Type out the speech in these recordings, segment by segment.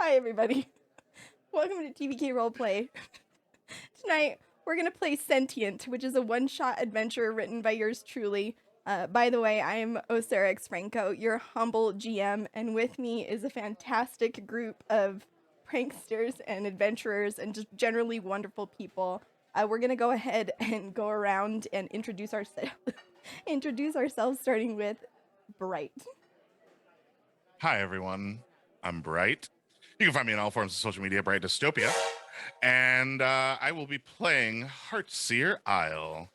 Hi, everybody. Welcome to TVK Roleplay. Tonight, we're going to play Sentient, which is a one-shot adventure written by yours truly. By the way, I'm Oserix Franco, your humble GM, and with me is a fantastic group of pranksters and adventurers and just generally wonderful people. We're going to go ahead and go around and introduce ourselves, starting with Bright. Hi, everyone. I'm Bright. You can find me on all forms of social media, Bright Dystopia. And I will be playing Heartseer Isle.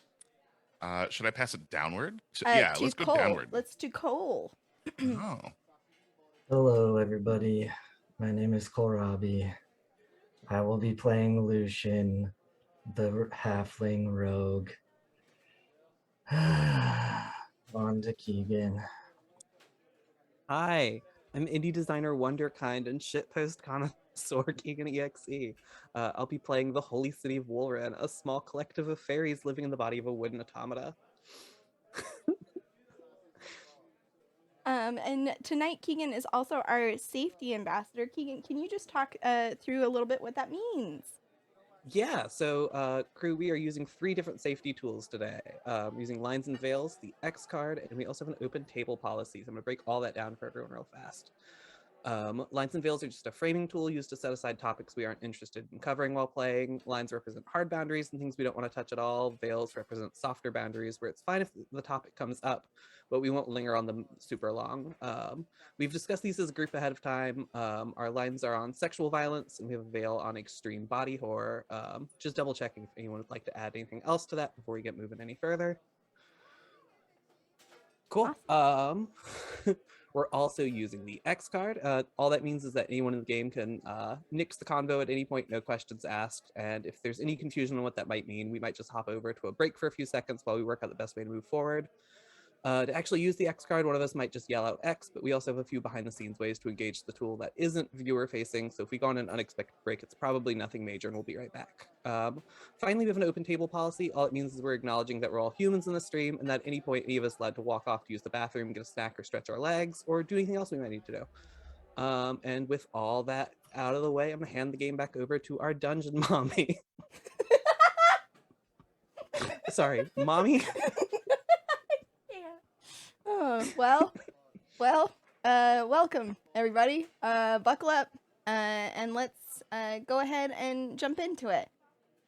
Should I pass it downward? Yeah, let's go Cole. downward. Let's do Cole. Oh. Hello, everybody. My name is Kohlrabi. I will be playing Lucian, the halfling rogue. On to Keegan. Hi, I'm indie designer Wonderkind and shitpost connoisseur Keegan EXE. I'll be playing the Holy City of Woolren, a small collective of fairies living in the body of a wooden automata. And tonight, Keegan is also our safety ambassador. Keegan, can you just talk through a little bit what that means? Yeah, so crew, we are using 3 different safety tools today. Using lines and veils, the X card, and we also have an open table policy. So I'm gonna break all that down for everyone real fast. Lines and veils are just a framing tool used to set aside topics we aren't interested in covering while playing. Lines represent hard boundaries and things we don't want to touch at all. Veils represent softer boundaries where it's fine if the topic comes up, but we won't linger on them super long. We've discussed these as a group ahead of time. Our lines are on sexual violence, and we have a veil on extreme body horror. Just double checking if anyone would like to add anything else to that before we get moving any further. Cool. We're also using the X card. All that means is that anyone in the game can nix the convo at any point, no questions asked. And if there's any confusion on what that might mean, we might just hop over to a break for a few seconds while we work out the best way to move forward. To actually use the X card, one of us might just yell out X, but we also have a few behind the scenes ways to engage the tool that isn't viewer facing. So if we go on an unexpected break, it's probably nothing major and we'll be right back. Finally, we have an open table policy. All it means is we're acknowledging that we're all humans in the stream and that at any point any of us allowed to walk off to use the bathroom, get a snack or stretch our legs or do anything else we might need to do. And with all that out of the way, I'm gonna hand the game back over to our dungeon mommy. Sorry, mommy? Oh, welcome everybody. Buckle up, and let's go ahead and jump into it.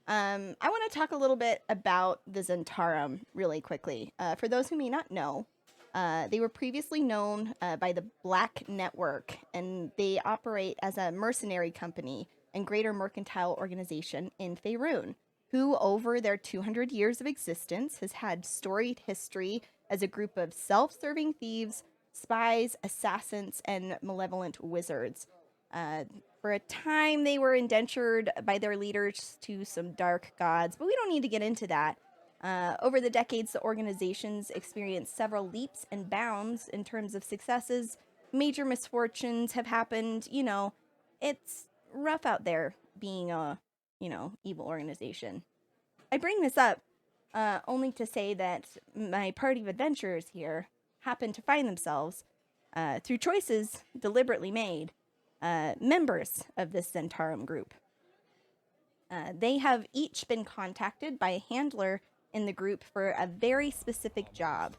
I want to talk a little bit about the Zhentarium really quickly. For those who may not know, they were previously known by the Black Network, and they operate as a mercenary company and greater mercantile organization in Faerun, who over their 200 years of existence has had storied history as a group of self-serving thieves, spies, assassins, and malevolent wizards. For a time, they were indentured by their leaders to some dark gods, but we don't need to get into that. Over the decades, the organizations experienced several leaps and bounds in terms of successes. Major misfortunes have happened. You know, it's rough out there being a, evil organization. I bring this up only to say that my party of adventurers here happen to find themselves, through choices deliberately made, members of this Zhentarium group. They have each been contacted by a handler in the group for a very specific job.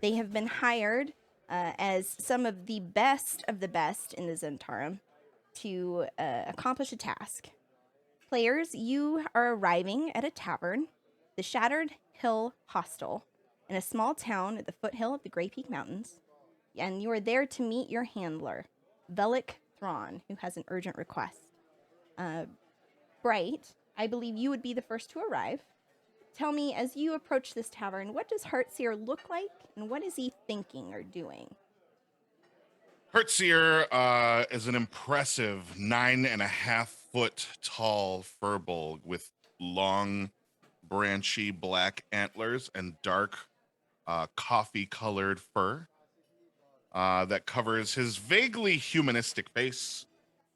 They have been hired as some of the best in the Zhentarium to accomplish a task. Players, you are arriving at a tavern, the Shattered Hill Hostel, in a small town at the foothill of the Grey Peak Mountains, and you are there to meet your handler, Velik Thrawn, who has an urgent request. Bright, I believe you would be the first to arrive. Tell me, as you approach this tavern, what does Heartseer look like, and what is he thinking or doing? Heartseer is an impressive 9.5 foot tall furbolg with long, branchy black antlers and dark coffee colored fur that covers his vaguely humanistic face.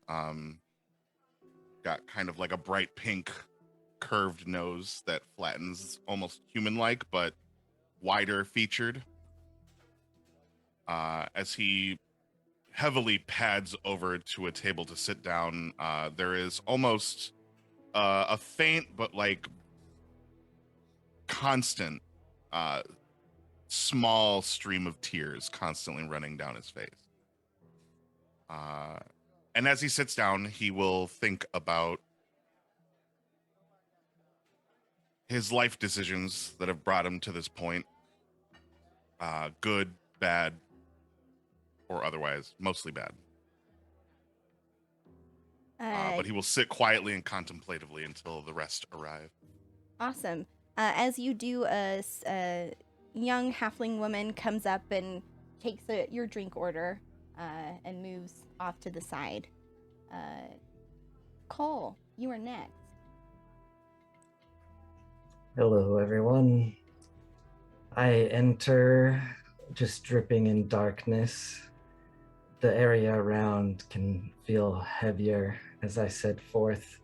Got kind of like a bright pink curved nose that flattens almost human-like but wider featured. As he heavily pads over to a table to sit down. There is almost a faint but like constant small stream of tears constantly running down his face. And as he sits down, he will think about his life decisions that have brought him to this point. Good, bad, or otherwise, mostly bad. But he will sit quietly and contemplatively until the rest arrive. Awesome. As you do, a young halfling woman comes up and takes your drink order and moves off to the side. Cole, you are next. Hello, everyone. I enter just dripping in darkness. The area around can feel heavier as I set forth.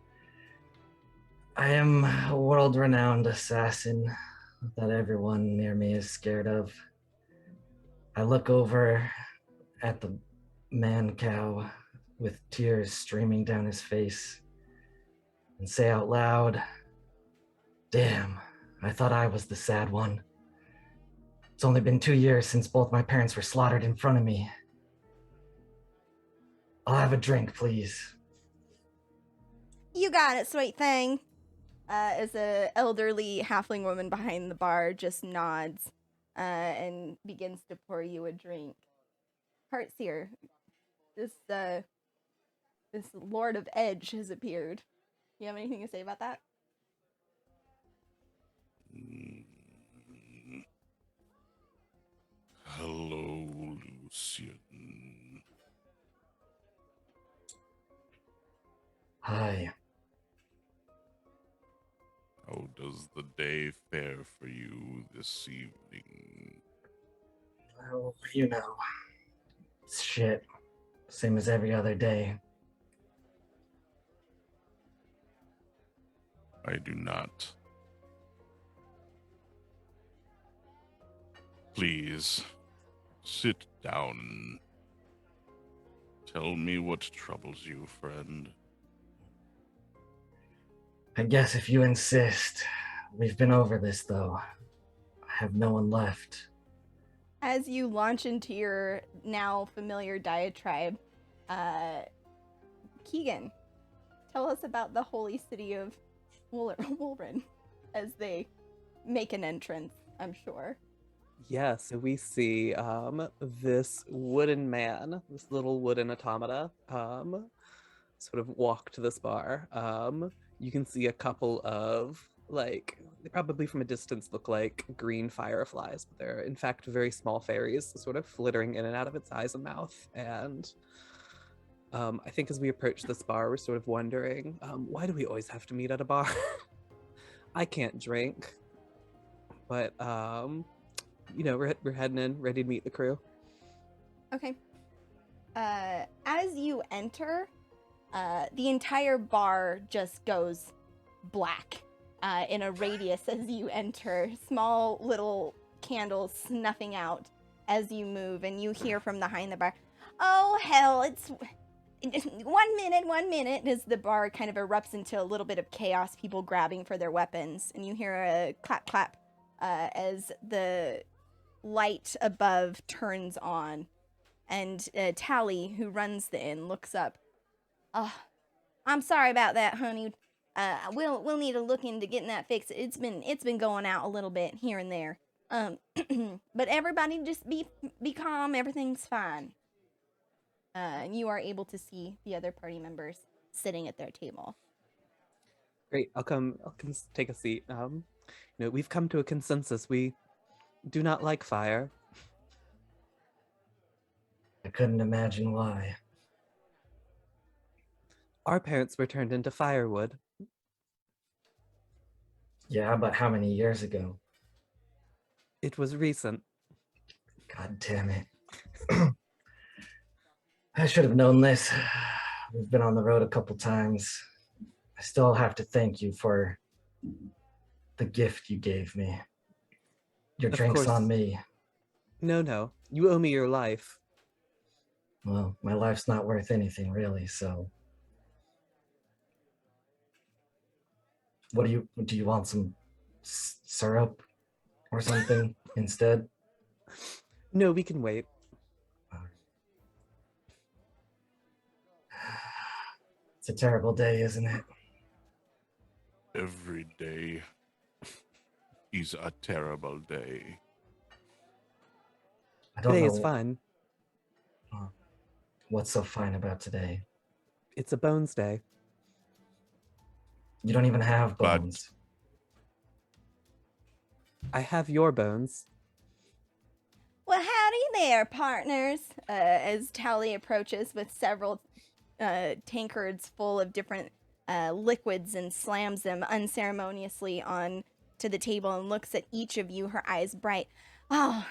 I am a world-renowned assassin that everyone near me is scared of. I look over at the man-cow with tears streaming down his face and say out loud, "Damn, I thought I was the sad one. It's only been 2 years since both my parents were slaughtered in front of me. I'll have a drink, please." You got it, sweet thing. As a elderly halfling woman behind the bar just nods and begins to pour you a drink. Heartseer, this Lord of Edge has appeared. You have anything to say about that? Hello, Lucian. Hi. How does the day fare for you this evening? Well, you know, it's shit. Same as every other day. I do not. Please, sit down. Tell me what troubles you, friend. I guess if you insist. We've been over this, though. I have no one left. As you launch into your now familiar diatribe, Keegan, tell us about the holy city of Woolren as they make an entrance, I'm sure. Yeah, so we see this wooden man, this little wooden automata, sort of walk to this bar. You can see a couple of, like, they probably from a distance look like green fireflies, but they're in fact very small fairies sort of flittering in and out of its eyes and mouth. And I think as we approach this bar, we're sort of wondering, why do we always have to meet at a bar? I can't drink, but you know, we're heading in, ready to meet the crew. Okay. As you enter, the entire bar just goes black in a radius as you enter. Small little candles snuffing out as you move, and you hear from behind the bar, "Oh, hell, it's 1 minute," as the bar kind of erupts into a little bit of chaos, people grabbing for their weapons, and you hear a clap, clap as the light above turns on, and Tally, who runs the inn, looks up. "Oh, I'm sorry about that, honey. We'll need to look into getting that fixed. It's been going out a little bit here and there. But everybody just be calm. Everything's fine." And you are able to see the other party members sitting at their table. Great, I'll take a seat. You know, we've come to a consensus. We do not like fire. I couldn't imagine why. Our parents were turned into firewood. Yeah, but how many years ago? It was recent. God damn it. I should have known this. We've been on the road a couple times. I still have to thank you for the gift you gave me. Your Of drink's course. on me. No, you owe me your life. Well, my life's not worth anything, really, so. What do you want some syrup or something instead? No, we can wait. It's a terrible day, isn't it? Every day is a terrible day. I don't Today know is fine. what's so fine about today. It's a Bones Day. You don't even have But- bones. I have your bones. Well, howdy there, partners. As Tally approaches with several tankards full of different liquids and slams them unceremoniously on to the table and looks at each of you, her eyes bright. Oh,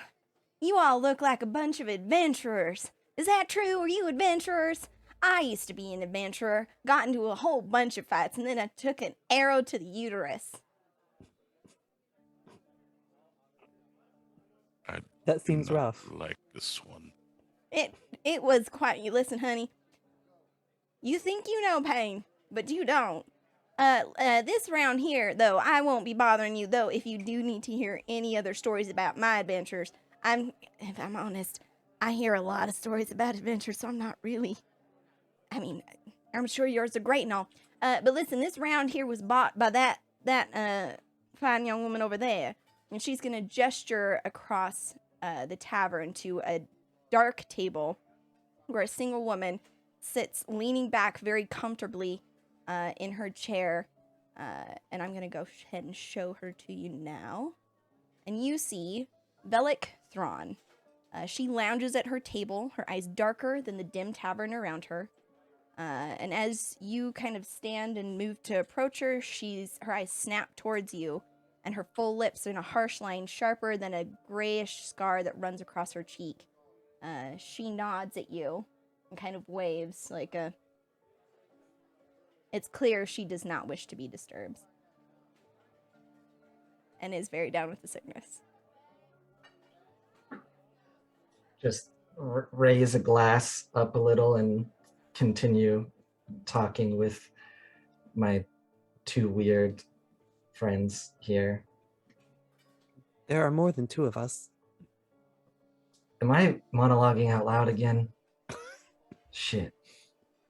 you all look like a bunch of adventurers. Is that true? Were you adventurers? I used to be an adventurer, got into a whole bunch of fights, and then I took an arrow to the uterus. That Do seems not rough. like this one. It was quite. You listen, honey. You think you know pain, but you don't. This round here, though, I won't be bothering you. Though, if you do need to hear any other stories about my adventures, if I'm honest, I hear a lot of stories about adventures, so I'm not really. I mean, I'm sure yours are great and all. But listen, this round here was bought by that fine young woman over there, and she's gonna gesture across the tavern to a dark table where a single woman sits leaning back very comfortably in her chair. And I'm going to go ahead and show her to you now. And you see Velik Thrawn. She lounges at her table, her eyes darker than the dim tavern around her. And as you kind of stand and move to approach her, her eyes snap towards you, and her full lips are in a harsh line sharper than a grayish scar that runs across her cheek. She nods at you and kind of waves like a... It's clear she does not wish to be disturbed. And is very down with the sickness. Just raise a glass up a little and continue talking with my two weird friends here. There are more than two of us. Am I monologuing out loud again? Shit.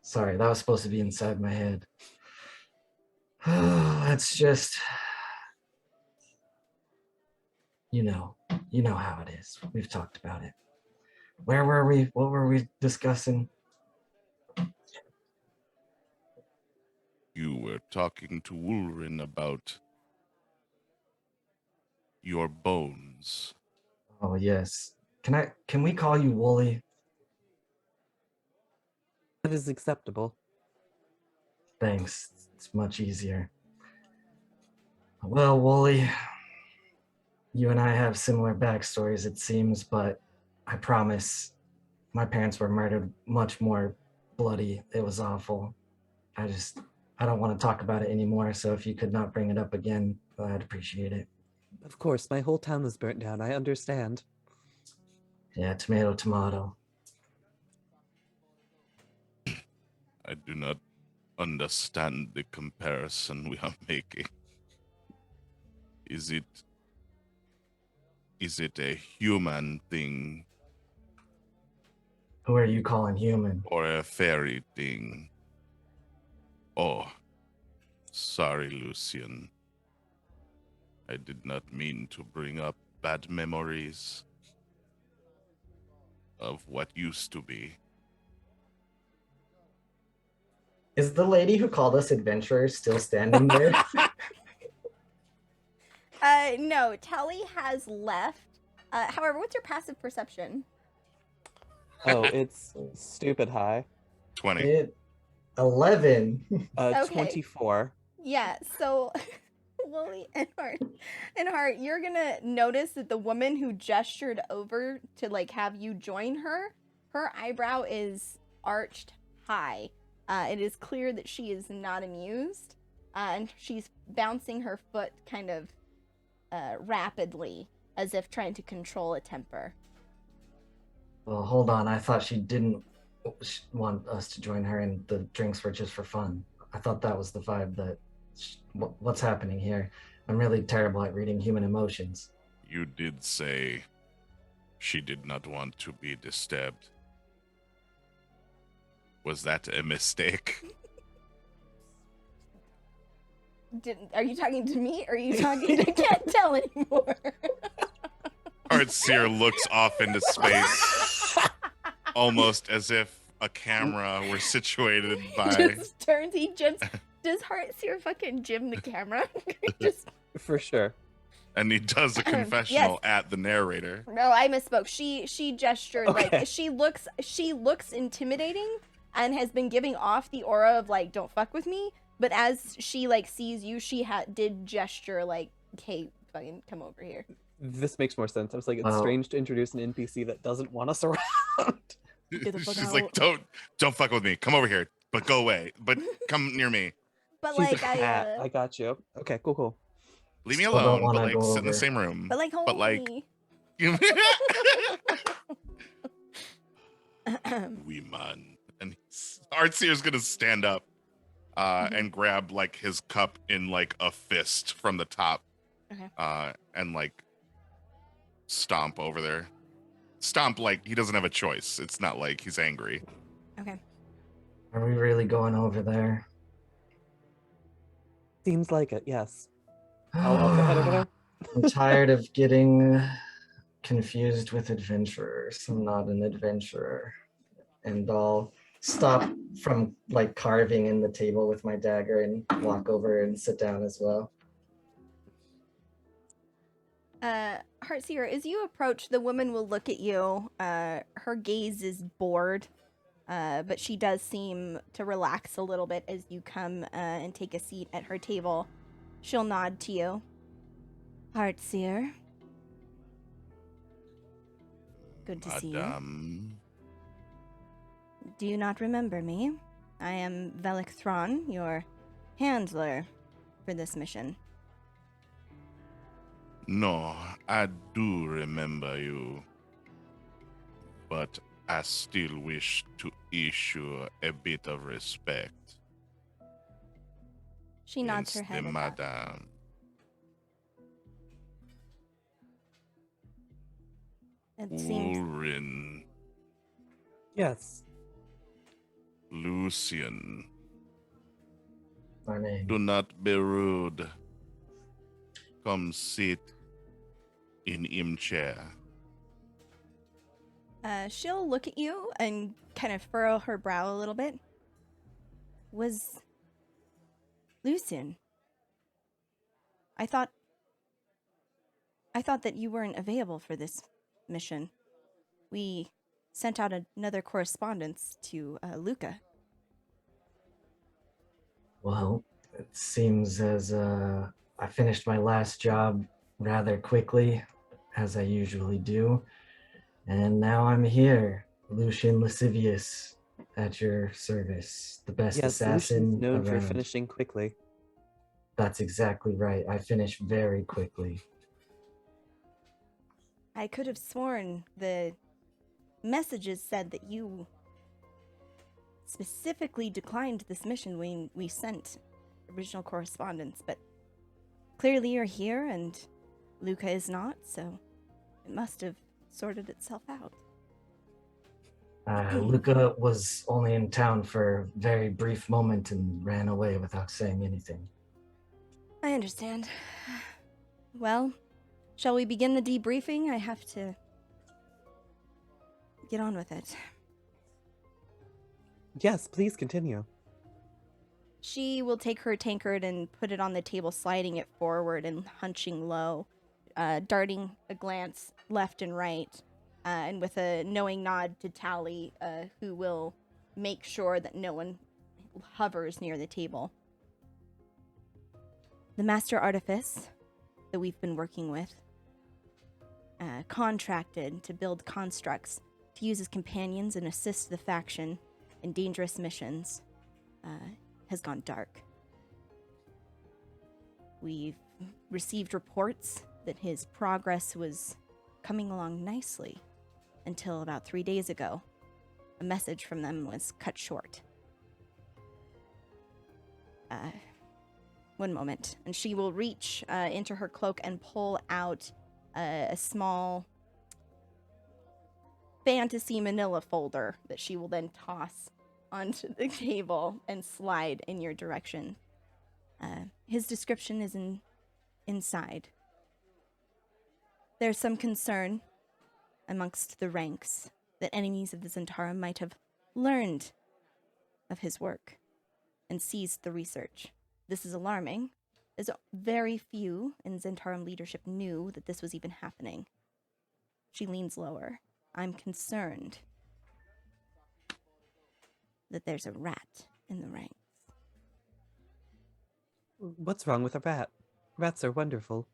Sorry, that was supposed to be inside my head. It's just, you know how it is. We've talked about it. Where were we? What were we discussing? You were talking to Wolverine about your bones. Oh yes. Can we call you Wooly? That is acceptable. Thanks. It's much easier. Well, Wooly, you and I have similar backstories, it seems, but I promise my parents were murdered much more bloody. It was awful. I don't want to talk about it anymore, so if you could not bring it up again, I'd appreciate it. Of course, my whole town was burnt down. I understand. Yeah, tomato, tomato. I do not understand the comparison we are making. Is it a human thing Who are you calling human? or a fairy thing? Oh, sorry, Lucian. I did not mean to bring up bad memories of what used to be. Is the lady who called us adventurers still standing there? No, Telly has left. However, what's your passive perception? Oh, it's stupid high. 20. 11. Okay. 24. Yeah, so Lily and Hart, you're gonna notice that the woman who gestured over to like have you join her eyebrow is arched high. It is clear that she is not amused, and she's bouncing her foot kind of rapidly, as if trying to control a temper. Well, hold on. I thought she didn't want us to join her, and the drinks were just for fun. I thought that was the vibe. What's happening here? I'm really terrible at reading human emotions. You did say she did not want to be disturbed. Was that a mistake? Are you talking to me or are you talking to can't tell anymore? Heartseer looks off into space, almost as if a camera were situated by. Just turns, he jumps. Does Heartseer fucking Jim the camera? Just For sure. And he does a confessional at the narrator. no, I misspoke. She gestured Okay. like she looks intimidating and has been giving off the aura of like don't fuck with me. But as she like sees you, she did gesture like, "Hey, fucking come over here." This makes more sense. I was like, it's Wow. strange to introduce an NPC that doesn't want us around. Get the fuck She's out. like, don't fuck with me. Come over here, but go away. But come near me. But She's like I got you. Okay, cool. Leave me Still don't alone, wanna but like go sit in the over. same room. but like But, like, homie. we man. And Artseer's gonna stand up and grab like his cup in like a fist from the top. Okay. And like stomp over there. Stomp like he doesn't have a choice. It's not like he's angry. Okay. Are we really going over there? Seems like it, yes. I'll go head over there. I'm tired of getting confused with adventurers. I'm not an adventurer. And I'll stop from like carving in the table with my dagger and walk over and sit down as well. Heartseer, as you approach, the woman will look at you. Her gaze is bored, but she does seem to relax a little bit as you come and take a seat at her table. She'll nod to you. Heartseer. Good to see you. Madame. Do you not remember me? I am Velik Thron, your handler for this mission. No, I do remember you. But I still wish to issue a bit of respect. She nods her against head the at that. madame. It seems Ulrin, Yes. Lucian, My name. do not be rude. Come sit in him chair. she'll look at you and kind of furrow her brow a little bit. Was Lucian? I thought that you weren't available for this mission. We sent out another correspondence to Luca. Well, it seems as I finished my last job rather quickly, as I usually do. And now I'm here, Lucian Lascivious, at your service. The best Yes, assassin Lucian's known for around. finishing quickly. That's exactly right. I finish very quickly. I could have sworn the messages said that you specifically declined this mission when we sent original correspondence, but clearly you're here and Luca is not, so it must have sorted itself out. Luca was only in town for a very brief moment and ran away without saying anything. I understand. Well, shall we begin the debriefing? I have to get on with it. Yes, please continue. She will take her tankard and put it on the table, sliding it forward and hunching low, darting a glance left and right, and with a knowing nod to Tally, who will make sure that no one hovers near the table. The Master Artifice that we've been working with, contracted to build constructs to use as companions and assist the faction in dangerous missions, has gone dark. We've received reports that his progress was coming along nicely until about 3 days ago, a message from them was cut short. One moment, and she will reach into her cloak and pull out a small fantasy manila folder that she will then toss onto the table and slide in your direction. His description is inside. There's some concern amongst the ranks that enemies of the Zhentarium might have learned of his work and seized the research. This is alarming, as very few in Zhentarium leadership knew that this was even happening. She leans lower. I'm concerned that there's a rat in the ranks. What's wrong with a rat? Rats are wonderful.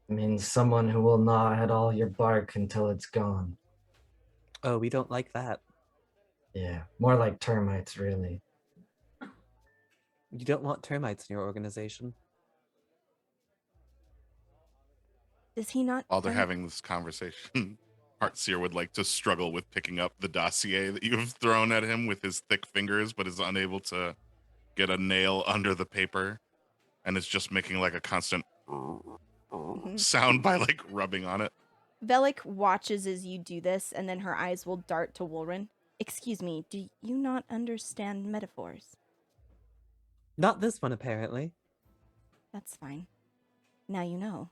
I mean, someone who will gnaw at all your bark until it's gone. Oh, we don't like that. Yeah, more like termites, really. You don't want termites in your organization. Does he not? While they're having this conversation, Heartseer would like to struggle with picking up the dossier that you have thrown at him with his thick fingers, but is unable to get a nail under the paper, and is just making like a constant sound by like rubbing on it. Velik watches as you do this, and then her eyes will dart to Wolrin. Excuse me, do you not understand metaphors? Not this one, apparently. That's fine. Now you know.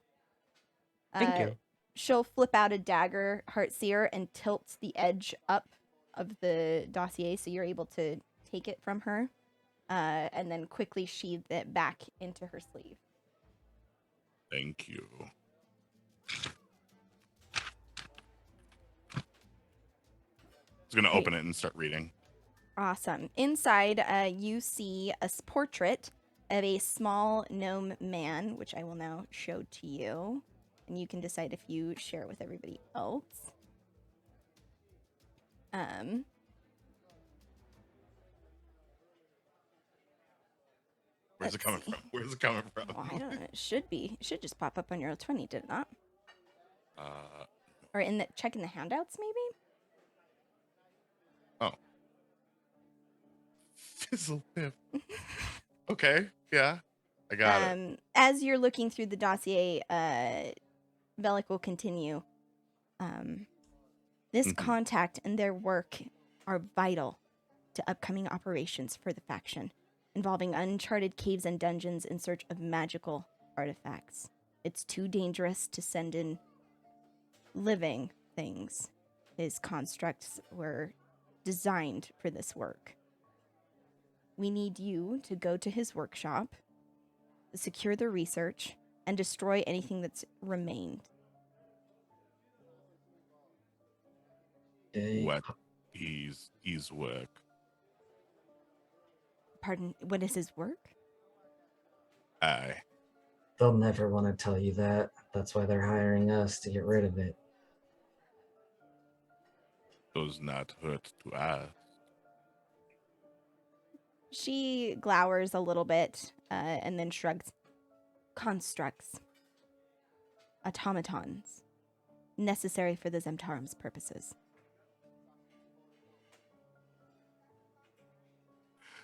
Thank you. She'll flip out a dagger, Heartseer, and tilts the edge up of the dossier so you're able to take it from her, and then quickly sheath it back into her sleeve. Thank you. He's going to open it and start reading. Awesome. Inside, you see a portrait of a small gnome man, which I will now show to you. And you can decide if you share it with everybody else. Where's it coming from? Where's it coming from? Oh, I don't know. It should be. It should just pop up on your Roll20, did it not? Or in the check in the handouts, maybe? Oh. Fizzle pip. Okay, yeah. I got it. As you're looking through the dossier, Velik will continue. This contact and their work are vital to upcoming operations for the faction, involving uncharted caves and dungeons in search of magical artifacts. It's too dangerous to send in living things. His constructs were designed for this work. We need you to go to his workshop, secure the research, and destroy anything that's remained. What he's work? Pardon, what is his work? Aye. They'll never want to tell you that. That's why they're hiring us to get rid of it. Does not hurt to ask. She glowers a little bit and then shrugs. Constructs. Automatons. Necessary for the Zhentarium's purposes.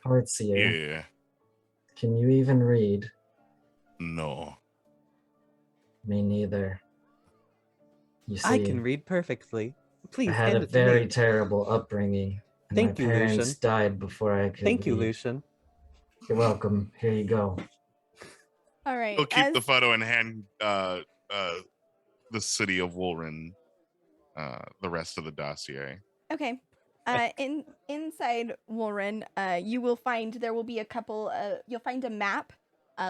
Heartseer, Yeah. can you even read? No. Me neither. You see, I can read perfectly. Please I had hand a it to very me. terrible upbringing, and Thank my you, parents Lucian. died before I could Thank you, read. Lucian. You're welcome. Here you go. All right. We'll keep the photo and hand the city of Wolrin the rest of the dossier. Okay. Inside Wolrin, you will find there will be a couple. You'll find a map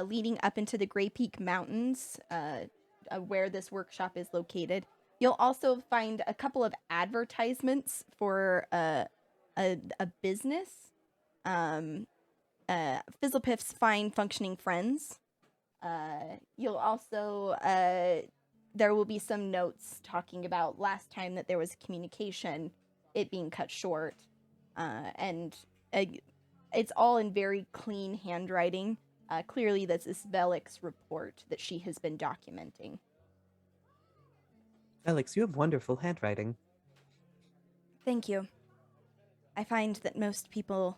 leading up into the Grey Peak Mountains, where this workshop is located. You'll also find a couple of advertisements for a business. Fizzlepiff's Fine Functioning Friends. You'll also there will be some notes talking about last time that there was communication, it being cut short, and it's all in very clean handwriting. Clearly, this is Velik's report that she has been documenting. Alex, you have wonderful handwriting. Thank you. I find that most people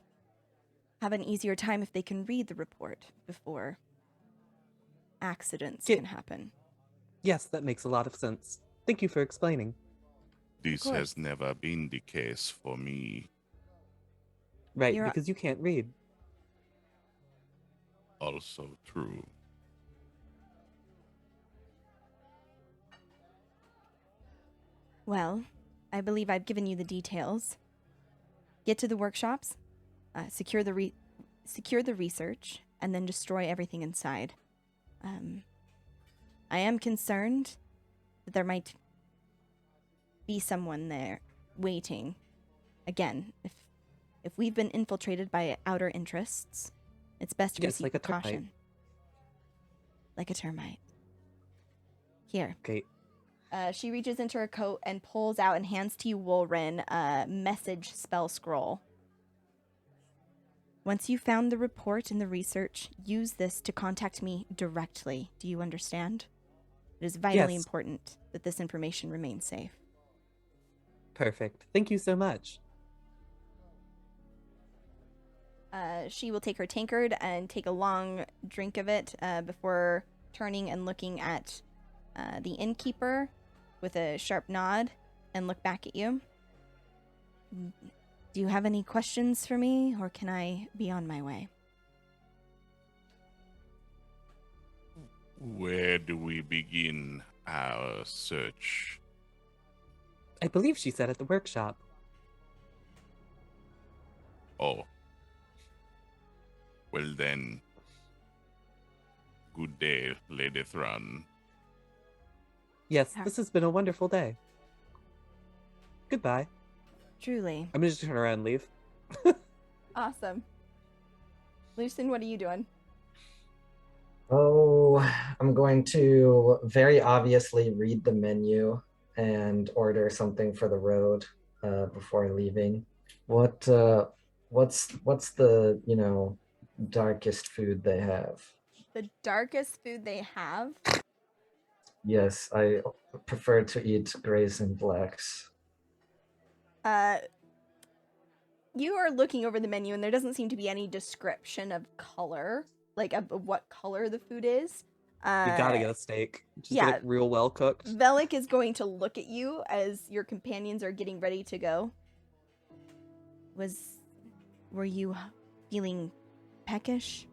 have an easier time if they can read the report before accidents can happen. Yes, that makes a lot of sense. Thank you for explaining. This course. has never been the case for me. Right, You're- because you can't read. Also true. Well, I believe I've given you the details. Get to the workshops, secure the research, and then destroy everything inside. I am concerned that there might be someone there waiting. Again, if we've been infiltrated by outer interests, it's best to Yes, proceed like with a termite. caution. Like a termite. Here. Okay. She reaches into her coat and pulls out and hands to you, Wolrin, a message spell scroll. Once you've found the report and the research, use this to contact me directly. Do you understand? It is vitally Yes. important that this information remains safe. Perfect. Thank you so much. She will take her tankard and take a long drink of it before turning and looking at the innkeeper with a sharp nod and look back at you. Do you have any questions for me, or can I be on my way? Where do we begin our search? I believe she said at the workshop. Oh. Well then, good day, Lady Thran. Yes, Her- this has been a wonderful day. Goodbye. Truly. I'm gonna just turn around and leave. Awesome. Lucien, what are you doing? Oh, I'm going to very obviously read the menu and order something for the road before leaving. What's the, darkest food they have? The darkest food they have? Yes, I prefer to eat grays and blacks. You are looking over the menu, and there doesn't seem to be any description of color, like of what color the food is. We gotta get a steak. Just yeah. get it real well cooked. Velik is going to look at you as your companions are getting ready to go. Were you feeling peckish?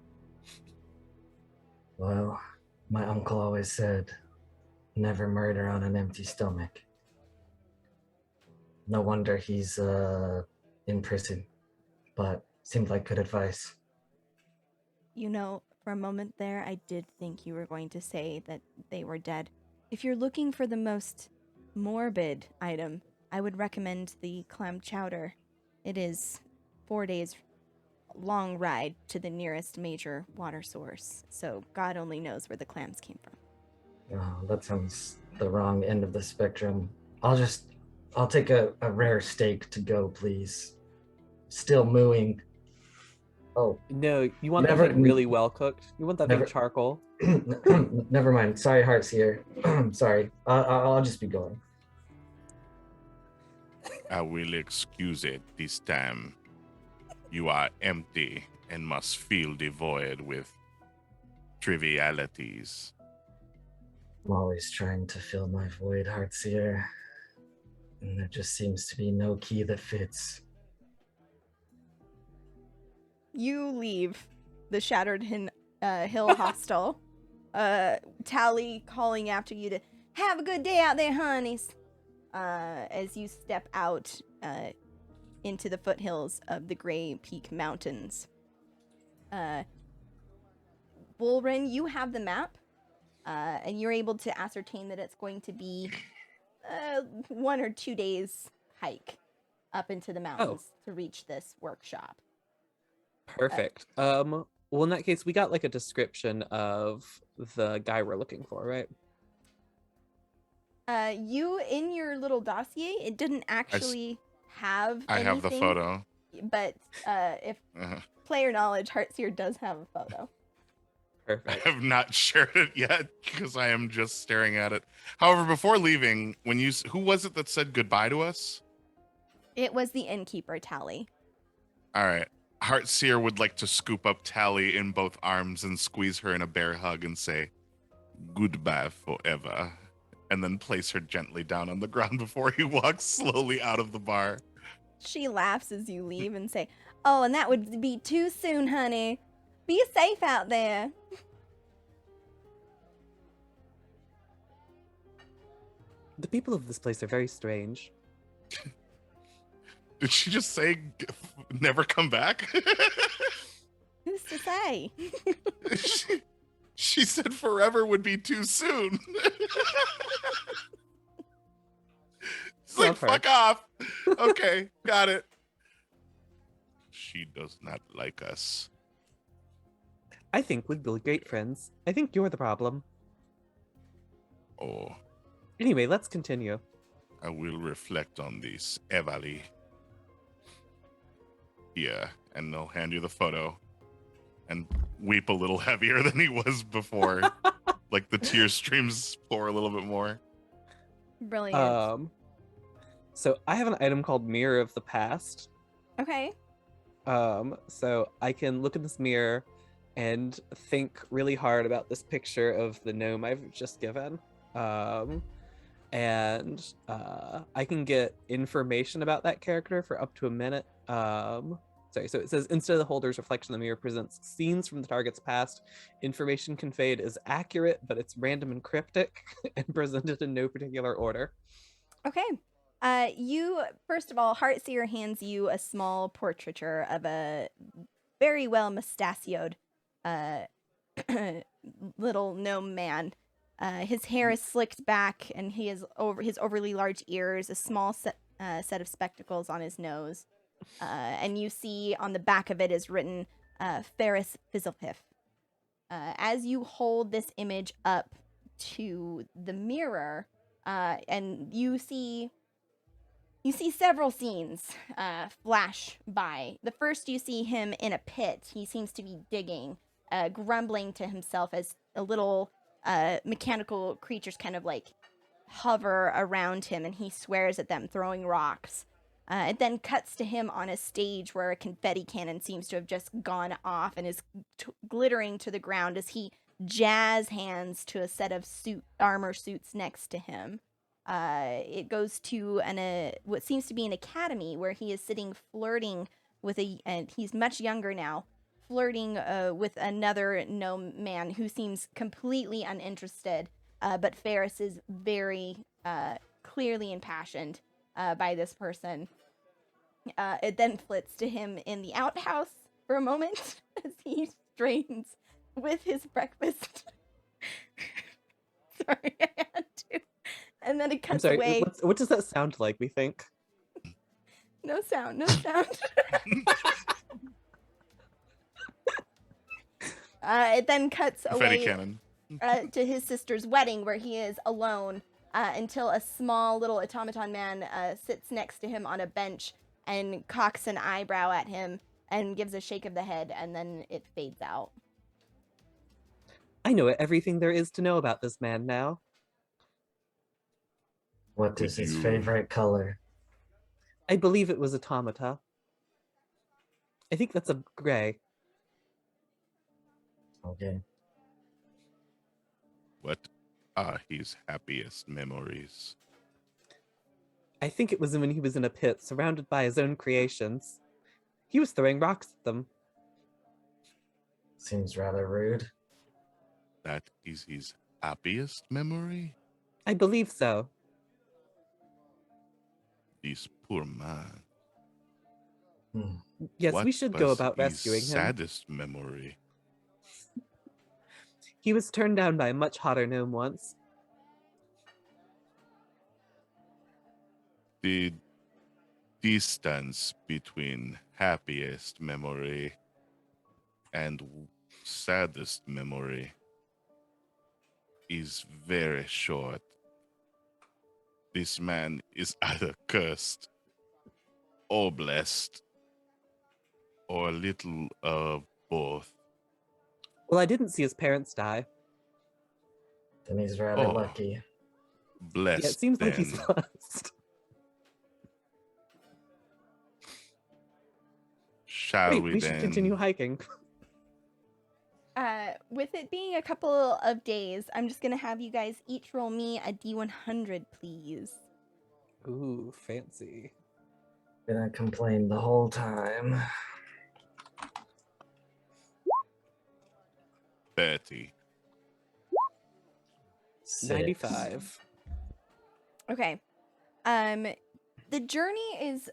Well, my uncle always said, never murder on an empty stomach. No wonder he's in prison, but seemed like good advice. You know, for a moment there, I did think you were going to say that they were dead. If you're looking for the most morbid item, I would recommend the clam chowder. It is 4 days long ride to the nearest major water source, so God only knows where the clams came from. Oh, that sounds the wrong end of the spectrum. I'll take a rare steak to go, please. Still mooing. Oh, No, you want Never- that thing really well cooked. You want that never- thing charcoal. never mind. Sorry, Heartseer. Sorry. I'll just be going. I will excuse it this time. You are empty and must fill the void with trivialities. I'm always trying to fill my void, Heartseer. And there just seems to be no key that fits. You leave the Shattered Hill Hostel. Tally calling after you to have a good day out there, honeys. As you step out into the foothills of the Gray Peak Mountains. Wolrin, you have the map, and you're able to ascertain that it's going to be 1 or 2 days hike up into the mountains to reach this workshop. Perfect. Well, in that case, we got like a description of the guy we're looking for, right? You, in your little dossier, it didn't actually have I have the anything, photo. but if Uh, player knowledge, Heartseer does have a photo. I Perfect. have not shared it yet because I am just staring at it. However, before leaving, who was it that said goodbye to us? It was the innkeeper, Tally. All right. Heartseer would like to scoop up Tally in both arms and squeeze her in a bear hug and say, "Goodbye forever," and then place her gently down on the ground before he walks slowly out of the bar. She laughs as you leave and say, "Oh, and that would be too soon, honey. Be safe out there." The people of this place are very strange. Did she just say never come back? Who's to say? she said forever would be too soon. It's like, Love her. fuck off. Okay, got it. She does not like us. I think we'd be great friends. I think you're the problem. Oh, Anyway, let's continue. I will reflect on this, Evali. Yeah, and they'll hand you the photo and weep a little heavier than he was before. Like the tear streams pour a little bit more. Brilliant. So I have an item called Mirror of the Past. Okay. So I can look in this mirror and think really hard about this picture of the gnome I've just given. And I can get information about that character for up to a minute. Sorry, so it says instead of the holder's reflection, the mirror presents scenes from the target's past. Information conveyed is accurate, but it's random and cryptic and presented in no particular order. Okay. You, first of all, Heartseer hands you a small portraiture of a very well mustachioed little gnome man. His hair is slicked back, and he has his overly large ears, a small set of spectacles on his nose. And you see on the back of it is written Ferris Fizzlepiff. As you hold this image up to the mirror, and you see several scenes flash by. The first, you see him in a pit. He seems to be digging, grumbling to himself as a little mechanical creatures kind of like hover around him, and he swears at them, throwing rocks. It then cuts to him on a stage where a confetti cannon seems to have just gone off and is glittering to the ground as he jazz hands to a set of armor suits next to him. It goes to what seems to be an academy where he is sitting flirting with and he's much younger now, flirting with another gnome man who seems completely uninterested, but Ferris is very clearly impassioned by this person. It then flits to him in the outhouse for a moment as he strains with his breakfast. Sorry, I had to. And then it cuts away. What does that sound like, we think? No sound, no sound. It then cuts Confetti away cannon. To his sister's wedding, where he is alone until a small little automaton man sits next to him on a bench and cocks an eyebrow at him and gives a shake of the head, and then it fades out. I know everything there is to know about this man now. What is his favorite color? I believe it was automata. I think that's a gray. Okay. What are his happiest memories? I think it was when he was in a pit, surrounded by his own creations. He was throwing rocks at them. Seems rather rude. That is his happiest memory? I believe so. This poor man. Yes, What we should go was about his rescuing him. Saddest memory. He was turned down by a much hotter gnome once. The distance between happiest memory and saddest memory is very short. This man is either cursed or blessed, or a little of both. Well, I didn't see his parents die. Then he's rather Oh. lucky. Blessed. Yeah, it seems like then. he's blessed. Shall Wait, we we then? should continue hiking. With it being a couple of days, I'm just gonna have you guys each roll me a D100, please. Ooh, fancy. Gonna complain the whole time. 30. 6. 95. Okay. The journey is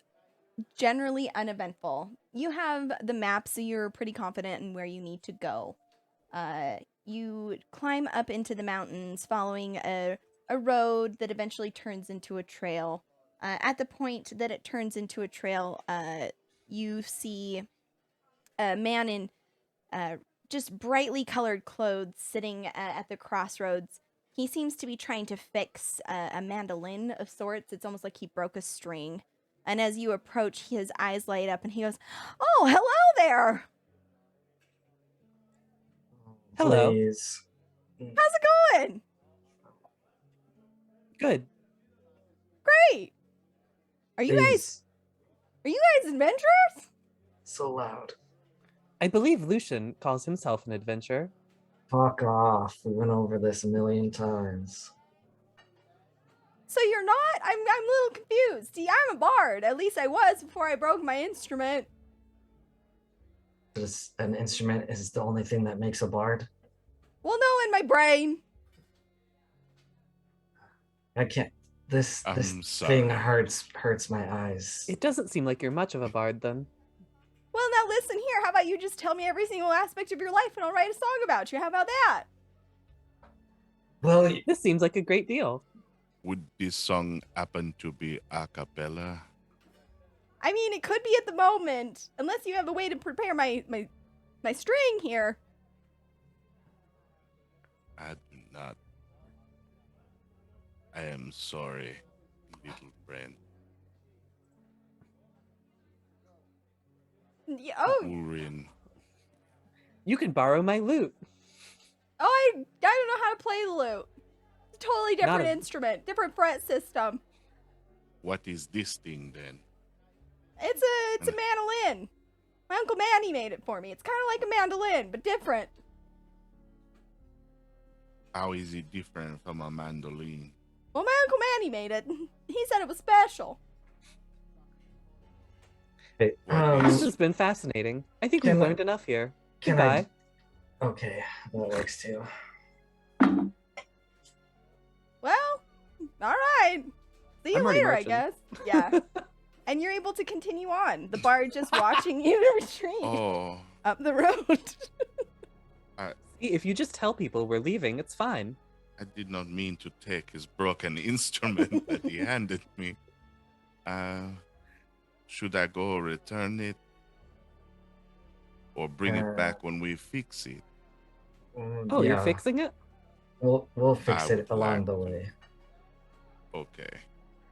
generally uneventful. You have the map, so you're pretty confident in where you need to go. You climb up into the mountains following a road that eventually turns into a trail. At the point that it turns into a trail, you see a man in just brightly colored clothes sitting at the crossroads. He seems to be trying to fix a mandolin of sorts. It's almost like he broke a string. And as you approach, his eyes light up and he goes, "Oh, hello there! Hello. Please. How's it going? Good. Great! Are you Please. guys adventurers?" So loud. I believe Lucian calls himself an adventurer. Fuck off. We went over this a million times. So you're not? I'm a little confused. See, I'm a bard. At least I was before I broke my instrument. Just an instrument is the only thing that makes a bard. Well, no, in my brain. I can't. This I'm thing sorry. hurts my eyes. It doesn't seem like you're much of a bard then. Well, now listen here. How about you just tell me every single aspect of your life and I'll write a song about you? How about that? Well, This seems like a great deal. Would this song happen to be a cappella? I mean, it could be at the moment, unless you have a way to prepare my string here. I do not. I am sorry, little friend. Yeah, oh, Urin. You can borrow my lute. I don't know how to play the lute. It's a totally different Not a- instrument, different fret system. What is this thing then? It's a mandolin. My Uncle Manny made it for me. It's kind of like a mandolin, but different. How is it different from a mandolin? Well, my Uncle Manny made it. He said it was special. hey, This has been fascinating. I think we've Can I- learned enough here. can Goodbye. okay, that works too. Well, all right. See you I'm already later, I marching. guess. Yeah. And you're able to continue on. The bard just watching you retreat Oh, up the road. See, if you just tell people we're leaving, it's fine. I did not mean to take his broken instrument that he handed me. Should I go return it? Or bring it back when we fix it? Oh, you're yeah, fixing it? We'll fix I it would along like the to. way. Okay.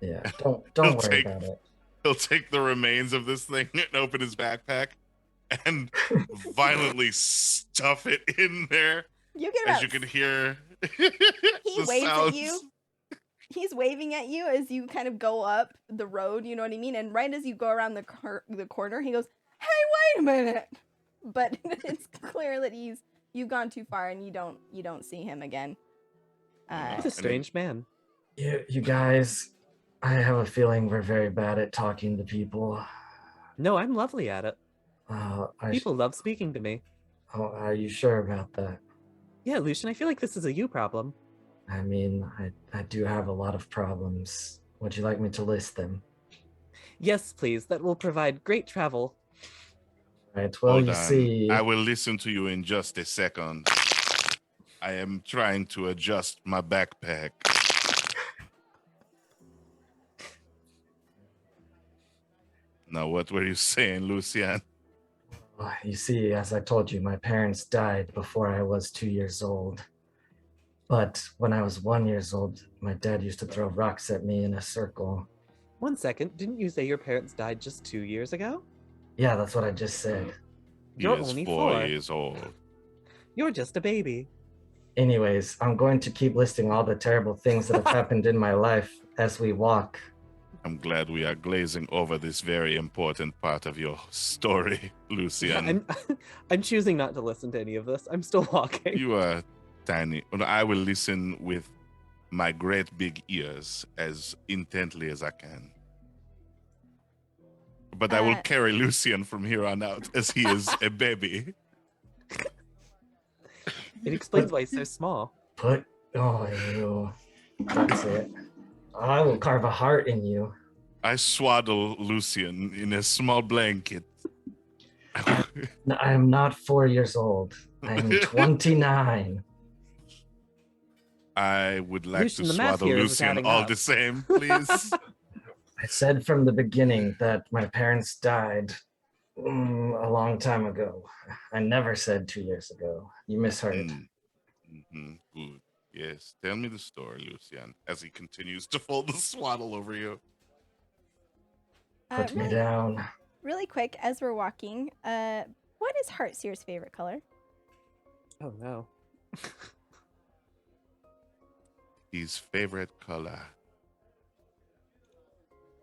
Yeah, don't He'll worry take- about it. He'll take the remains of this thing and open his backpack and violently stuff it in there. You get As about you can hear, he the waves sounds. at you. He's waving at you as you kind of go up the road, you know what I mean? And right as you go around the corner, he goes, "Hey, wait a minute." But it's clear that you've gone too far and you don't see him again. He's a strange man. You guys, I have a feeling we're very bad at talking to people. No, I'm lovely at it. I People love speaking to me. Oh, are you sure about that? Yeah, Lucian, I feel like this is a you problem. I mean, I do have a lot of problems. Would you like me to list them? Yes, please. That will provide great travel. Right, well, Hold you on. see... I will listen to you in just a second. I am trying to adjust my backpack. Now, what were you saying, Lucian? You see, as I told you, my parents died before I was 2 years old. But when I was 1 year old, my dad used to throw rocks at me in a circle. 1 second, didn't you say your parents died just 2 years ago? Yeah, that's what I just said. He You're is only 4 4. years old. You're just a baby. Anyways, I'm going to keep listing all the terrible things that have happened in my life as we walk. I'm glad we are glazing over this very important part of your story, Yeah, Lucian. I'm choosing not to listen to any of this. I'm still walking. You are tiny. Well, I will listen with my great big ears as intently as I can. But I will carry Lucian from here on out as he is a baby. It explains why he's so small. That's it. I will carve a heart in you. I swaddle Lucian in a small blanket. I'm not 4 years old. I'm 29. I would like Lucian, to the math swaddle here is Lucian adding all up. the same, please. I said from the beginning that my parents died a long time ago. I never said 2 years ago. You misheard. Good. Yes. Tell me the story, Lucian, as he continues to fold the swaddle over you. Put me down. Really quick, as we're walking, what is Heartseer's favorite color? Oh no. His favorite color.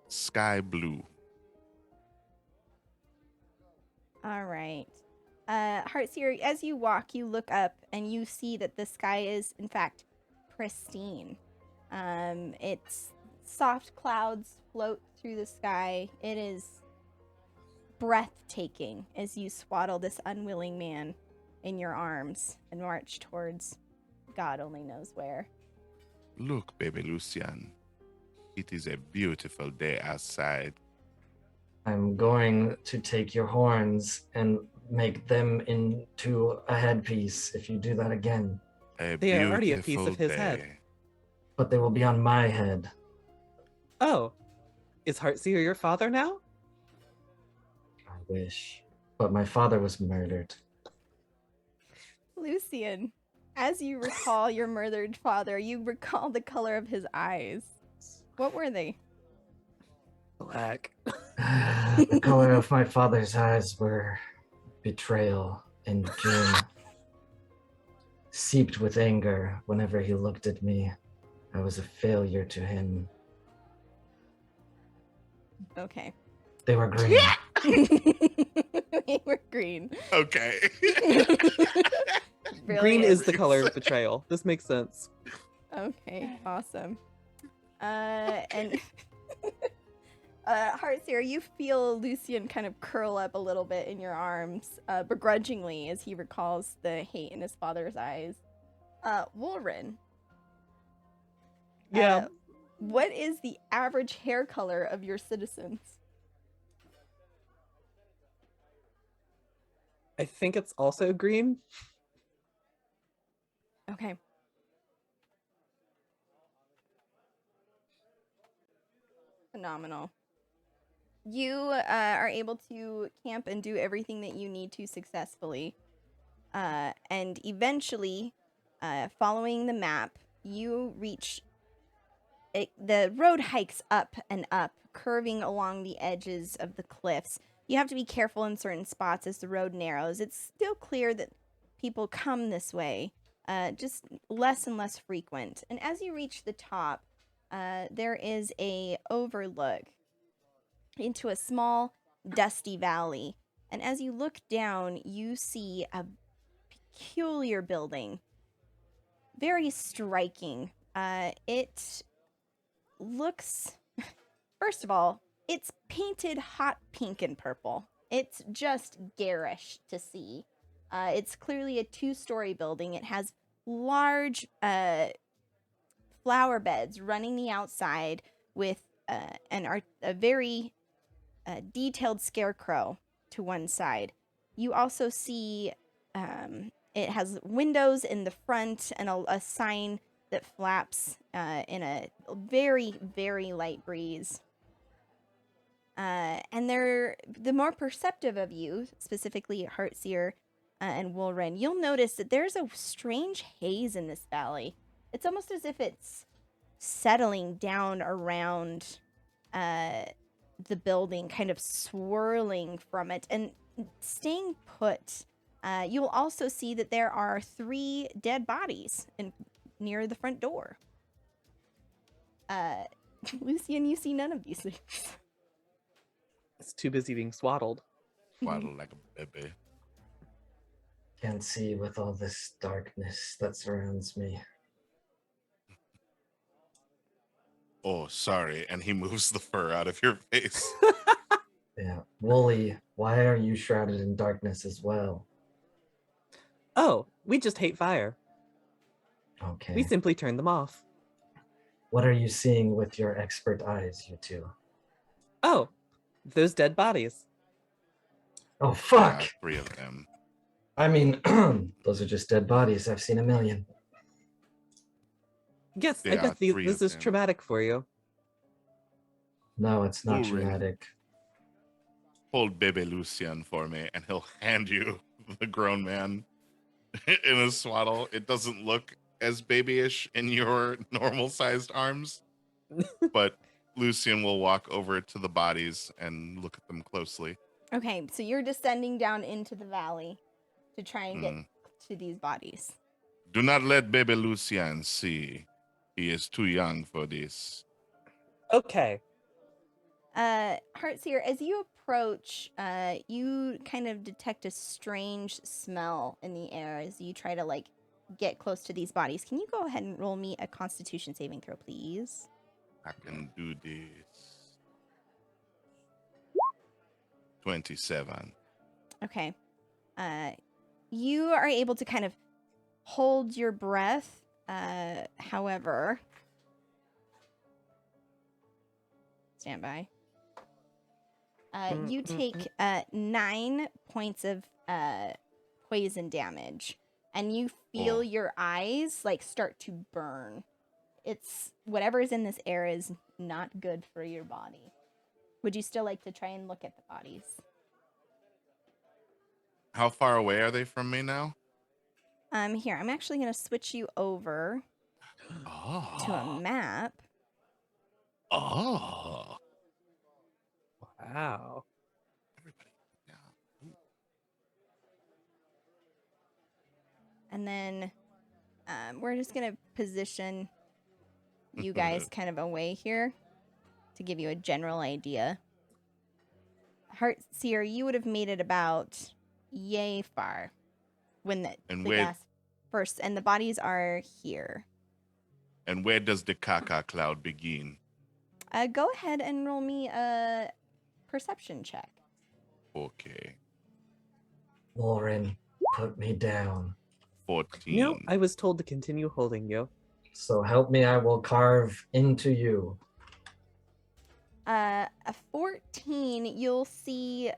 Sky blue. All right. Heartseer, as you walk, you look up and you see that the sky is, in fact, pristine. It's soft clouds float through the sky. It is breathtaking as you swaddle this unwilling man in your arms and march towards God only knows where. Look, baby Lucian. It is a beautiful day outside. I'm going to take your horns and make them into a headpiece if you do that again. They are already a piece of his head. But they will be on my head. Oh, is Heartseer your father now? I wish. But my father was murdered. Lucian, as you recall your murdered father, you recall the color of his eyes. What were they? Black. The color of my father's eyes were betrayal and doom. Seeped with anger whenever he looked at me. I was a failure to him. Okay. They were green. They were green. Okay. Green Brilliant. is the color of betrayal. This makes sense. Okay, awesome. And Heartseer, you feel Lucian kind of curl up a little bit in your arms, begrudgingly, as he recalls the hate in his father's eyes. Wolrin. Yeah. What is the average hair color of your citizens? I think it's also green. Okay. Phenomenal. You are able to camp and do everything that you need to successfully. And eventually, following the map, you reach... the road hikes up and up, curving along the edges of the cliffs. You have to be careful in certain spots as the road narrows. It's still clear that people come this way, just less and less frequent. And as you reach the top, there is a overlook into a small, dusty valley. And as you look down, you see a peculiar building. Very striking. It looks... First of all, it's painted hot pink and purple. It's just garish to see. It's clearly a 2-story building. It has large flower beds running the outside with a very detailed scarecrow to one side. You also see it has windows in the front and a sign that flaps in a very, very light breeze. And the more perceptive of you, specifically Heartseer and Wolrin, you'll notice that there's a strange haze in this valley. It's almost as if it's settling down around the building, kind of swirling from it and staying put. You'll also see that there are 3 dead bodies near the front door. Lucian, you see none of these things. It's too busy being swaddled. Waddle like a baby. Can't see with all this darkness that surrounds me. Oh, sorry. And he moves the fur out of your face. Yeah. Wooly, why are you shrouded in darkness as well? Oh, we just hate fire. Okay. We simply turn them off. What are you seeing with your expert eyes, you two? Oh, those dead bodies. Oh, fuck! Yeah, 3 of them. I mean, those are just dead bodies. I've seen a million. Yes, I Yeah, bet 3 this of is them. traumatic for you. No, it's not Ulrich. traumatic. Hold baby Lucian for me, and he'll hand you the grown man in a swaddle. It doesn't look as babyish in your normal-sized arms, but Lucian will walk over to the bodies and look at them closely. Okay, so you're descending down into the valley to try and get to these bodies. Do not let baby Lucian see. He is too young for this. Okay. Heartseer, as you approach, you kind of detect a strange smell in the air as you try to, like, get close to these bodies. Can you go ahead and roll me a Constitution saving throw, please? I can do this. 27. Okay. You are able to kind of hold your breath. However, stand by. You take 9 points of poison damage, and you feel your eyes like start to burn. It's whatever's in this air is not good for your body. Would you still like to try and look at the bodies? How far away are they from me now? Here, I'm actually going to switch you over to a map. Oh. Wow. Everybody. Yeah. And then we're just going to position you guys kind of away here to give you a general idea. Heartseer, you would have made it about yay far when the gas first, and the bodies are here. And where does the caca cloud begin? Go ahead and roll me a perception check. Okay. Lauren, put me down. 14. No, I was told to continue holding you. So help me, I will carve into you. A 14, you'll see,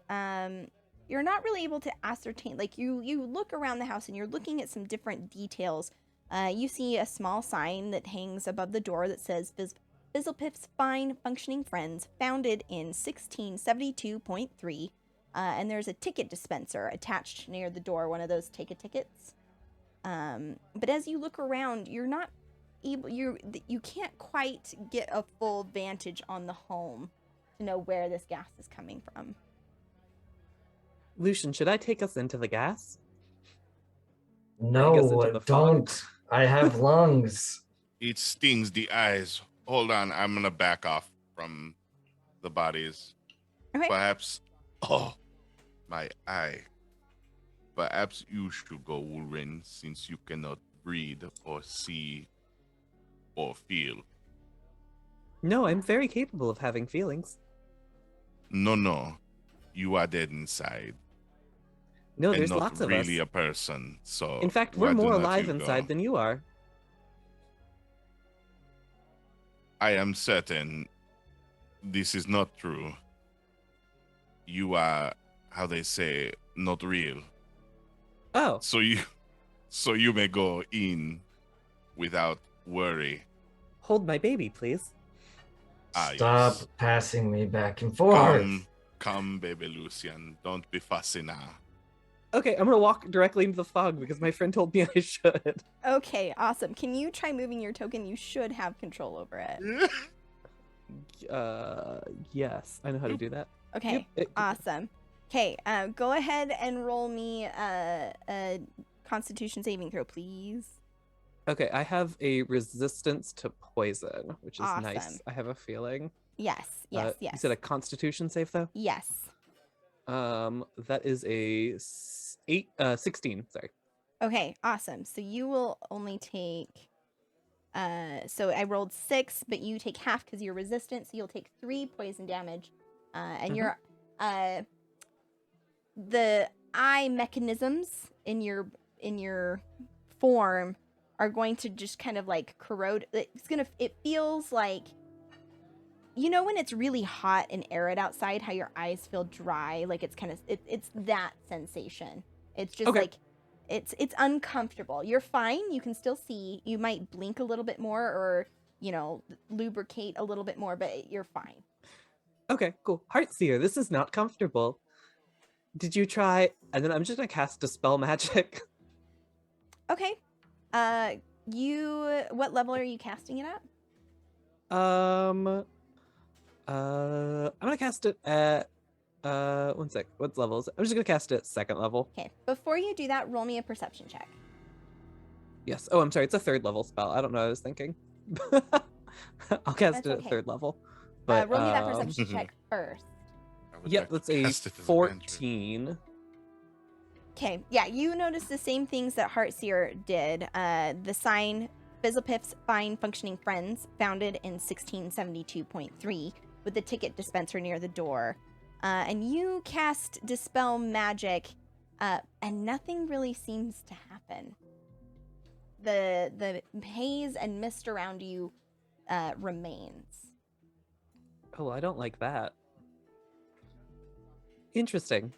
you're not really able to ascertain, like you look around the house and you're looking at some different details. You see a small sign that hangs above the door that says Fizzlepiff's Fine Functioning Friends, founded in 1672.3. And there's a ticket dispenser attached near the door, one of those take a tickets. But as you look around, you're not able, you can't quite get a full vantage on the home to know where this gas is coming from. Lucian, should I take us into the gas? No, into the fog? don't. I have lungs. It stings the eyes. Hold on, I'm gonna back off from the bodies. Okay. Perhaps, my eye. Perhaps you should go, Ulrin, since you cannot breathe or see or feel. No, I'm very capable of having feelings. No, you are dead inside. No, and there's not lots of really us. a person. So In fact, why we're do more not alive you inside go? than you are. I am certain this is not true. You are, how they say, not real. Oh, So you may go in without worry. hold my baby, please. Stop Yes. passing me back and forth. Come, baby Lucian. Don't be fussy now. Okay, I'm gonna walk directly into the fog because my friend told me I should. Okay, awesome. Can you try moving your token? You should have control over it. Yes, I know how to do that. Okay, Yep. awesome. Okay, go ahead and roll me a Constitution saving throw, please. Okay, I have a resistance to poison, which is Awesome. nice. I have a feeling. Yes, yes, You yes. said a Constitution save though. Yes. That is a 16. Sorry. Okay, awesome. So you will only take so I rolled 6, but you take half because you're resistant, so you'll take 3 poison damage. And your the eye mechanisms in your form are going to just kind of like corrode. It feels like, you know, when it's really hot and arid outside, how your eyes feel dry, like it's kind of it's that sensation. It's just Okay. like it's uncomfortable. You're fine. You can still see. You might blink a little bit more or, you know, lubricate a little bit more, but you're fine. Okay, cool. Heartseer, this is not comfortable. Did you try? And then I'm just gonna cast Dispel Magic. Okay. What level are you casting it at? I'm gonna cast it at 1 sec. What's levels? I'm just gonna cast it at 2nd level. Okay. Before you do that, roll me a perception check. Yes. Oh, I'm sorry. It's a 3rd level spell. I don't know what I was thinking. I'll cast That's it okay. at 3rd level. But Roll me that perception check first. I would Yep, like to that's a cast it as 14. Okay, yeah, you notice the same things that Heartseer did. The sign, Fizzlepiff's Fine Functioning Friends, founded in 1672.3, with the ticket dispenser near the door. And you cast Dispel Magic, and nothing really seems to happen. The haze and mist around you remains. Oh, I don't like that. Interesting.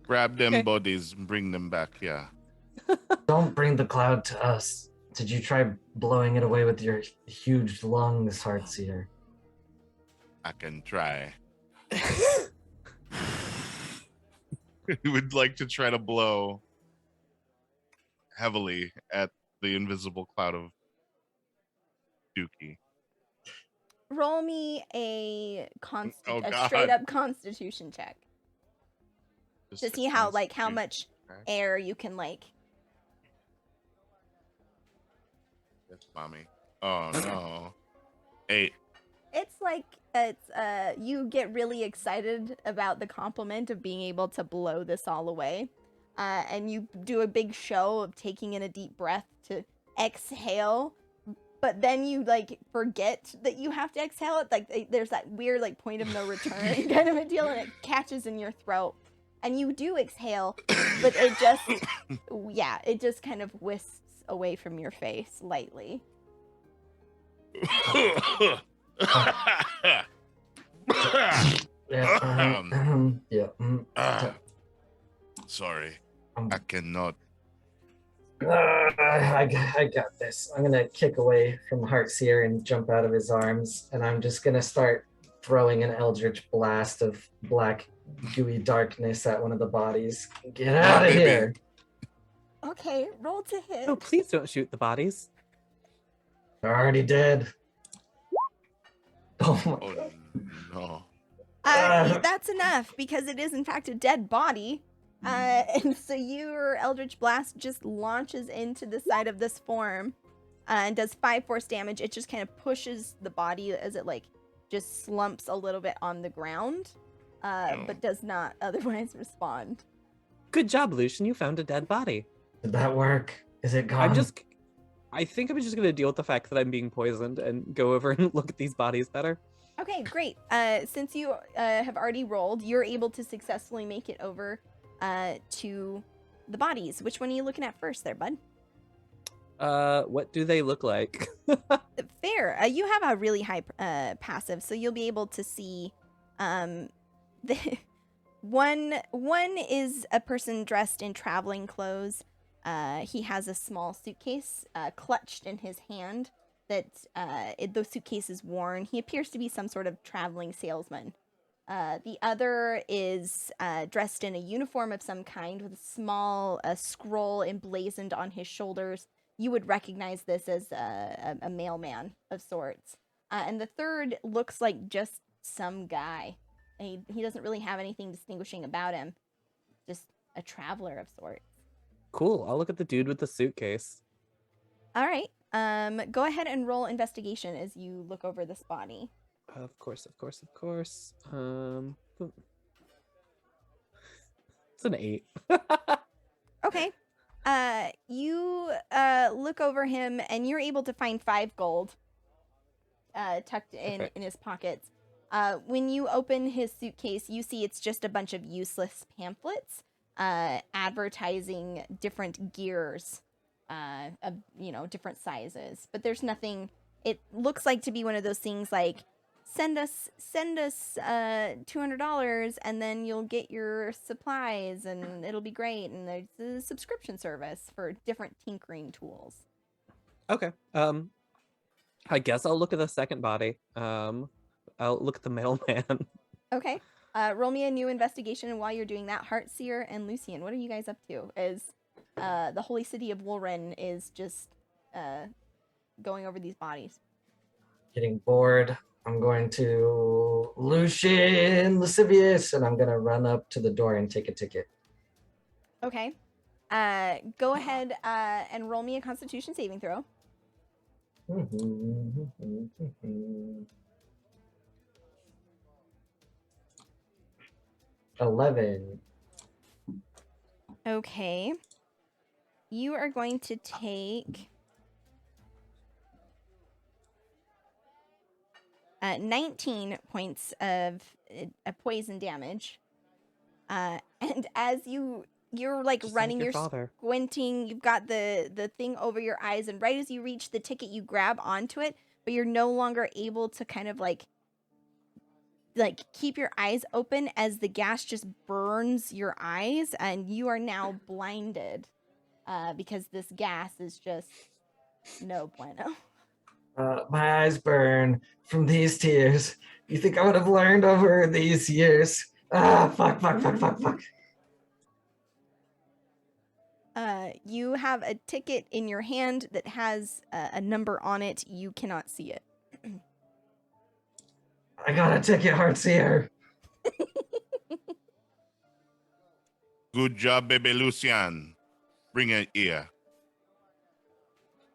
Grab them Okay. bodies and bring them back. Yeah. Don't bring the cloud to us. Did you try blowing it away with your huge lungs, Heartseer? I can try. He would like to try to blow heavily at the invisible cloud of Dookie. Roll me a Oh, a God. straight up Constitution check Just to the see how much Constitution. Okay. air you can like. Yes, mommy. Oh no. 8. It's like you get really excited about the compliment of being able to blow this all away, and you do a big show of taking in a deep breath to exhale, but then you like forget that you have to exhale it. Like there's that weird like point of no return kind of a deal, and it catches in your throat, and you do exhale, but it just kind of whisks away from your face lightly. Yeah. Yeah. Sorry, I cannot. I got this. I'm gonna kick away from Heartseer and jump out of his arms, and I'm just gonna start throwing an eldritch blast of black, gooey darkness at one of the bodies. Get out of baby. here! Okay, roll to hit. Oh, please don't shoot the bodies. They're already dead. Oh my Oh no. That's enough because it is in fact a dead body. And so your Eldritch Blast just launches into the side of this form and does 5 force damage. It just kind of pushes the body as it like just slumps a little bit on the ground, but does not otherwise respond. Good job, Lucian. You found a dead body. Did that work? Is it gone? I think I'm just gonna deal with the fact that I'm being poisoned and go over and look at these bodies better. Okay, great. Since you have already rolled, you're able to successfully make it over to the bodies. Which one are you looking at first there, bud? What do they look like? Fair. You have a really high passive, so you'll be able to see the one is a person dressed in traveling clothes. He has a small suitcase clutched in his hand that the suitcase is worn. He appears to be some sort of traveling salesman. The other is dressed in a uniform of some kind with a small scroll emblazoned on his shoulders. You would recognize this as a mailman of sorts. And the third looks like just some guy. He doesn't really have anything distinguishing about him. Just a traveler of sorts. Cool. I'll look at the dude with the suitcase. All right. Go ahead and roll investigation as you look over this body. Of course. It's an 8. Okay. You look over him and you're able to find 5 gold tucked in his pockets. When you open his suitcase, you see it's just a bunch of useless pamphlets advertising different gears of different sizes. But there's nothing. It looks like to be one of those things like send us $200 and then you'll get your supplies and it'll be great. And there's a subscription service for different tinkering tools. Okay. I guess I'll look at the second body. I'll look at the mailman. Okay. Roll me a new investigation, and while you're doing that, Heartseer and Lucian, what are you guys up to? As the holy city of Woolren is just going over these bodies. Getting bored. I'm going to Lucian Lascivious, and I'm going to run up to the door and take a ticket. Okay. Go ahead and roll me a Constitution saving throw. 11. Okay. You are going to take 19 points of poison damage. And as you're like Just running, like your you're father. squinting, you've got the thing over your eyes, and right as you reach the ticket, you grab onto it, but you're no longer able to kind of like keep your eyes open as the gas just burns your eyes, and you are now blinded because this gas is just no bueno. My eyes burn from these tears. You think I would have learned over these years? Fuck. You have a ticket in your hand that has a number on it. You cannot see it. I got a ticket, Heartseer. Good job, baby Lucian. Bring it here.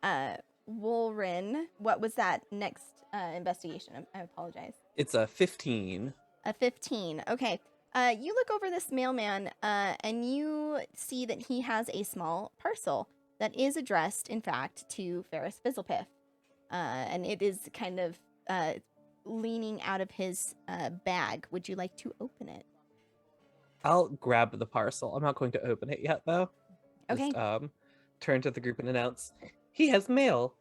Woolren, what was that next investigation? I apologize. It's a 15. A 15. Okay. You look over this mailman, and you see that he has a small parcel that is addressed, in fact, to Ferris Fizzlepiff. And it is kind of leaning out of his bag. Would you like to open it? I'll grab the parcel. I'm not going to open it yet, though. Okay. Just, turn to the group and announce, he has mail.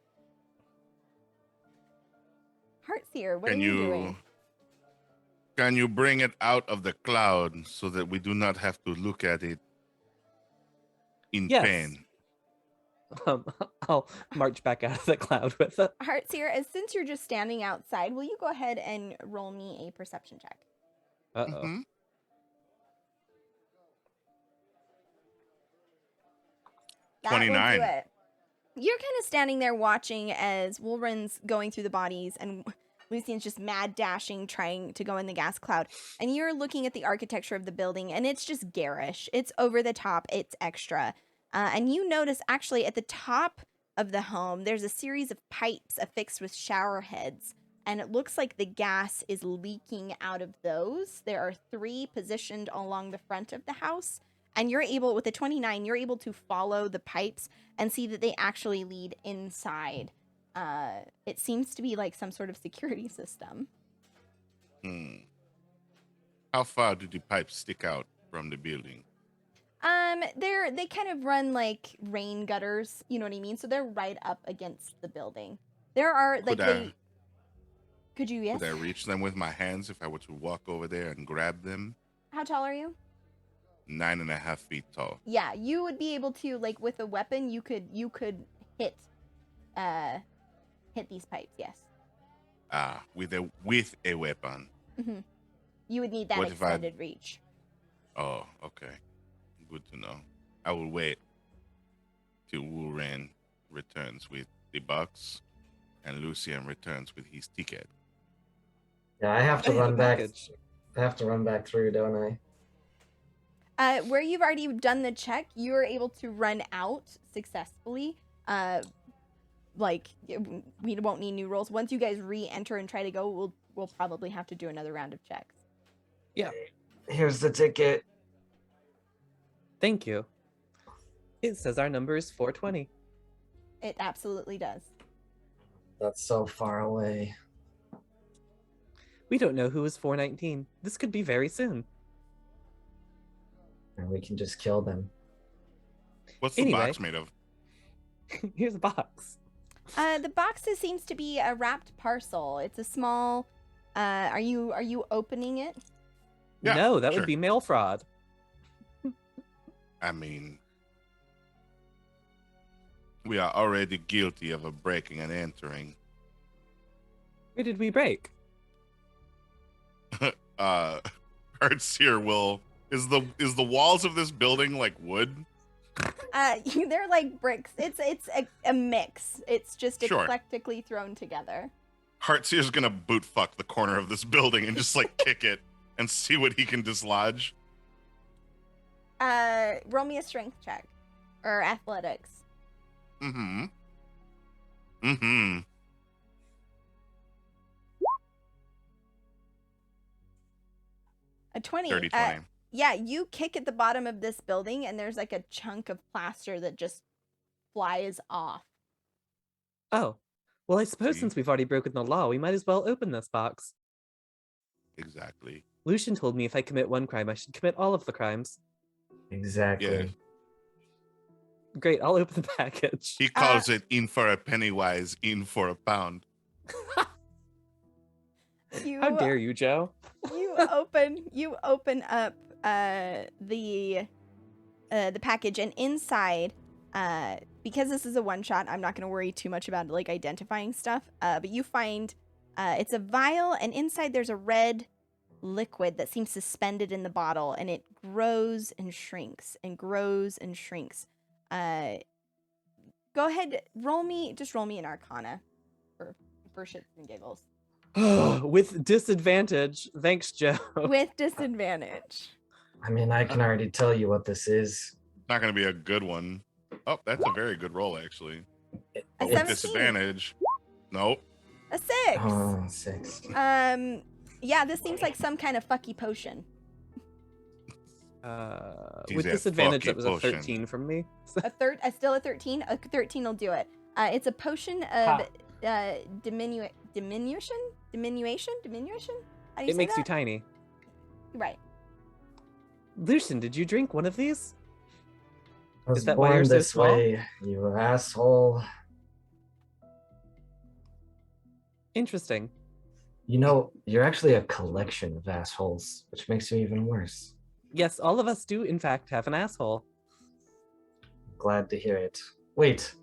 Heartseer, what are you doing? Can you bring it out of the cloud so that we do not have to look at it in Yes. pain? I'll march back out of the cloud with it. Heartseer, since you're just standing outside, will you go ahead and roll me a perception check? Uh-oh. Mhm. That will 29. do it. You're kind of standing there watching as Woolren's going through the bodies and Lucian's just mad dashing, trying to go in the gas cloud. And you're looking at the architecture of the building, and it's just garish. It's over the top. It's extra. And you notice, actually, at the top of the home, there's a series of pipes affixed with shower heads. And it looks like the gas is leaking out of those. There are 3 positioned along the front of the house. And you're able, with a 29, you're able to follow the pipes and see that they actually lead inside. It seems to be like some sort of security system. How far do the pipes stick out from the building? They kind of run like rain gutters, you know what I mean? So they're right up against the building. There are like Could you, yes? Could I reach them with my hands if I were to walk over there and grab them? How tall are you? 9.5 feet tall. Yeah, you would be able to, like, with a weapon, you could hit these pipes, yes. With a weapon. Mm-hmm. You would need that What if extended reach. Oh, okay. Good to know. I will wait till Woolren returns with the box and Lucian returns with his ticket. Yeah, I have to Hey, run the back. package. I have to run back through, don't I? Where you've already done the check, you are able to run out successfully. like we won't need new rolls. Once you guys re-enter and try to go, we'll probably have to do another round of checks. Yeah. Here's the ticket. Thank you. It says our number is 420. It absolutely does. That's so far away. We don't know who is 419. This could be very soon. And we can just kill them. What's the Anyway. box made of? Here's a box. The box seems to be a wrapped parcel. It's a small. Are you opening it? Yeah, No, that sure. would be mail fraud. I mean, we are already guilty of a breaking and entering. Where did we break? Heartsier will is the walls of this building like wood? They're like bricks. It's a mix. It's just Sure. eclectically thrown together. Heartsier's gonna boot fuck the corner of this building and just like kick it and see what he can dislodge. Roll me a strength check or athletics. Mm-hmm. Mm-hmm. A 20. 30-20. Yeah, you kick at the bottom of this building, and there's like a chunk of plaster that just flies off. Oh. Well, I suppose See? since we've already broken the law, we might as well open this box. Exactly. Lucian told me if I commit one crime, I should commit all of the crimes. Exactly. Yeah. Great, I'll open the package. He calls it in for a penny wise, in for a pound. How dare you, Joe? You open up the package, and inside, because this is a one shot, I'm not going to worry too much about like identifying stuff. But you find it's a vial, and inside there's a red liquid that seems suspended in the bottle, and it grows and shrinks and grows and shrinks. Go ahead, roll me an Arcana for shits and giggles. With disadvantage. Thanks, Joe. With disadvantage. I mean, I can already tell you what this is. Not gonna be a good one. Oh, that's a very good roll, actually. A But with 17. disadvantage. Nope. A 6. Oh, 6. Yeah, this seems like some kind of fucky potion. He's With a disadvantage, that fucky was potion. a 13 from me. Still a 13. A 13 will do it. It's a potion of diminution. How do you It say makes you that? tiny. Right. Lucian, did you drink one of these? I was Is that why born you're so this small? way, you asshole. Interesting. You know, you're actually a collection of assholes, which makes you even worse. Yes, all of us do, in fact, have an asshole. Glad to hear it. Wait,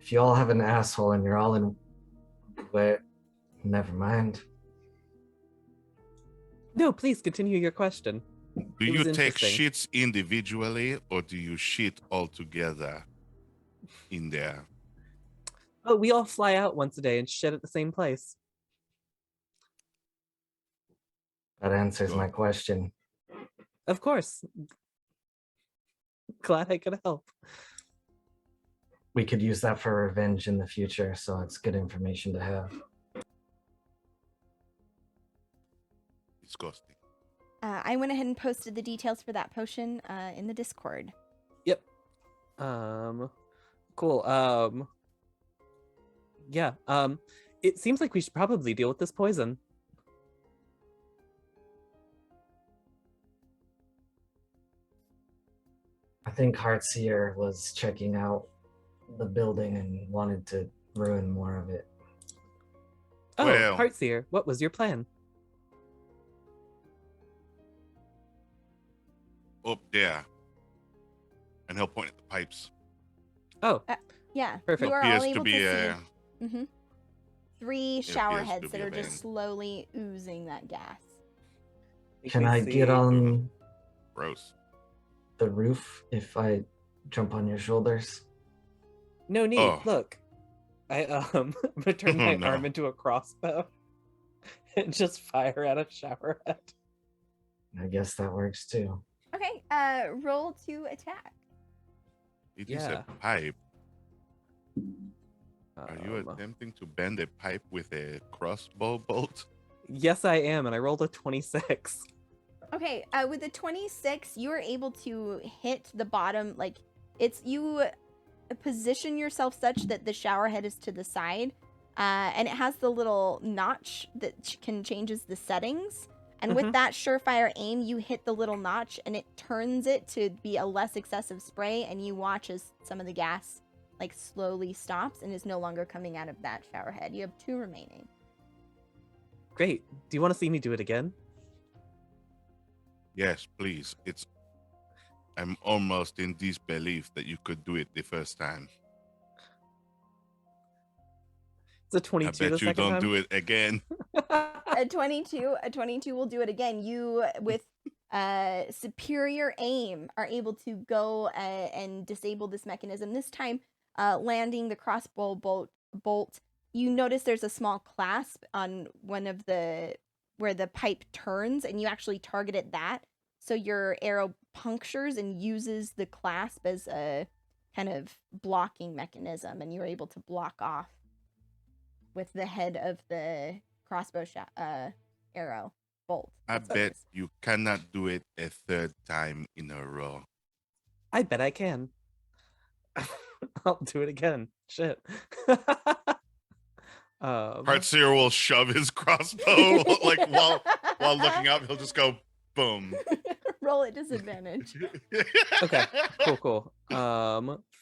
if you all have an asshole and you're all in... Where? Never mind. No, please continue your question. Do It you was take interesting. shits individually or do you shit all together in there? Oh, we all fly out once a day and shit at the same place. That answers my question. Of course. Glad I could help. We could use that for revenge in the future, so it's good information to have. Disgusting. I went ahead and posted the details for that potion in the Discord. Yep. Cool. Yeah. It seems like we should probably deal with this poison. I think Heartseer was checking out the building and wanted to ruin more of it. Oh, Well- Heartseer, what was your plan? Up there. And he'll point at the pipes. Oh, Yeah. Perfect. You are all Appears able to be to a see 3 It shower appears to heads be that a are just vein. slowly oozing that gas. Can I get on gross. the roof if I jump on your shoulders? No need. Oh. Look, I I'm gonna turn Oh, my no. arm into a crossbow and just fire at a shower head. I guess that works too. Okay, roll to attack. It is Yeah. a pipe. Are you attempting to bend a pipe with a crossbow bolt? Yes, I am, and I rolled a 26. Okay, with the 26, you are able to hit the bottom. Like, you position yourself such that the shower head is to the side, and it has the little notch that can changes the settings. And with that surefire aim, you hit the little notch, and it turns it to be a less excessive spray, and you watch as some of the gas, like, slowly stops and is no longer coming out of that shower head. You have 2 remaining. Great. Do you want to see me do it again? Yes, please. I'm almost in disbelief that you could do it the first time. It's a 22 I bet the you second don't time. do it again. A 22 will do it again. You, with superior aim, are able to go and disable this mechanism. This time, landing the crossbow bolt. You notice there's a small clasp on one of the where the pipe turns, and you actually targeted that. So your arrow punctures and uses the clasp as a kind of blocking mechanism, and you're able to block off with the head of the crossbow arrow bolt. I That's what it bet is. you cannot do it a third time in a row. I bet I can. I'll do it again. Shit. Heartseer will shove his crossbow like while looking up. He'll just go boom. Roll at disadvantage. Okay, cool.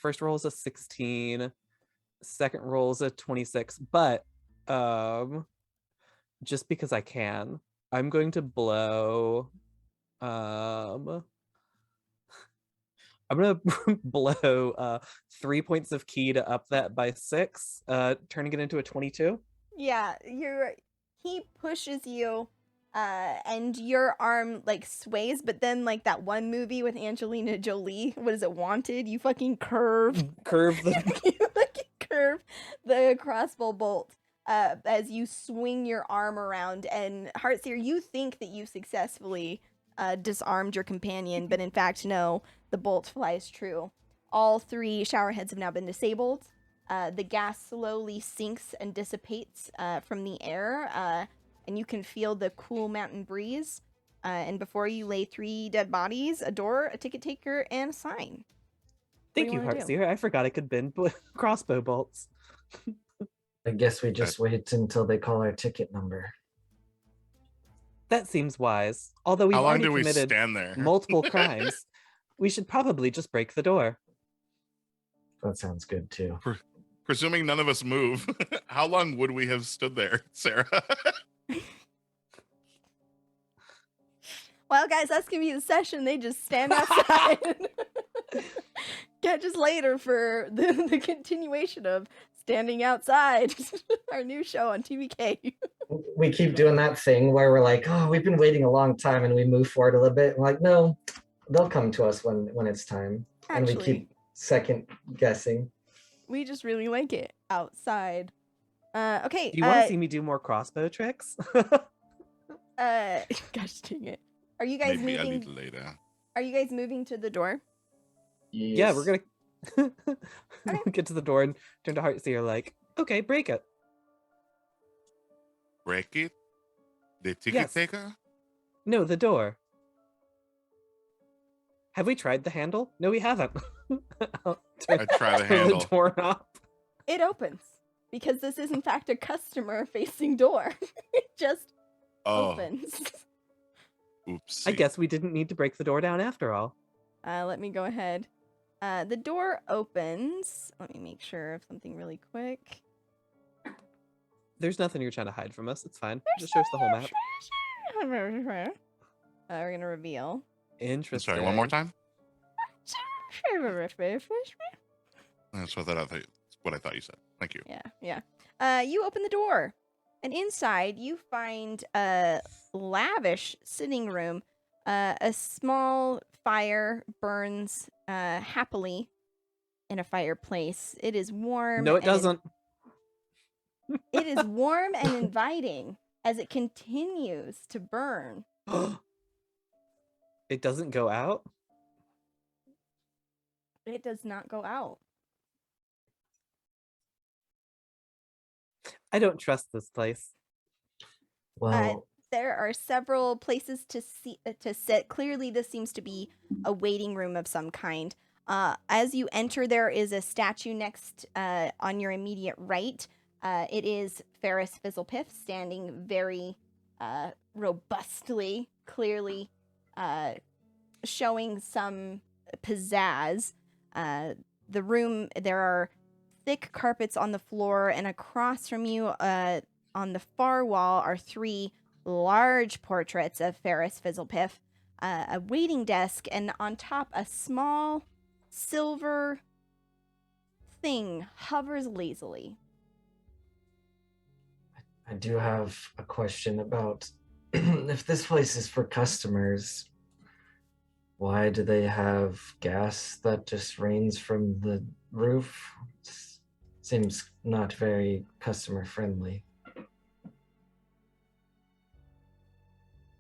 First roll is a 16. Second roll is a 26. But just because I can, I'm going to blow. I'm gonna blow 3 points of ki to up that by 6, turning it into a 22. Yeah, he pushes you, and your arm like sways, but then like that one movie with Angelina Jolie, what is it, Wanted? You fucking curve the you fucking curve the crossbow bolt as you swing your arm around, and Heartseer, you think that you successfully disarmed your companion, but in fact, no, the bolt flies true. All 3 shower heads have now been disabled. The gas slowly sinks and dissipates from the air, and you can feel the cool mountain breeze. And before you lay 3 dead bodies, a door, a ticket taker, and a sign. Thank you, Heartseer. I forgot I could bend crossbow bolts. I guess we just wait until they call our ticket number. That seems wise. Although we've How long already do we committed stand there? multiple crimes, we should probably just break the door. That sounds good too. Presuming none of us move, how long would we have stood there, Sarah? Well, guys, that's gonna be the session. They just stand outside. Catch us later for the continuation of Standing Outside, our new show on TVK. We keep doing that thing where we're like, oh, we've been waiting a long time, and we move forward a little bit. We're like, no, they'll come to us when it's time. Actually, and we keep second guessing. We just really like it outside. Okay. Do you want to see me do more crossbow tricks? Gosh dang it. Are you guys Maybe moving? a little later. Are you guys moving to the door? Yes. Yeah, we're gonna get to the door and turn to Heartseer like, okay, break it. Break it? The ticket Yes. taker? No, the door. Have we tried the handle? No, we haven't. I try the turn handle. the doorknob. It opens because this is in fact a customer-facing door. It just opens. Oops. I guess we didn't need to break the door down after all. Let me go ahead. The door opens. Let me make sure of something really quick. There's nothing you're trying to hide from us. It's fine. Just show us the whole map. We're gonna reveal. Interesting. Sorry, one more time? That's what I thought you said. Thank you. Yeah. You open the door, and inside you find a lavish sitting room. A small fire burns happily in a fireplace. It is warm. No, it doesn't. It is warm and inviting as it continues to burn. It doesn't go out? It does not go out. I don't trust this place. Well, There are several places to sit. Clearly, this seems to be a waiting room of some kind. As you enter, there is a statue next on your immediate right. It is Ferris Fizzlepiff standing very robustly, clearly showing some pizzazz. The room, there are thick carpets on the floor, and across from you on the far wall are 3 large portraits of Ferris Fizzlepiff, a waiting desk, and on top a small silver thing hovers lazily. I do have a question about if this place is for customers, why do they have gas that just rains from the roof? Seems not very customer friendly.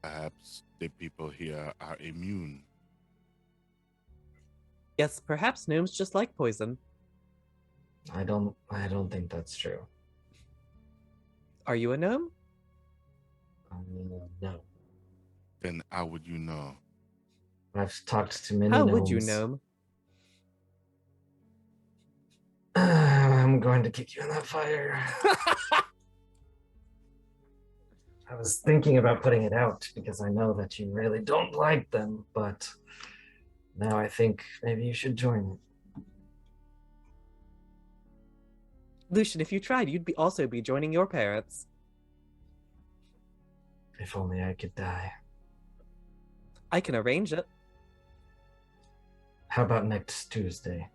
Perhaps the people here are immune. Yes, perhaps gnomes just like poison. I don't think that's true. Are you a gnome? No. Then how would you know? I've talked to many How gnomes. would you gnome? I'm going to kick you in that fire. I was thinking about putting it out because I know that you really don't like them, but now I think maybe you should join it. Lucian, if you tried, you'd also be joining your parents. If only I could die. I can arrange it. How about next Tuesday?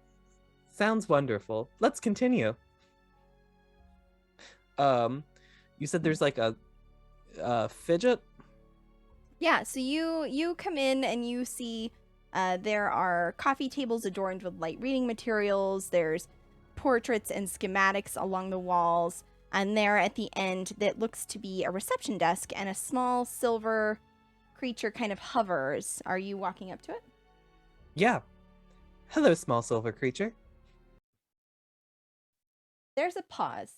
Sounds wonderful. Let's continue. You said there's like a fidget? Yeah, so you come in and you see there are coffee tables adorned with light reading materials. There's portraits and schematics along the walls. And there at the end, that looks to be a reception desk, and a small silver creature kind of hovers. Are you walking up to it? Yeah. Hello, small silver creature. There's a pause.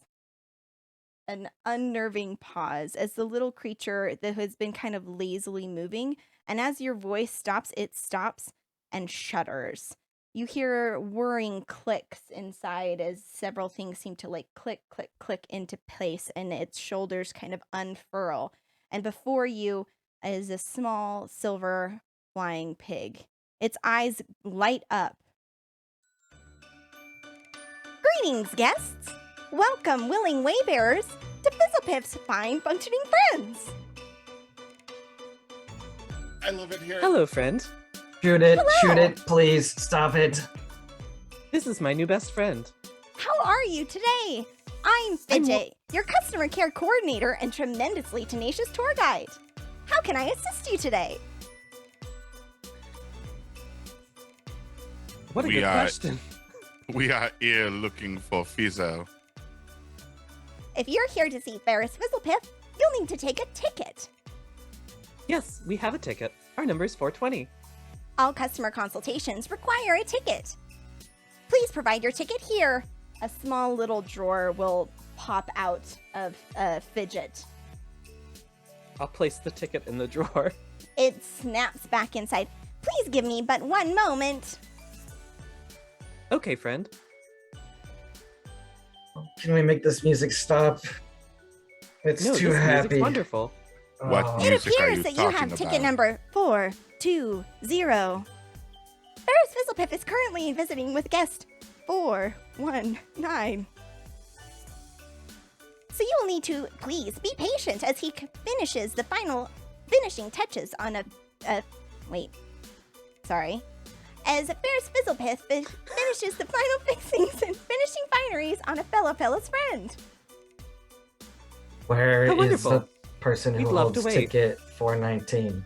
An unnerving pause as the little creature that has been kind of lazily moving, and as your voice stops, it stops and shudders. You hear whirring clicks inside as several things seem to like click, click, click into place, and its shoulders kind of unfurl. And before you is a small silver flying pig. Its eyes light up. Greetings, guests! Welcome, willing wayfarers, to Fizzlepiff's fine functioning friends! I love it here. Hello, friend. Shoot it, Hello. shoot it, please, stop it. This is my new best friend. How are you today? I'm Fidget, your customer care coordinator and tremendously tenacious tour guide. How can I assist you today? What a We good are- question. We are here looking for Fizzo. If you're here to see Ferris Fizzlepiff, you'll need to take a ticket. Yes, we have a ticket. Our number is 420. All customer consultations require a ticket. Please provide your ticket here. A small little drawer will pop out of Fidget. I'll place the ticket in the drawer. It snaps back inside. Please give me but one moment. Okay, friend. Can we make this music stop? It's No, too this happy. music's wonderful. What Oh. It music are appears you that you talking have ticket about? number 420. Ferris Fizzlepiff is currently visiting with guest 419. So you will need to please be patient as he finishes the finishing touches on As Ferris Fizzlepiff finishes the final fixings and finishing fineries on a fellow friend. Where How is wonderful. the person who We'd love to holds wait. ticket 419?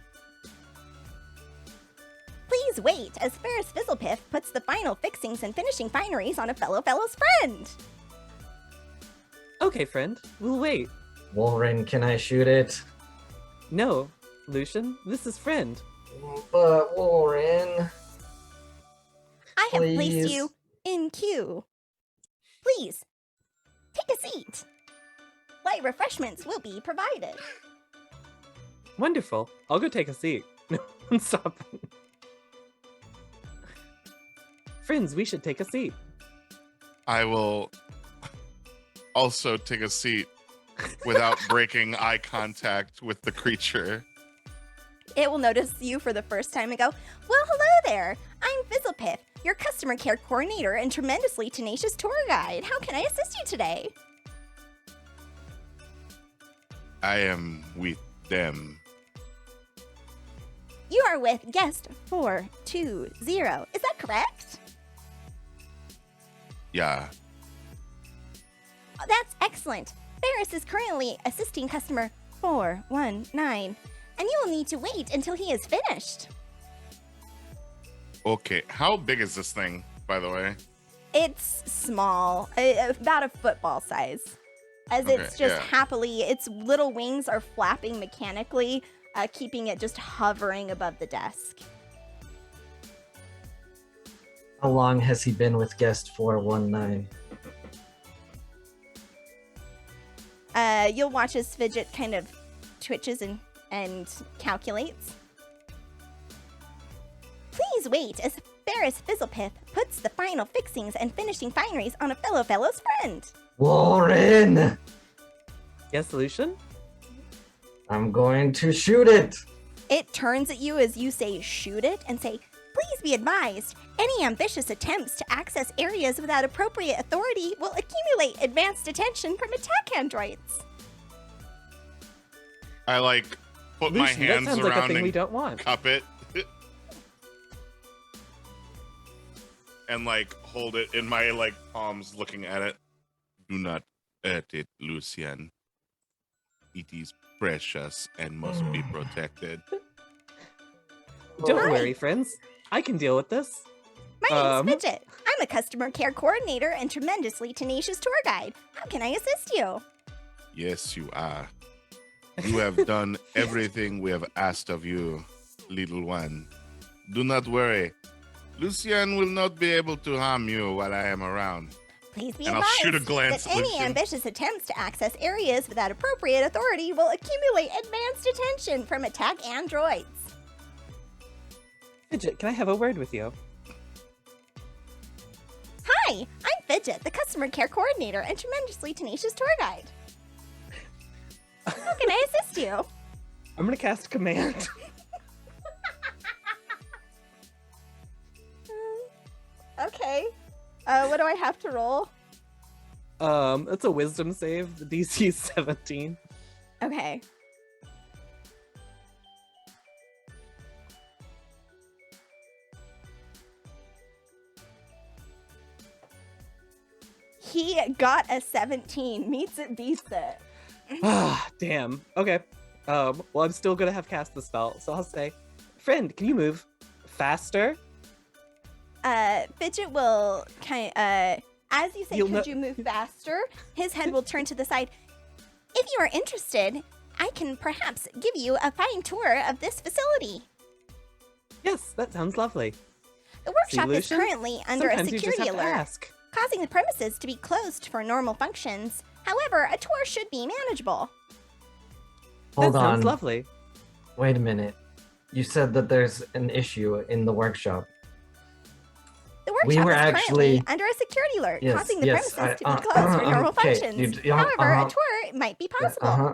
Please wait as Ferris Fizzlepiff puts the final fixings and finishing fineries on a fellow's friend. Okay, friend. We'll wait. Wolrin, can I shoot it? No, Lucian, this is friend. But Wolrin, I have Please. placed you in queue. Please, take a seat. Light refreshments will be provided. Wonderful. I'll go take a seat. No, stop. Friends, we should take a seat. I will also take a seat without breaking eye contact with the creature. It will notice you for the first time and go, well, hello there. I'm Fizzlepith, your customer care coordinator and tremendously tenacious tour guide. How can I assist you today? I am with them. You are with guest 420. Is that correct? Yeah. Oh, that's excellent. Ferris is currently assisting customer 419, and you will need to wait until he is finished. Okay, how big is this thing, by the way? It's small, about a football size. As Okay, it's just yeah. happily, its little wings are flapping mechanically, keeping it just hovering above the desk. How long has he been with guest 419? You'll watch as Fidget kind of twitches and calculates. Please wait as Ferris Fizzlepith puts the final fixings and finishing fineries on a fellow's friend. Warren! Yes, solution? I'm going to shoot it! It turns at you as you say shoot it and say, please be advised, any ambitious attempts to access areas without appropriate authority will accumulate advanced attention from attack androids. I put my Lucian, that hands sounds like a around thing we and don't want. cup it. And hold it in my palms looking at it. Do not hurt it, Lucian. It is precious and must be protected. Don't Hi. worry, friends. I can deal with this. My name's Fidget. I'm a customer care coordinator and tremendously tenacious tour guide. How can I assist you? Yes, you are. You have done everything we have asked of you, little one. Do not worry. Lucian will not be able to harm you while I am around. Please be And I'll advised shoot a glance that at any Lucian. ambitious attempts to access areas without appropriate authority will accumulate advanced attention from attack androids. Fidget, can I have a word with you? Hi, I'm Fidget, the customer care coordinator and tremendously tenacious tour guide. How can I assist you? I'm gonna cast command. Okay. What do I have to roll? It's a wisdom save. The DC is 17. Okay. He got a 17. Meets it, beats it. Ah, damn. Okay. Well, I'm still gonna have cast the spell, so I'll say, friend, can you move faster? Fidget will as you say, You'll could no- you move faster? His head will turn to the side. If you are interested, I can perhaps give you a fine tour of this facility. Yes, that sounds lovely. The workshop is Lucian? currently under a Sometimes you just security have to alert, ask. causing the premises to be closed for normal functions. However, a tour should be manageable. Hold that on. sounds lovely. Wait a minute. You said that there's an issue in the workshop. The We workshop were is currently actually- under a security alert, Yes, causing the yes, premises to I- be closed for normal okay, functions. you- However, uh-huh. a tour might be possible. Uh-huh.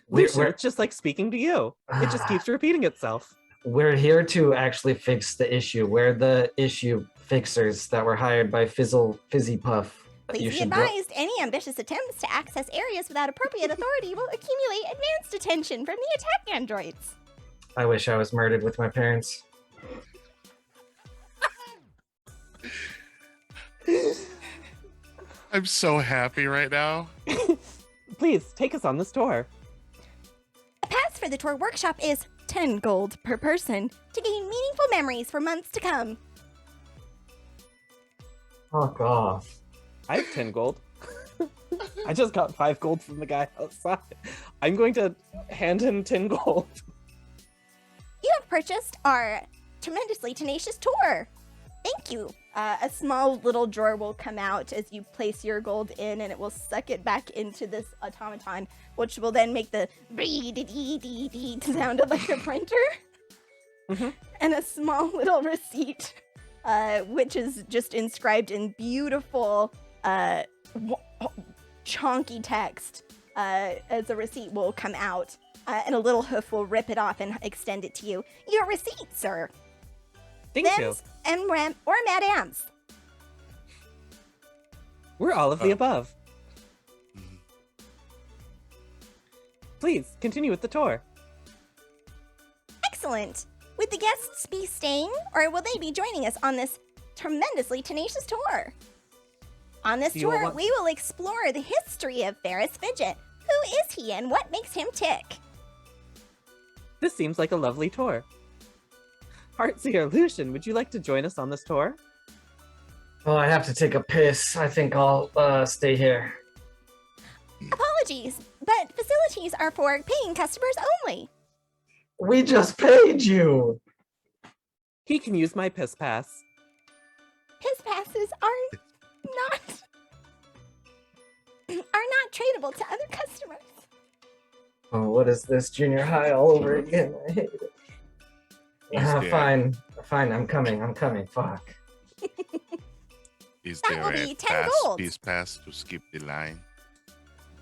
Lucian, it's just like speaking to you. It just keeps repeating itself. We're here to actually fix the issue. We're the issue fixers that were hired by Fizzy Puff. Please You be should advised, any ambitious attempts to access areas without appropriate authority will accumulate advanced attention from the attack androids. I wish I was murdered with my parents. I'm so happy right now. Please, take us on this tour. A pass for the tour workshop is 10 gold per person to gain meaningful memories for months to come. Fuck off. I have 10 gold. I just got 5 gold from the guy outside. I'm going to hand him 10 gold. You have purchased our tremendously tenacious tour. Thank you A small little drawer will come out as you place your gold in, and it will suck it back into this automaton, which will then make the sound like a printer. Mhm. And a small little receipt, which is just inscribed in beautiful, chonky text, as a receipt will come out, and a little hoof will rip it off and extend it to you. Your receipt, sir. Thank you. Thems and or madams. We're all of the Oh. above. Mhm. Please continue with the tour. Excellent. Would the guests be staying, or will they be joining us on this tremendously tenacious tour? On this Do you all tour, want- we will explore the history of Ferris Fidget. Who is he and what makes him tick? This seems like a lovely tour. Heartseer Lucian, would you like to join us on this tour? Oh, I have to take a piss. I think I'll stay here. Apologies, but facilities are for paying customers only. We just paid you. He can use my piss pass. Piss passes are not tradable to other customers. Oh, what is this? Junior high all over again. I hate it. Is there- Fine. I'm coming. Fuck. Is That there will a be 10 gold. peace pass to skip the line?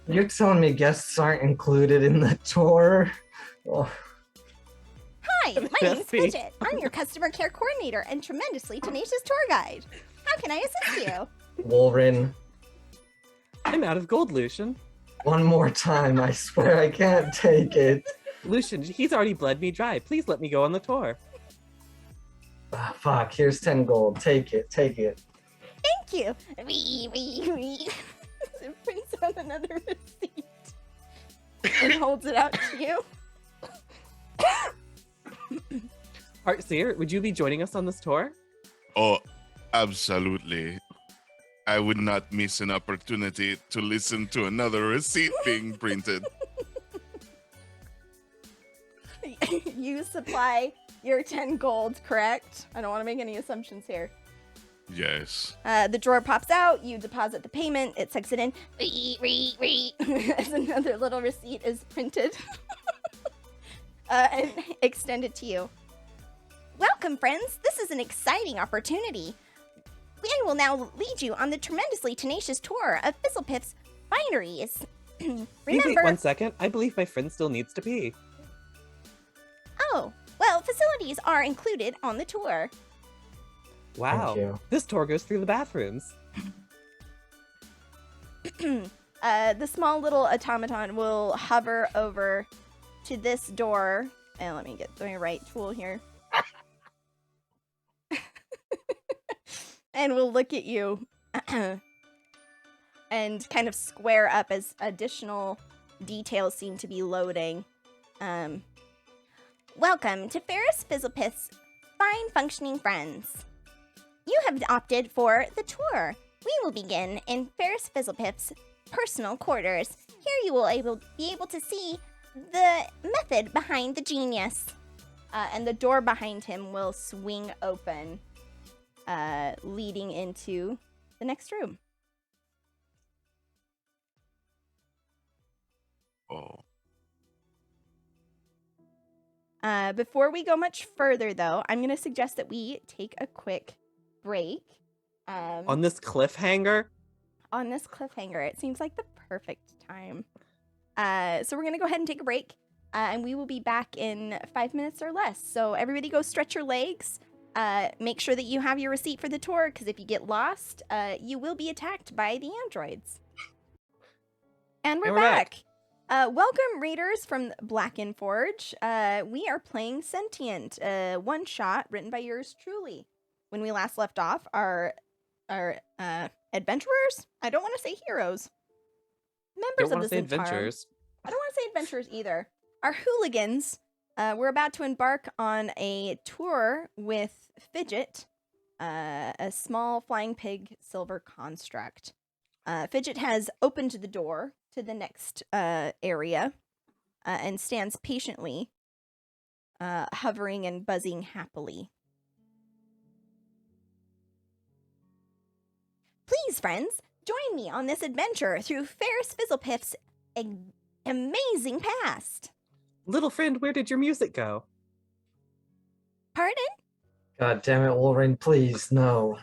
You're telling me guests aren't included in the tour? Oh, Hi, my name's Jesse. Fidget. I'm your customer care coordinator and tremendously tenacious tour guide. How can I assist you? Wolrin, I'm out of gold, Lucian. one more time. I swear I can't take it. Lucian, he's already bled me dry. Please let me go on the tour. Ah, fuck, here's 10 gold. Take it. Thank you. It prints out another receipt and holds it out to you. Heartseer, would you be joining us on this tour? Oh, absolutely. I would not miss an opportunity to listen to another receipt being printed. You supply your 10 gold, correct? I don't want to make any assumptions here. Yes. The drawer pops out, you deposit the payment, it sucks it in. As another little receipt is printed and extended to you. Welcome, friends. This is an exciting opportunity. We will now lead you on the tremendously tenacious tour of Fizzlepiff's fineries. Can you wait Remember, 1 second? I believe my friend still needs to pee. oh, well, facilities are included on the tour. Wow. Thank you. This tour goes through the bathrooms. The small little automaton will hover over to this door. And let me get the right tool here. And we'll look at you and kind of square up as additional details seem to be loading. Welcome to Ferris Fizzlepiff's fine functioning friends. You have opted for the tour. We will begin in Ferris Fizzlepiff's personal quarters. Here you will be able to see the method behind the genius. And the door behind him will swing open, leading into the next room. Oh. Before we go much further, though, I'm going to suggest that we take a quick break. On this cliffhanger? On this cliffhanger. It seems like the perfect time. So we're going to go ahead and take a break, and we will be back in 5 minutes or less. So everybody go stretch your legs. Make sure that you have your receipt for the tour, because if you get lost, you will be attacked by the androids. And we're back. Welcome, readers from Black and Forge. We are playing Sentient, one shot written by yours truly. When we last left off, our adventurers? I don't want to say heroes. Members Don't of want the to say Zhentarium. adventures. I don't want to say adventurers either. Our hooligans. We're about to embark on a tour with Fidget, a small flying pig silver construct. Fidget has opened the door to the next area and stands patiently, hovering and buzzing happily. Greetings, friends! Join me on this adventure through Ferris Fizzlepiff's amazing past. Little friend, where did your music go? Pardon? God damn it, Wolverine, please, no.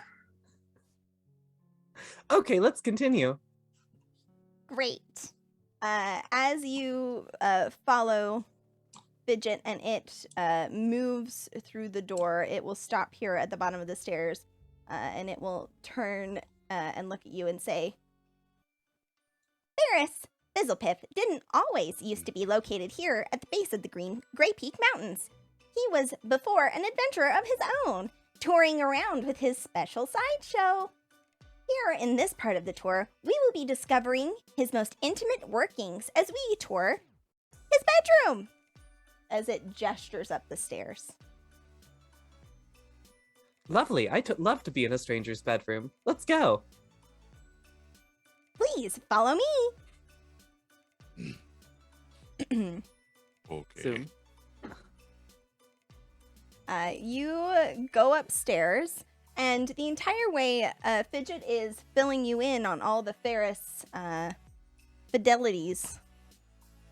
Okay, let's continue. Great. As you follow Fidget and it moves through the door, it will stop here at the bottom of the stairs, and it will turn and look at you and say, Ferris Fizzlepiff didn't always used to be located here at the base of the Grey Peak Mountains. He was before an adventurer of his own, touring around with his special sideshow. Here in this part of the tour, we will be discovering his most intimate workings as we tour his bedroom, as it gestures up the stairs. Lovely. I'd love to be in a stranger's bedroom. Let's go. Please follow me. Okay. Soon. You go upstairs, and the entire way, Fidget is filling you in on all the Ferris fidelities,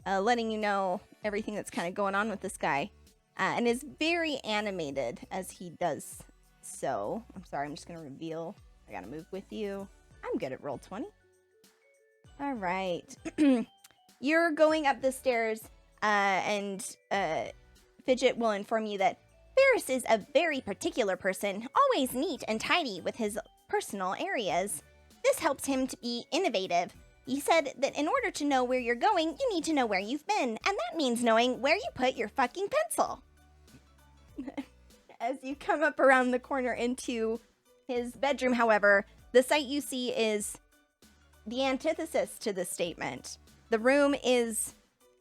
letting you know everything that's kind of going on with this guy, and is very animated as he does so. I'm sorry, I'm just going to reveal. I got to move with you. I'm good at Roll20. All right. You're going up the stairs, and Fidget will inform you that Ferris is a very particular person, always neat and tidy with his personal areas. This helps him to be innovative. He said that in order to know where you're going, you need to know where you've been, and that means knowing where you put your fucking pencil. As you come up around the corner into his bedroom, however, the sight you see is the antithesis to this statement. The room is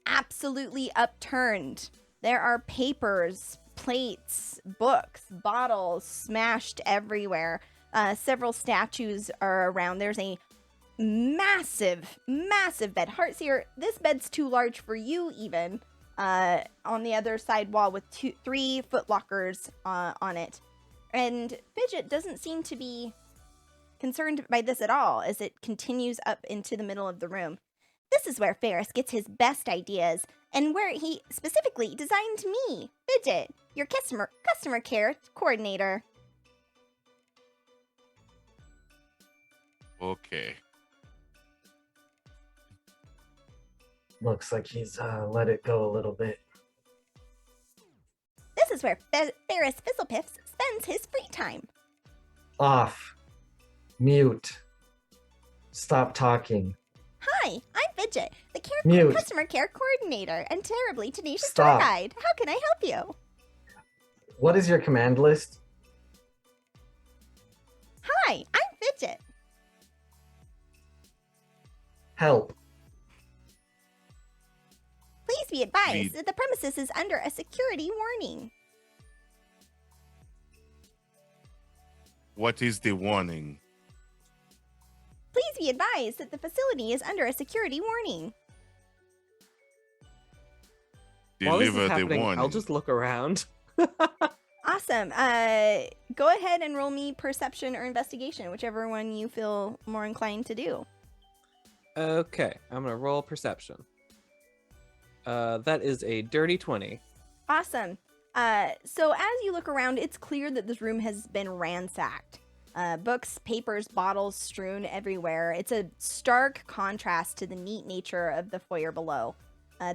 absolutely upturned. There are papers, plates, books, bottles smashed everywhere. Several statues are around. There's a massive bed. Heartseer, this bed's too large for you even. On the other side wall with 3 foot lockers on it. And Fidget doesn't seem to be concerned by this at all as it continues up into the middle of the room. This is where Ferris gets his best ideas, and where he specifically designed me, Fidget, your customer care coordinator. Okay. Looks like he's let it go a little bit. This is where Ferris Fizzlepiff spends his free time. Off. Mute. Stop talking. Hi, I'm Fidget, the Mute. customer care coordinator and terribly tenacious Stop. tour guide. How can I help you? What is your command list? Hi, I'm Fidget. Help. Please be advised that the premises is under a security warning. What is the warning? Please be advised that the facility is under a security warning. While this is Deliver the happening, warning. I'll just look around. Awesome. Go ahead and roll me perception or investigation, whichever one you feel more inclined to do. Okay, I'm gonna roll perception. That is a dirty 20. Awesome. So as you look around, it's clear that this room has been ransacked. Books, papers, bottles strewn everywhere. It's a stark contrast to the neat nature of the foyer below.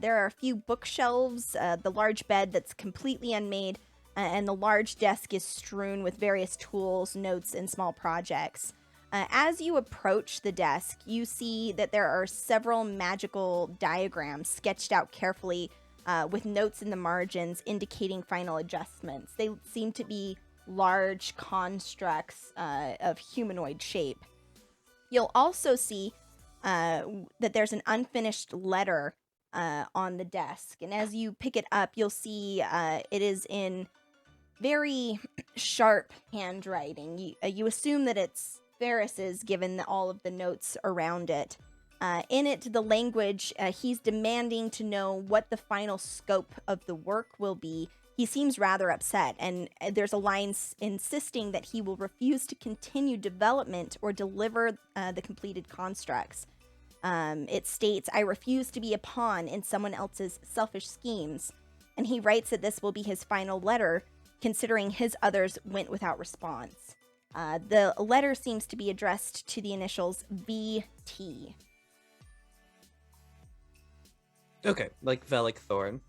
There are a few bookshelves, the large bed that's completely unmade, and the large desk is strewn with various tools, notes, and small projects. As you approach the desk, you see that there are several magical diagrams sketched out carefully with notes in the margins indicating final adjustments. They seem to be large constructs of humanoid shape. You'll also see that there's an unfinished letter on the desk, and as you pick it up, you'll see it is in very sharp handwriting. You assume that it's Ferris's, given all of the notes around it. In it, the language, he's demanding to know what the final scope of the work will be he seems rather upset, and there's a line insisting that he will refuse to continue development or deliver the completed constructs. It states, "I refuse to be a pawn in someone else's selfish schemes." And he writes that this will be his final letter, considering his others went without response. The letter seems to be addressed to the initials VT. Okay, like Velic Thorn.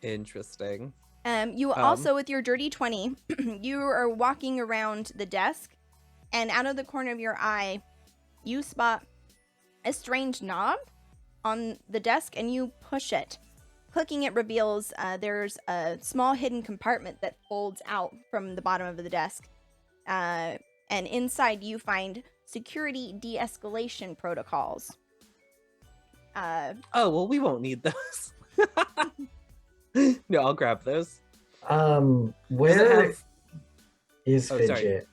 Interesting. You also, with your dirty 20, you are walking around the desk, and out of the corner of your eye, you spot a strange knob on the desk, and you push it. Clicking it reveals there's a small hidden compartment that folds out from the bottom of the desk. And inside you find security de-escalation protocols. Oh, well, we won't need those. No, I'll grab those. Where is Oh, Fidget? sorry.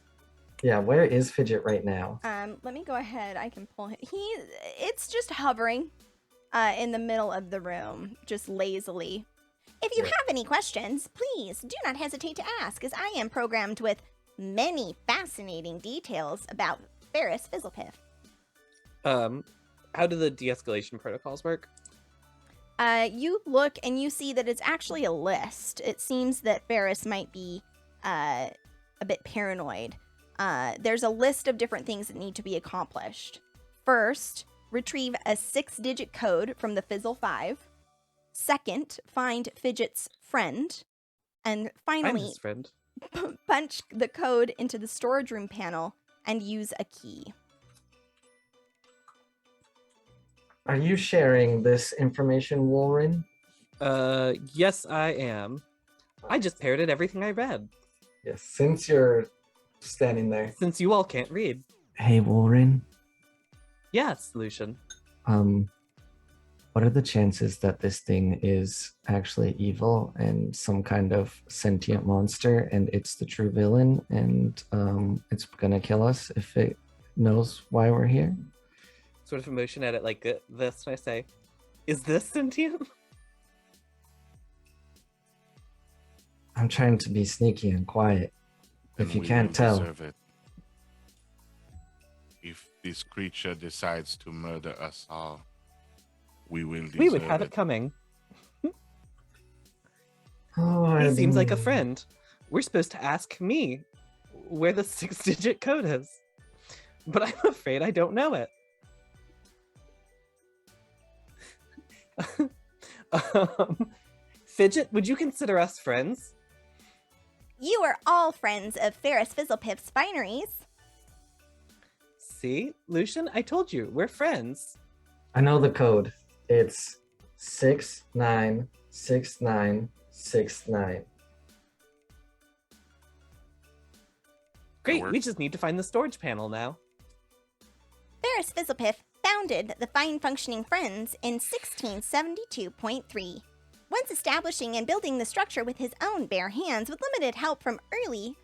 Yeah, where is Fidget right now? Let me go ahead. I can pull him. It's just hovering in the middle of the room, just lazily. If you Yeah. have any questions, please do not hesitate to ask, as I am programmed with many fascinating details about Ferris Fizzlepiff. How do the de-escalation protocols work? You look and you see that it's actually a list. It seems that Ferris might be a bit paranoid. There's a list of different things that need to be accomplished. First, retrieve a 6-digit code from the Fizzle 5. Second, find Fidget's friend. And I'm finally, his friend. punch the code into the storage room panel and use a key. Are you sharing this information, Wolrin? Yes, I am. I just parroted everything I read, Yes, since you're standing there. since you all can't read. Hey, Wolrin. Yes, Lucian. What are the chances that this thing is actually evil and some kind of sentient monster, and it's the true villain, and it's gonna kill us if it knows why we're here? Sort of motion at it like this, and I say, "Is this sentient?" I'm trying to be sneaky and quiet. If And you we can't will tell. deserve it. If this creature decides to murder us all, we will deserve We would have it coming. Oh, He seems like a friend. We're supposed to ask me where the 6-digit code is, but I'm afraid I don't know it. Fidget, would you consider us friends? You are all friends of Ferris Fizzlepiff's fineries. See, Lucian, I told you, we're friends. I know the code. It's 696969. Great, we works. just need to find the storage panel now. Ferris Fizzlepiff founded the Fine Functioning Friends in 1672.3. Once establishing and building the structure with his own bare hands with limited help from early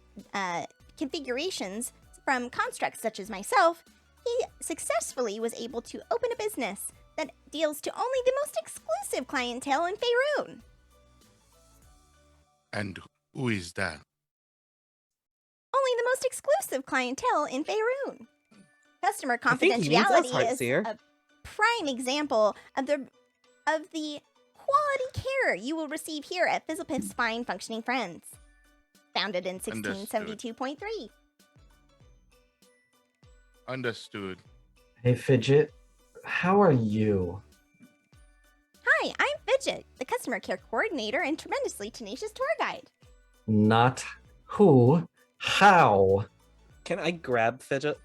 configurations from constructs such as myself, he successfully was able to open a business that deals to only the most exclusive clientele in Faerun. And who is that? Only the most exclusive clientele in Faerun. Customer I think he means us, confidentiality is Heartseer. a prime example of the quality care you will receive here at Fizzlepiff's Fine Functioning Friends. Founded in 1672.3. Understood. Hey, Fidget, how are you? Hi, I'm Fidget, the customer care coordinator and tremendously tenacious tour guide. Not who, how? Can I grab Fidget?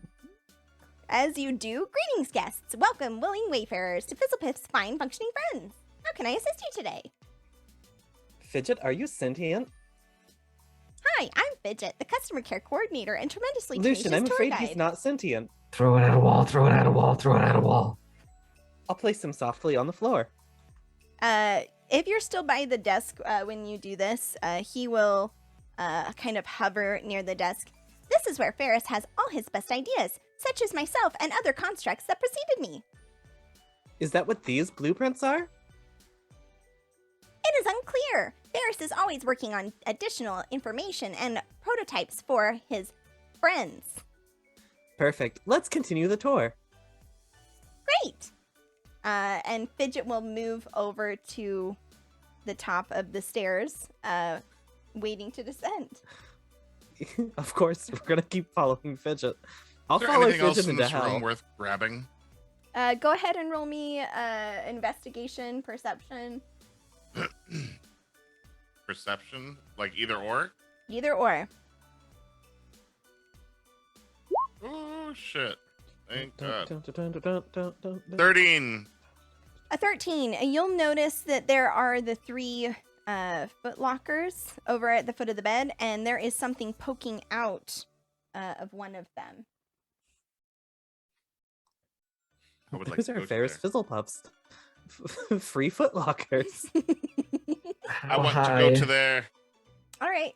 As you do, greetings guests. Welcome, willing wayfarers, to Fizzlepiff's Fine Functioning Friends. How can I assist you today? Fidget, are you sentient? Hi, I'm Fidget, the customer care coordinator and tremendously tenacious Lucian, I'm tour afraid guide. he's not sentient. Throw it at a wall, throw it at a wall, throw it at a wall. I'll place him softly on the floor. If you're still by the desk when you do this, he will kind of hover near the desk. This is where Ferris has all his best ideas, such as myself and other constructs that preceded me. Is that what these blueprints are? It is unclear clear. Ferris is always working on additional information and prototypes for his friends. Perfect. Let's continue the tour. Great. And Fidget will move over to the top of the stairs, waiting to descend. Of course, we're gonna keep following Fidget. I'll Is there follow anything else Fidget in into this room hell. worth grabbing? Go ahead and roll me investigation, perception, Perception? Like either or? either or. Oh, shit. Thank God. Dun, dun, dun, dun, dun, dun, dun. 13. A 13. You'll notice that there are the 3 foot lockers over at the foot of the bed, and there is something poking out of one of them. I would like Those to are go Ferris there. Fizzle Pups. Free footlockers. I want to go to there. All right,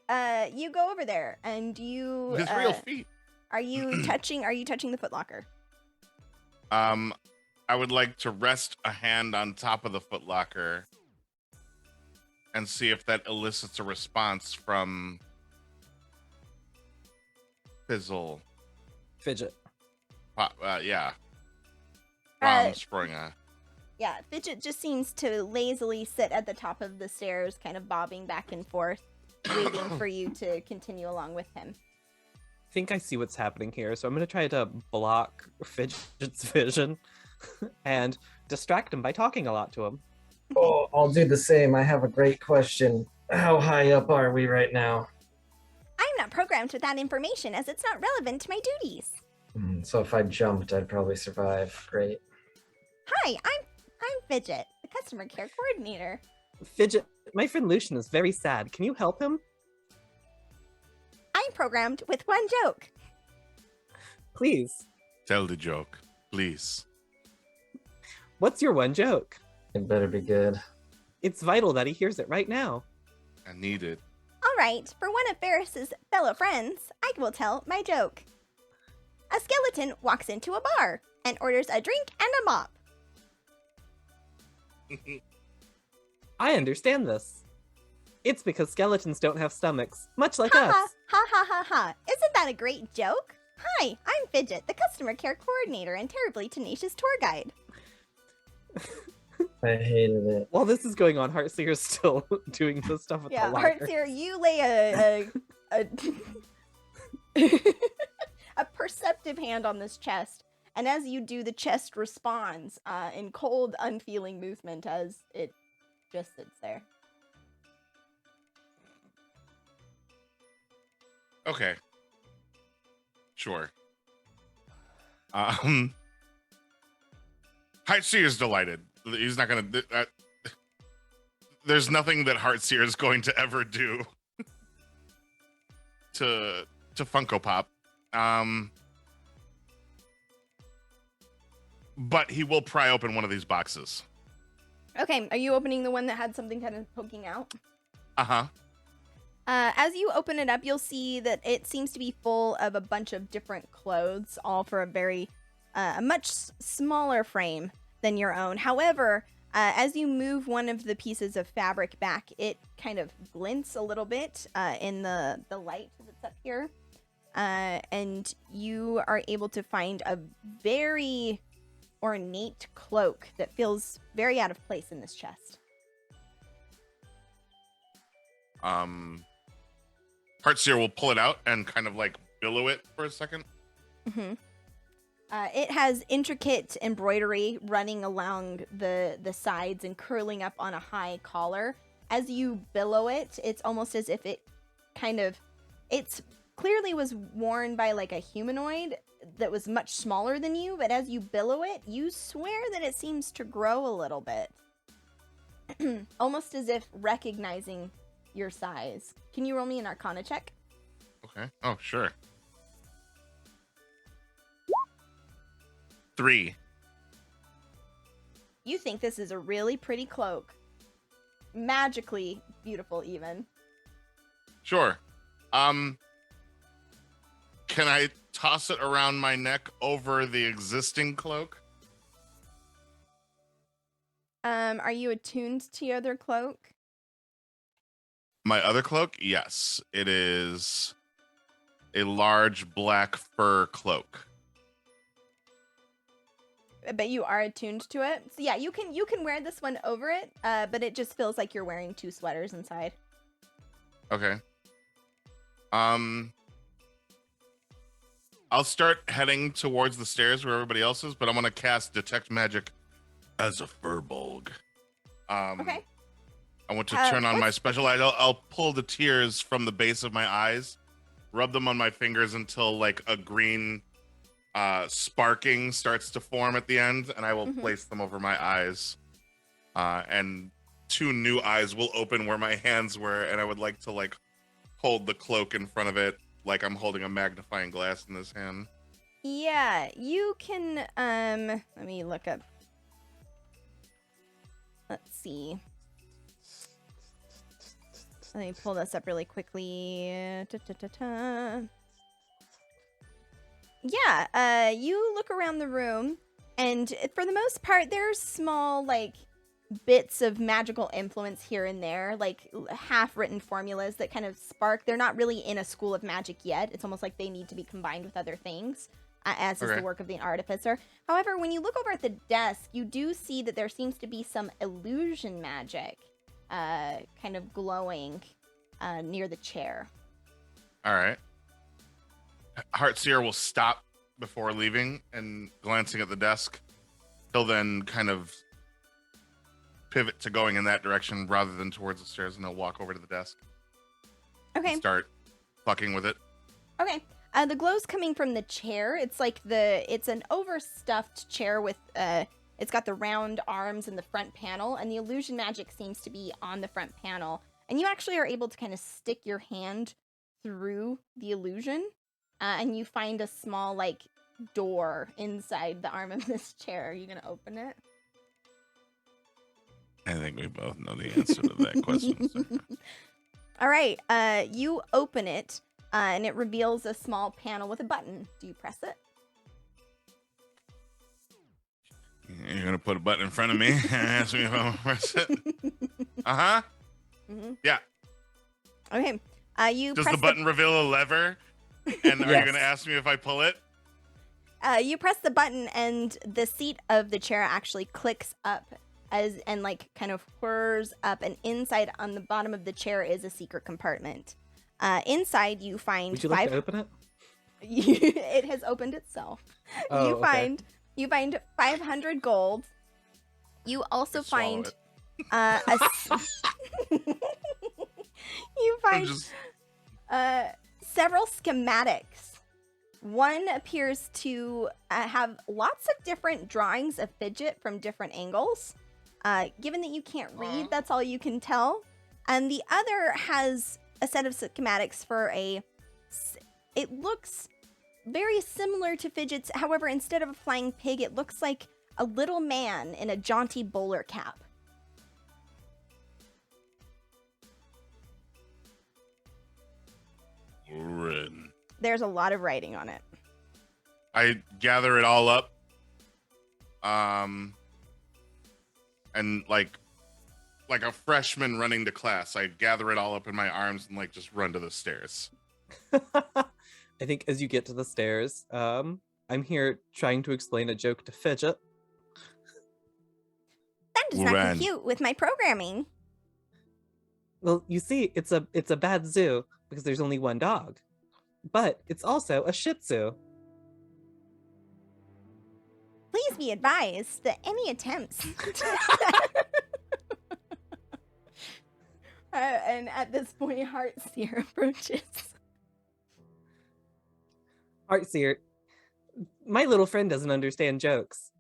you go over there, and you His real feet. are you touching the footlocker? I would like to rest a hand on top of the footlocker and see if that elicits a response from Fizzle. Fidget. Yeah. Uh, Springer. Yeah, Fidget just seems to lazily sit at the top of the stairs, kind of bobbing back and forth, waiting for you to continue along with him. I think I see what's happening here, so I'm gonna try to block Fidget's vision and distract him by talking a lot to him. Oh, I'll do the same. I have a great question. How high up are we right now? I'm not programmed with that information as it's not relevant to my duties. So if I jumped, I'd probably survive. Great. Hi, I'm Fidget, the customer care coordinator. Fidget, my friend Lucian is very sad. Can you help him? I'm programmed with one joke. Please. Tell the joke, please. What's your one joke? It better be good. It's vital that he hears it right now. I need it. All right, for one of Ferris's fellow friends, I will tell my joke. A skeleton walks into a bar and orders a drink and a mop. I understand this. It's because skeletons don't have stomachs, much like Ha us. ha ha ha ha ha. Isn't that a great joke? Hi, I'm Fidget, the customer care coordinator and terribly tenacious tour guide. I hated it. While this is going on, Heartseer's still doing the stuff with Yeah, the locker. Heartseer, you lay a a perceptive hand on this chest, and as you do, the chest responds in cold, unfeeling movement as it just sits there. Okay. Sure. Heartseer is delighted. He's not gonna. There's nothing that Heartseer is going to ever do to Funko Pop. But he will pry open one of these boxes. Okay, are you opening the one that had something kind of poking out? Uh-huh. As you open it up, you'll see that it seems to be full of a bunch of different clothes, all for a much smaller frame than your own. However, as you move one of the pieces of fabric back, it kind of glints a little bit in the light that's up here. And you are able to find a very ornate cloak that feels very out of place in this chest. Heartseer will pull it out and kind of like billow it for a second. Mm-hmm. It has intricate embroidery running along the sides and curling up on a high collar. As you billow it, it's almost as if it it's clearly was worn by like a humanoid that was much smaller than you, but as you billow it, you swear that it seems to grow a little bit. Almost as if recognizing your size. Can you roll me an Arcana check? Okay. Oh, sure. 3. You think this is a really pretty cloak. Magically beautiful, even. Sure. Can I toss it around my neck over the existing cloak? Are you attuned to your other cloak? My other cloak, yes, it is a large black fur cloak. But you are attuned to it. So yeah, you can wear this one over it, but it just feels like you're wearing 2 sweaters inside. Okay. I'll start heading towards the stairs where everybody else is, but I'm gonna cast Detect Magic as a furbolg. Okay. I want to turn on my special light. I'll pull the tears from the base of my eyes, rub them on my fingers until like a green sparking starts to form at the end, and I will place them over my eyes. And 2 new eyes will open where my hands were, and I would like to like hold the cloak in front of it like I'm holding a magnifying glass in this hand. Yeah, you can let me look up. Let's see. Let me pull this up really quickly. Yeah, you look around the room, and for the most part, there's small, like, bits of magical influence here and there, like half-written formulas that kind of spark. They're not really in a school of magic yet. It's almost like they need to be combined with other things, as is the work of the Artificer. However, when you look over at the desk, you do see that there seems to be some illusion magic kind of glowing near the chair. All right. Heartseer will stop before leaving and glancing at the desk. He'll then kind of pivot to going in that direction rather than towards the stairs, and he'll walk over to the desk. Okay. And start fucking with it. Okay. The glow's coming from the chair. It's like it's an overstuffed chair with it's got the round arms in the front panel, and the illusion magic seems to be on the front panel. And you actually are able to kind of stick your hand through the illusion, and you find a small like door inside the arm of this chair. Are you gonna open it? I think we both know the answer to that question, sir. All right. You open it, and it reveals a small panel with a button. Do you press it? You're gonna put a button in front of me and ask me if I'm gonna press it? Uh-huh. Mm-hmm. Yeah. Okay. You Does press the button reveal a lever? And are you gonna ask me if I pull it? You press the button, and the seat of the chair actually clicks up and like kind of whirs up, and inside on the bottom of the chair is a secret compartment. Inside you find Would you like to open it? It has opened itself. Oh, You find 500 gold. You also find you find several schematics. One appears to have lots of different drawings of Fidget from different angles. Given that you can't read, that's all you can tell. And the other has a set of schematics for it looks very similar to Fidget's. However, instead of a flying pig, it looks like a little man in a jaunty bowler cap. Written. There's a lot of writing on it. I gather it all up. And like a freshman running to class, I gather it all up in my arms and like just run to the stairs. I think as you get to the stairs, I'm here trying to explain a joke to Fidget. That does not compute with my programming. Well, you see, it's a bad zoo because there's only one dog, but it's also a Shih Tzu. Please be advised that any attempts and at this point, Heartseer approaches. Heartseer, my little friend doesn't understand jokes.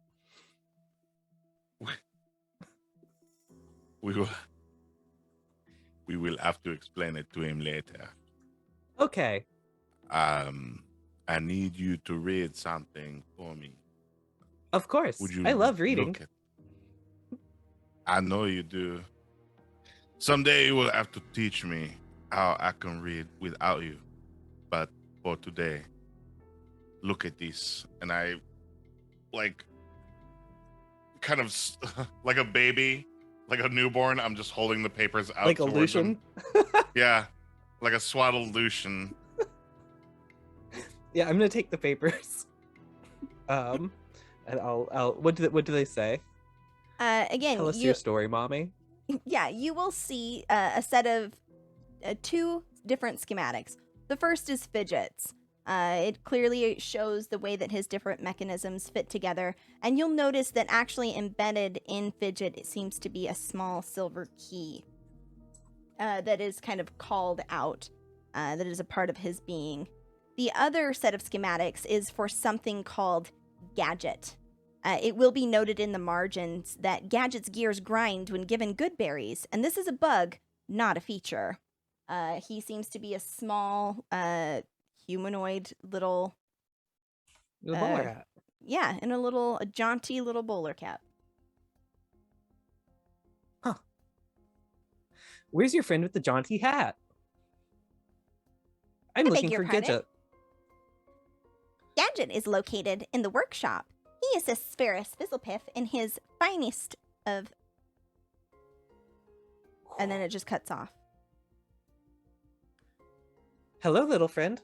We will have to explain it to him later. Okay. I need you to read something for me. Of course. I love reading. I know you do. Someday you will have to teach me how I can read without you. But for today, look at this. And I, like, kind of like a baby, like a newborn, I'm just holding the papers out. Like a Lucian? Yeah, like a swaddle-lution. Yeah, I'm gonna take the papers. And I'll. What do they say? Again, Tell us your story, mommy. yeah, you will see a set of two different schematics. The first is Fidget's. It clearly shows the way that his different mechanisms fit together, and you'll notice that actually embedded in Fidget, it seems to be a small silver key that is kind of called out, that is a part of his being. The other set of schematics is for something called Gadget. It will be noted in the margins that Gadget's gears grind when given good berries, and this is a bug, not a feature. He seems to be a small, humanoid little... The bowler hat. Yeah, in a jaunty little bowler cap. Huh. Where's your friend with the jaunty hat? I'm I beg looking your for pardon? Gadget. Gadget is located in the workshop. He assists Ferris Fizzlepiff in his finest of... And then it just cuts off. Hello, little friend.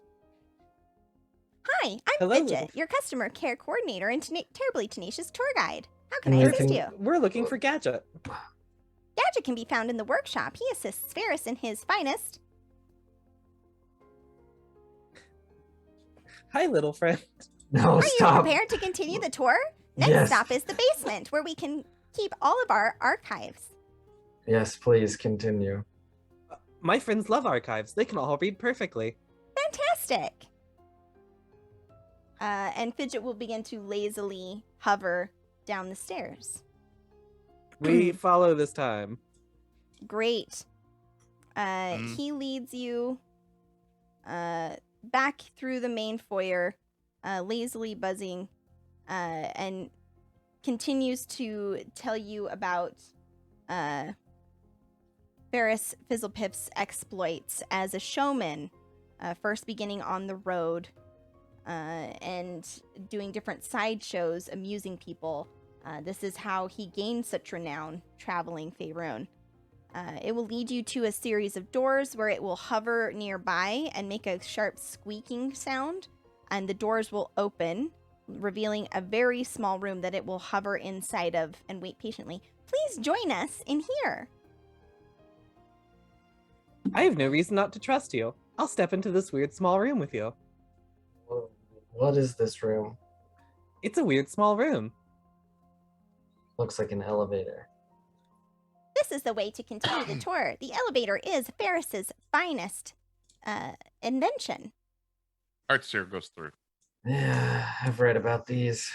Hi, I'm Hello, Fidget, little- your customer care coordinator and terribly tenacious tour guide. How can I Anything- assist you? We're looking for Gadget. Gadget can be found in the workshop. He assists Ferris in his finest. Hi, little friend. No, Are stop. you prepared to continue the tour? Next Yes. stop is the basement, where we can keep all of our archives. Yes, please continue. My friends love archives. They can all read perfectly. Fantastic! And Fidget will begin to lazily hover down the stairs. We follow this time. Great. He leads you back through the main foyer, lazily buzzing, and continues to tell you about Ferris Fizzlepiff's exploits as a showman, first beginning on the road and doing different sideshows, amusing people. This is how he gained such renown traveling Faerun. It will lead you to a series of doors where it will hover nearby and make a sharp squeaking sound, and the doors will open, revealing a very small room that it will hover inside of and wait patiently. Please join us in here. I have no reason not to trust you. I'll step into this weird small room with you. What is this room? It's a weird small room. Looks like an elevator. This is the way to continue the tour. The elevator is Ferris's finest invention. Artificer goes through. Yeah, I've read about these.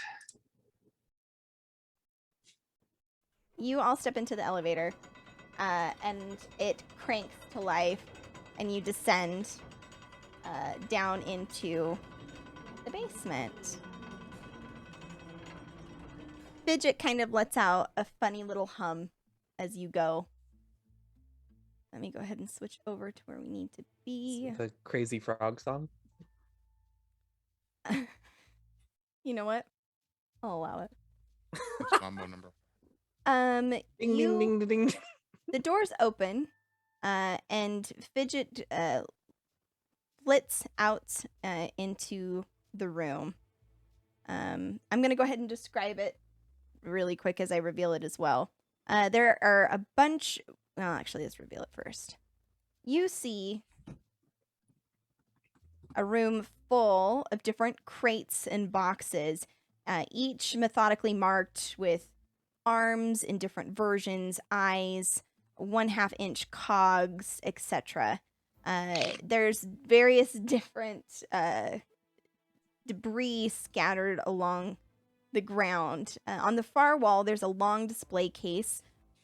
You all step into the elevator, and it cranks to life, and you descend down into the basement. Fidget kind of lets out a funny little hum as you go. Let me go ahead and switch over to where we need to be. The crazy frog song. You know what? I'll allow it. It's combo number. Ding, You- ding, ding, ding, ding. The doors open, and Fidget flits out into the room. I'm going to go ahead and describe it really quick as I reveal it as well. There are a bunch... Well, actually, let's reveal it first. You see a room full of different crates and boxes, each methodically marked with arms in different versions, eyes, 1/2 inch cogs, etc. There's various different debris scattered along the ground. On the far wall, there's a long display case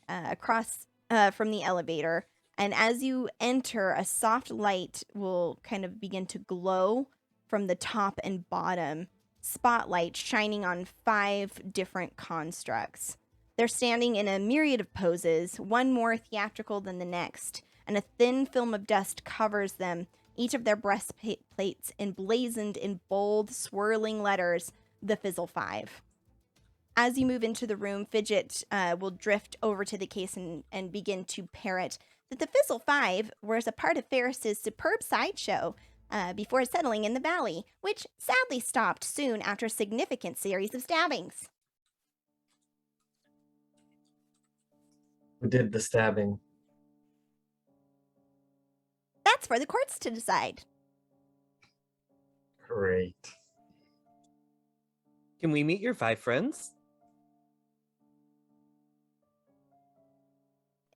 across from the elevator. And as you enter, a soft light will kind of begin to glow from the top and bottom, spotlight shining on 5 different constructs. They're standing in a myriad of poses, one more theatrical than the next, and a thin film of dust covers them, each of their breastplates emblazoned in bold, swirling letters, the Fizzle 5. As you move into the room, Fidget will drift over to the case and begin to parrot that the Fizzle Five was a part of Ferris's superb sideshow before settling in the valley, which sadly stopped soon after a significant series of stabbings. Who did the stabbing? That's for the courts to decide. Great. Can we meet your 5 friends?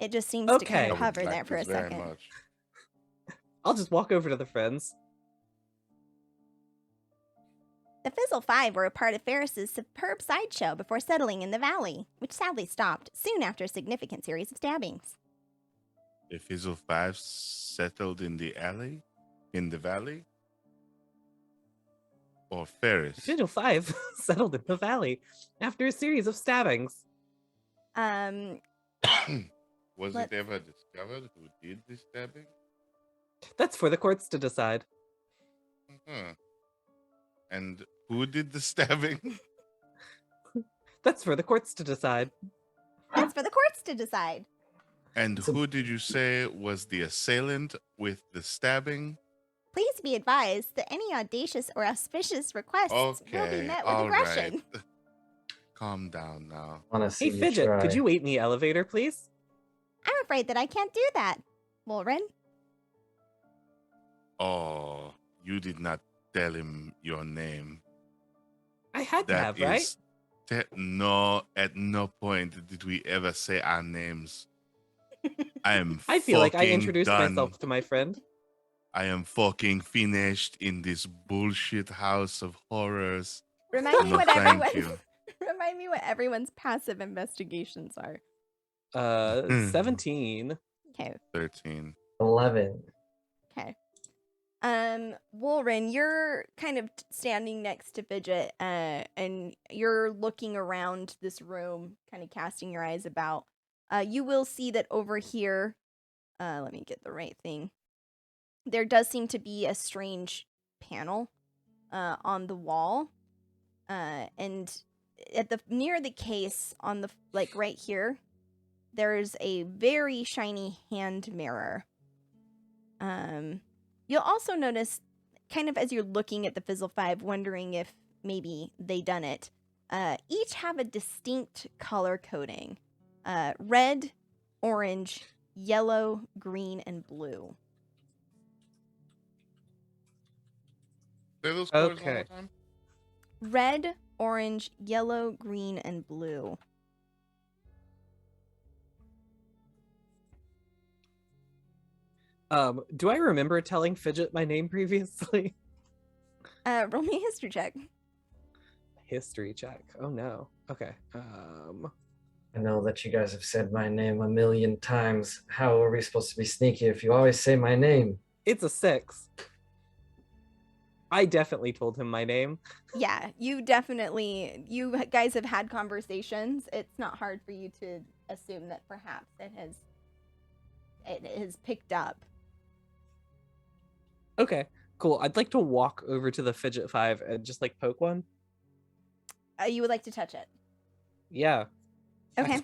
It just seems to kind Okay. of I would hover like there for a this very second. much. I'll just walk over to the friends. The Fizzle Five were a part of Ferris's superb sideshow before settling in the valley, which sadly stopped soon after a significant series of stabbings. The Fizzle Five settled in the alley? In the valley? Or Ferris? Fizzle 5 settled in the valley after a series of stabbings. Was Let- it ever discovered who did the stabbing? That's for the courts to decide. Huh. And who did the stabbing? That's for the courts to decide. That's for the courts to decide. And So- who did you say was the assailant with the stabbing? Please be advised that any audacious or auspicious requests will be Okay, met with all aggression. right. Calm down now. Want to see Hey, you Fidget, try. could you wait in the elevator, please? I'm afraid that I can't do that, Wolrin. Oh, you did not tell him your name. I had to That have, right? is no, at no point did we ever say our names. I am I feel like I fucking introduced done. myself to my friend. I am fucking finished in this bullshit house of horrors. Remind me No, what thank everyone. you. Remind me what everyone's passive investigations are. 17. Okay. 13. 11. Okay. Wolrin, you're kind of standing next to Fidget, and you're looking around this room, kind of casting your eyes about. You will see that over here, let me get the right thing. There does seem to be a strange panel, on the wall, and at the near the case on the right here, there's a very shiny hand mirror. You'll also notice, kind of as you're looking at the Fizzle Five, wondering if maybe they done it, each have a distinct color coding. Red, orange, yellow, green, and blue. Say those colors one Okay. more time. Red, orange, yellow, green, and blue. Do I remember telling Fidget my name previously? Roll me a history check. History check. Oh no. Okay. I know that you guys have said my name a million times. How are we supposed to be sneaky if you always say my name? It's a 6. I definitely told him my name. Yeah, you guys have had conversations. It's not hard for you to assume that perhaps it has picked up. Okay, cool. I'd like to walk over to the Fidget 5 and just like poke one. You would like to touch it. Yeah. Okay.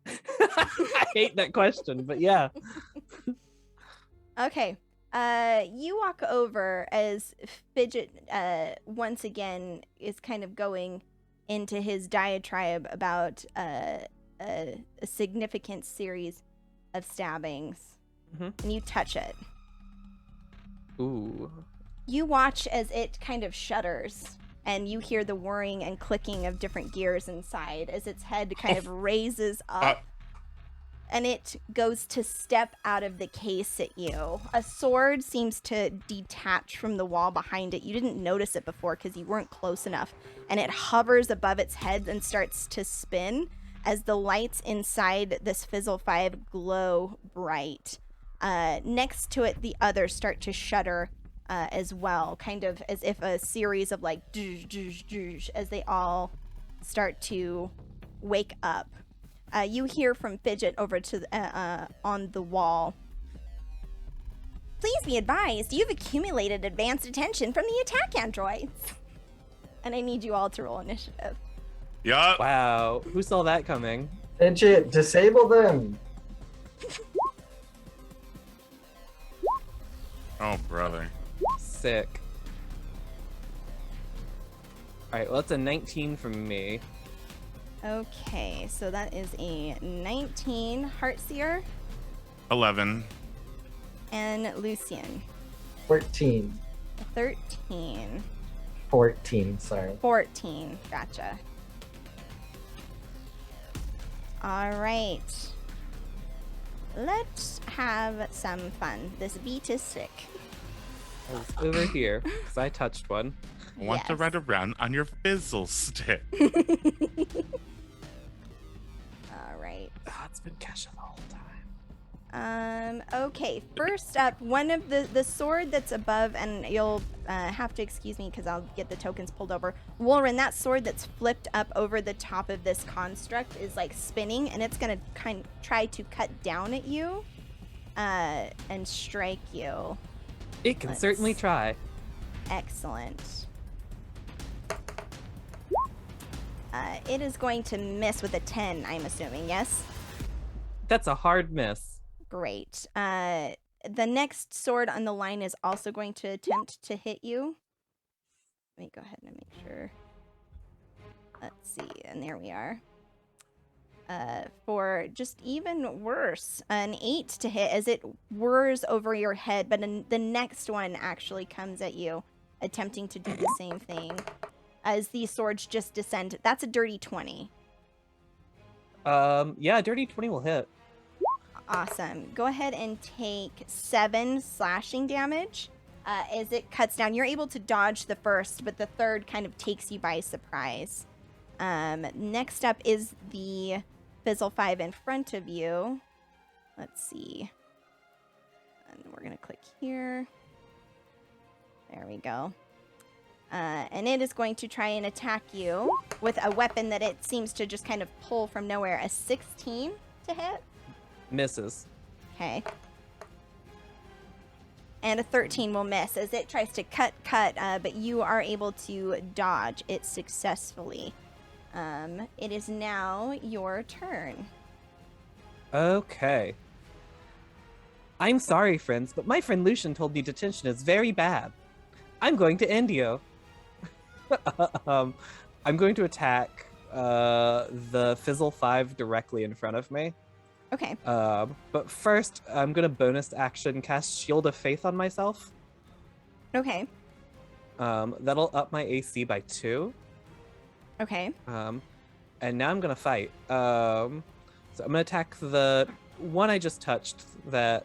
I hate that question, but yeah. Okay. You walk over as Fidget once again is kind of going into his diatribe about a significant series of stabbings. Mhm. And you touch it. Ooh. You watch as it kind of shudders, and you hear the whirring and clicking of different gears inside as its head kind of raises up. And it goes to step out of the case at you. A sword seems to detach from the wall behind it. You didn't notice it before because you weren't close enough. And it hovers above its head and starts to spin as the lights inside this Fizzle 5 glow bright. Next to it, the others start to shudder as well, kind of as if a series of like doosh, doosh, doosh, as they all start to wake up. You hear from Fidget over to on the wall. Please be advised, you've accumulated advanced attention from the attack androids. And I need you all to roll initiative. Yeah. Wow. Who saw that coming? Fidget, disable them! Oh, brother. Sick. All right, well, that's a 19 from me. Okay, so that is a 19 Heartseer 11. and Lucian. 14. 13. 14, sorry. 14. Gotcha. All right. Let's have some fun. This beat is sick. I was over here because I touched one. I want to Yes. ride around on your fizzle stick. All right. Oh, it's been Kesha the whole time. Okay, first up, one of the sword that's above, and you'll have to excuse me because I'll get the tokens pulled over. Wolrin, that sword that's flipped up over the top of this construct is like spinning, and it's gonna try to cut down at you, and strike you. It can certainly try. Excellent. It is going to miss with a 10, I'm assuming, yes? That's a hard miss. Great. The next sword on the line is also going to attempt to hit you. Let me go ahead and make sure. Let's see, and there we are. For just even worse, an 8 to hit as it whirs over your head, but the next one actually comes at you, attempting to do the same thing. As these swords just descend, that's a dirty 20. Yeah, dirty 20 will hit. Awesome. Go ahead and take 7 slashing damage as it cuts down. You're able to dodge the first, but the third kind of takes you by surprise. Next up is the Fizzle 5 in front of you. Let's see. And we're going to click here. There we go. And it is going to try and attack you with a weapon that it seems to just kind of pull from nowhere. A 16 to hit. Misses. Okay. And a 13 will miss as it tries to cut, but you are able to dodge it successfully. It is now your turn. Okay. I'm sorry, friends, but my friend Lucian told me detention is very bad. I'm going to end you. I'm going to attack the Fizzle 5 directly in front of me. Okay. But first, I'm going to bonus action cast Shield of Faith on myself. Okay. That'll up my AC by 2. Okay. And now I'm going to fight. So I'm going to attack the one I just touched that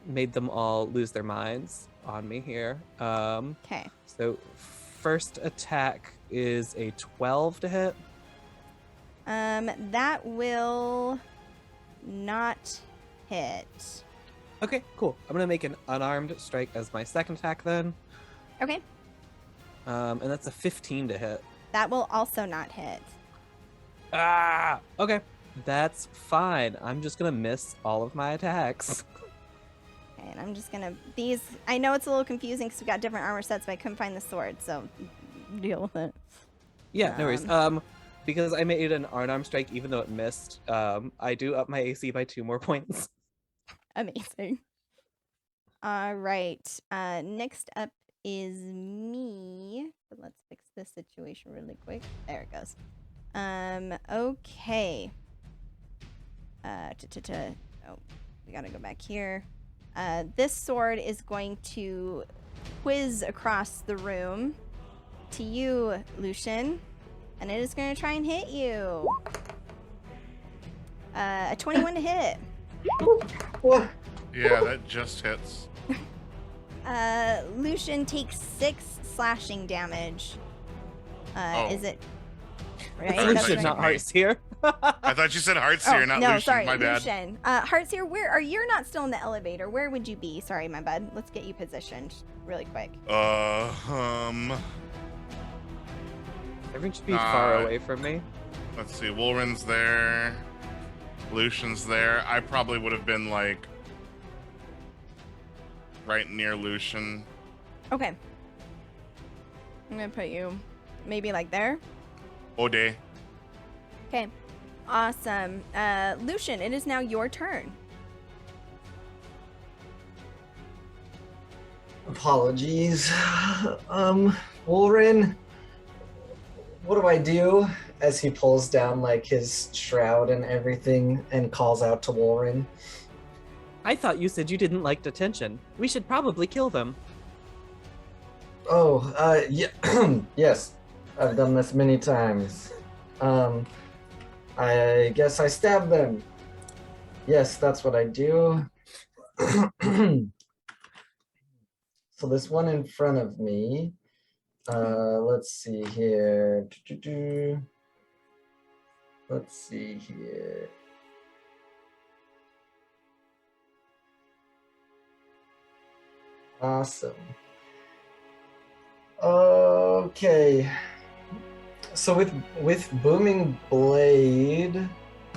made them all lose their minds on me here. Okay. So first attack is a 12 to hit. That will not hit. Okay, cool. I'm gonna make an unarmed strike as my second attack then. Okay. And that's a 15 to hit. That will also not hit. Ah! Okay. That's fine. I'm just gonna miss all of my attacks. Okay, and I'm just gonna I know it's a little confusing because we got different armor sets, but I couldn't find the sword, so deal with it. Yeah, no worries. Because I made an unarmed strike even though it missed, I do up my AC by 2 more points. Amazing. All right. Next up is me. But let's fix this situation really quick. There it goes. Okay. Oh, we gotta go back here. This sword is going to whiz across the room to you, Lucian. And it is going to try and hit you. A 21 to hit. What? Yeah, that just hits. Lucian takes 6 slashing damage. Oh. Is it right? Lucian, That's Lucian, right. not Heartseer. I thought you said Heartseer, not no, Lucian. sorry, My bad. Lucian. Heartseer, where are you're not still in the elevator? Where would you be? Sorry, my bad. Let's get you positioned really quick. Everyone should be far away from me. Let's see. Wolrin's there. Lucian's there. I probably would have been like right near Lucian. Okay. I'm gonna put you maybe like there. Ode. Okay. Awesome. Lucian, it is now your turn. Apologies. Wolrin, what do I do? As he pulls down like his shroud and everything and calls out to Wolrin. I thought you said you didn't like detention. We should probably kill them. Oh, yeah, yes, I've done this many times. I guess I stab them. Yes, that's what I do. So this one in front of me, let's see here. Let's see here. Awesome. Okay. So with Booming Blade,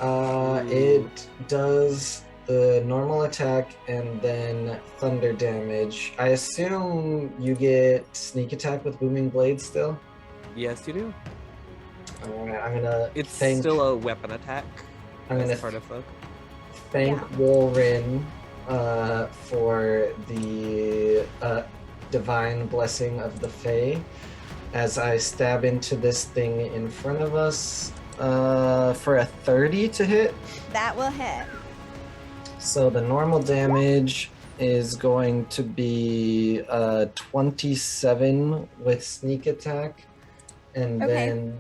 it does the normal attack and then thunder damage. I assume you get sneak attack with Booming Blade still? Yes, you do. Alright, I'm gonna It's thank, still a weapon attack. I'm as gonna part of the... thank Yeah. Wolrin for the divine blessing of the Fae as I stab into this thing in front of us for a 30 to hit. That will hit. So the normal damage is going to be 27 with sneak attack, and Okay. then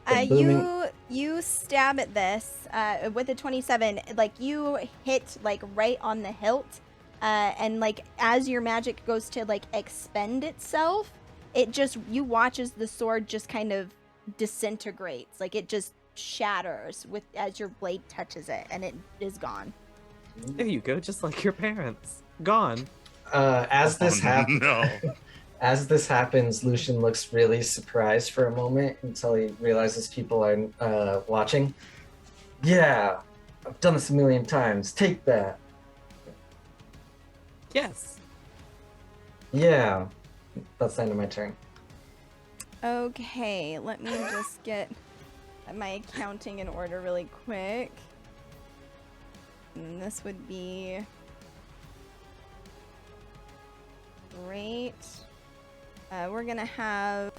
the booming. You stab at this with a 27. Like you hit like right on the hilt, and like as your magic goes to like expend itself, it just you watch as the sword just kind of disintegrates. Like it just shatters with as your blade touches it, and it is gone. There you go, just like your parents. Gone. As this happens, No. as this happens, Lucian looks really surprised for a moment until he realizes people are watching. Yeah, I've done this a million times. Take that. Yes. Yeah, that's the end of my turn. Okay, let me just get my accounting in order really quick. And this would be great. We're gonna have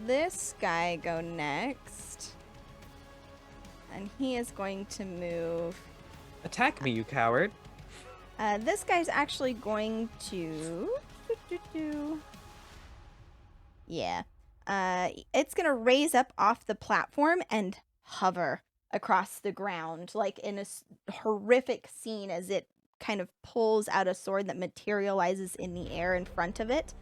this guy go next, and he is going to move. Attack me, you coward. This guy's actually going to. Yeah. It's gonna raise up off the platform and hover across the ground, like in a horrific scene as it kind of pulls out a sword that materializes in the air in front of it,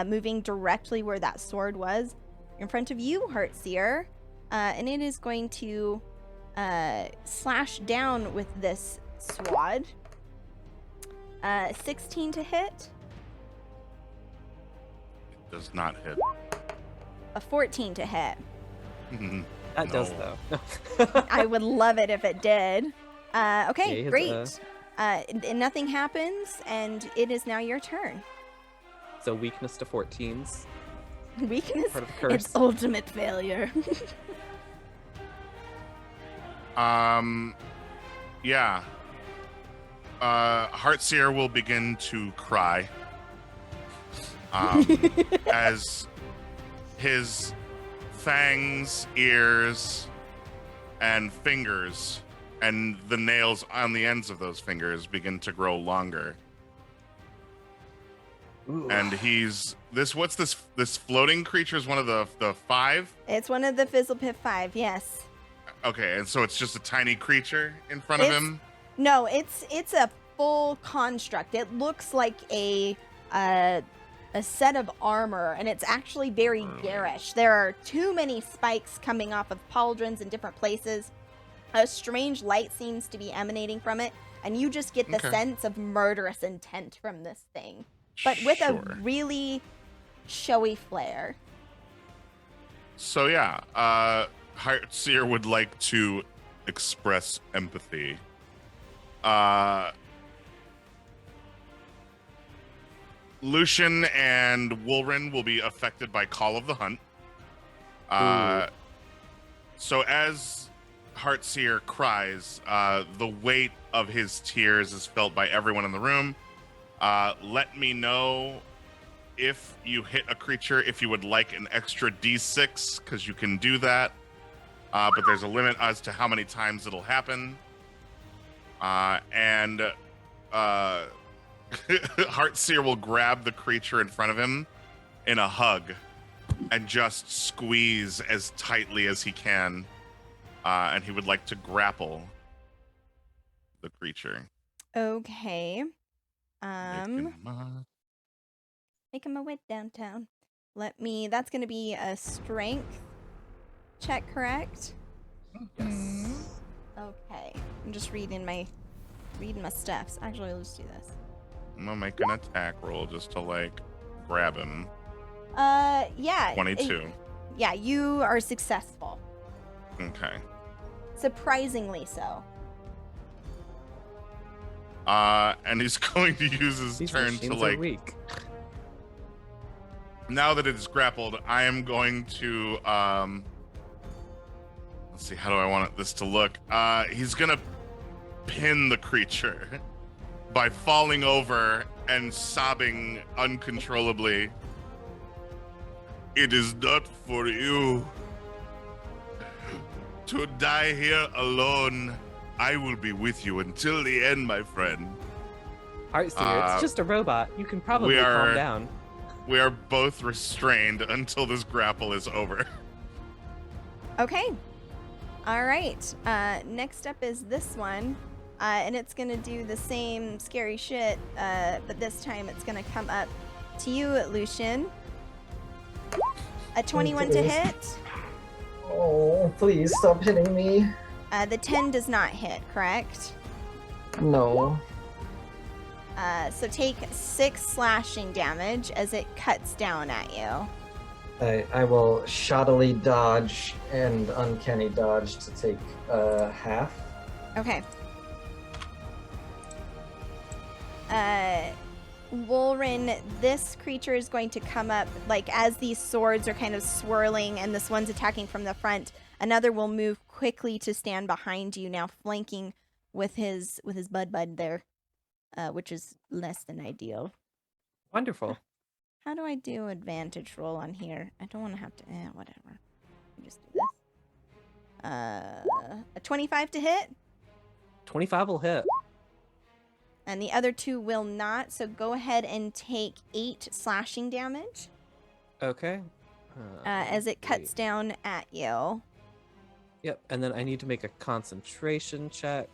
moving directly where that sword was, in front of you, Heartseer. And it is going to slash down with this sword. 16 to hit. It does not hit. A 14 to hit. That does, No. though. I would love it if it did. Okay, Yeah, great. Nothing happens, and it is now your turn. So weakness to 14s. Weakness, Part of the curse. it's ultimate failure. Yeah. Heartseer will begin to cry. As his fangs, ears, and fingers, and the nails on the ends of those fingers begin to grow longer. Ooh. And he's this. What's this? This floating creature is one of the five. It's one of the Fizzlepip 5, yes. Okay, and so it's just a tiny creature in front of him. No, it's a full construct. It looks like a set of armor, and it's actually very garish. There are too many spikes coming off of pauldrons in different places. A strange light seems to be emanating from it, and you just get the Okay. sense of murderous intent from this thing, but with a Sure. really showy flair. So yeah, Heartseer would like to express empathy. Lucian and Wolrin will be affected by Call of the Hunt. Ooh. So as Heartseer cries. The weight of his tears is felt by everyone in the room. Let me know if you hit a creature, if you would like an extra d6, because you can do that. But there's a limit as to how many times it'll happen. Heartseer will grab the creature in front of him in a hug and just squeeze as tightly as he can. And he would like to grapple the creature. Okay. Making my way downtown. That's gonna be a strength check, correct? Yes. Okay. I'm just reading my stuffs. Actually, let's do this. I'm gonna make an attack roll just to like grab him. Yeah. 22. Yeah, you are successful. Okay. Surprisingly so. And he's going to use his These turn to machines are like. weak. Now that it's grappled, I am going to let's see, how do I want this to look? He's gonna pin the creature by falling over and sobbing uncontrollably. It is not for you to die here alone. I will be with you until the end, my friend. Heartseer, it's just a robot. You can probably calm down. We are both restrained until this grapple is over. Okay. All right. Next up is this one. And it's going to do the same scary shit, but this time it's going to come up to you, Lucian. A 21 to hit. Oh, please stop hitting me. The 10 does not hit, correct? No. So take 6 slashing damage as it cuts down at you. I will shoddily dodge and uncanny dodge to take half. Okay. Wolrin, this creature is going to come up, like, as these swords are kind of swirling and this one's attacking from the front. Another will move quickly to stand behind you, now flanking with his bud there, which is less than ideal. Wonderful. How do I do advantage roll on here? I don't want to have to, whatever. Let me just do this. A 25 to hit? 25 will hit. And the other 2 will not, so go ahead and take 8 slashing damage. Okay. As it cuts down at you. Yep, and then I need to make a concentration check.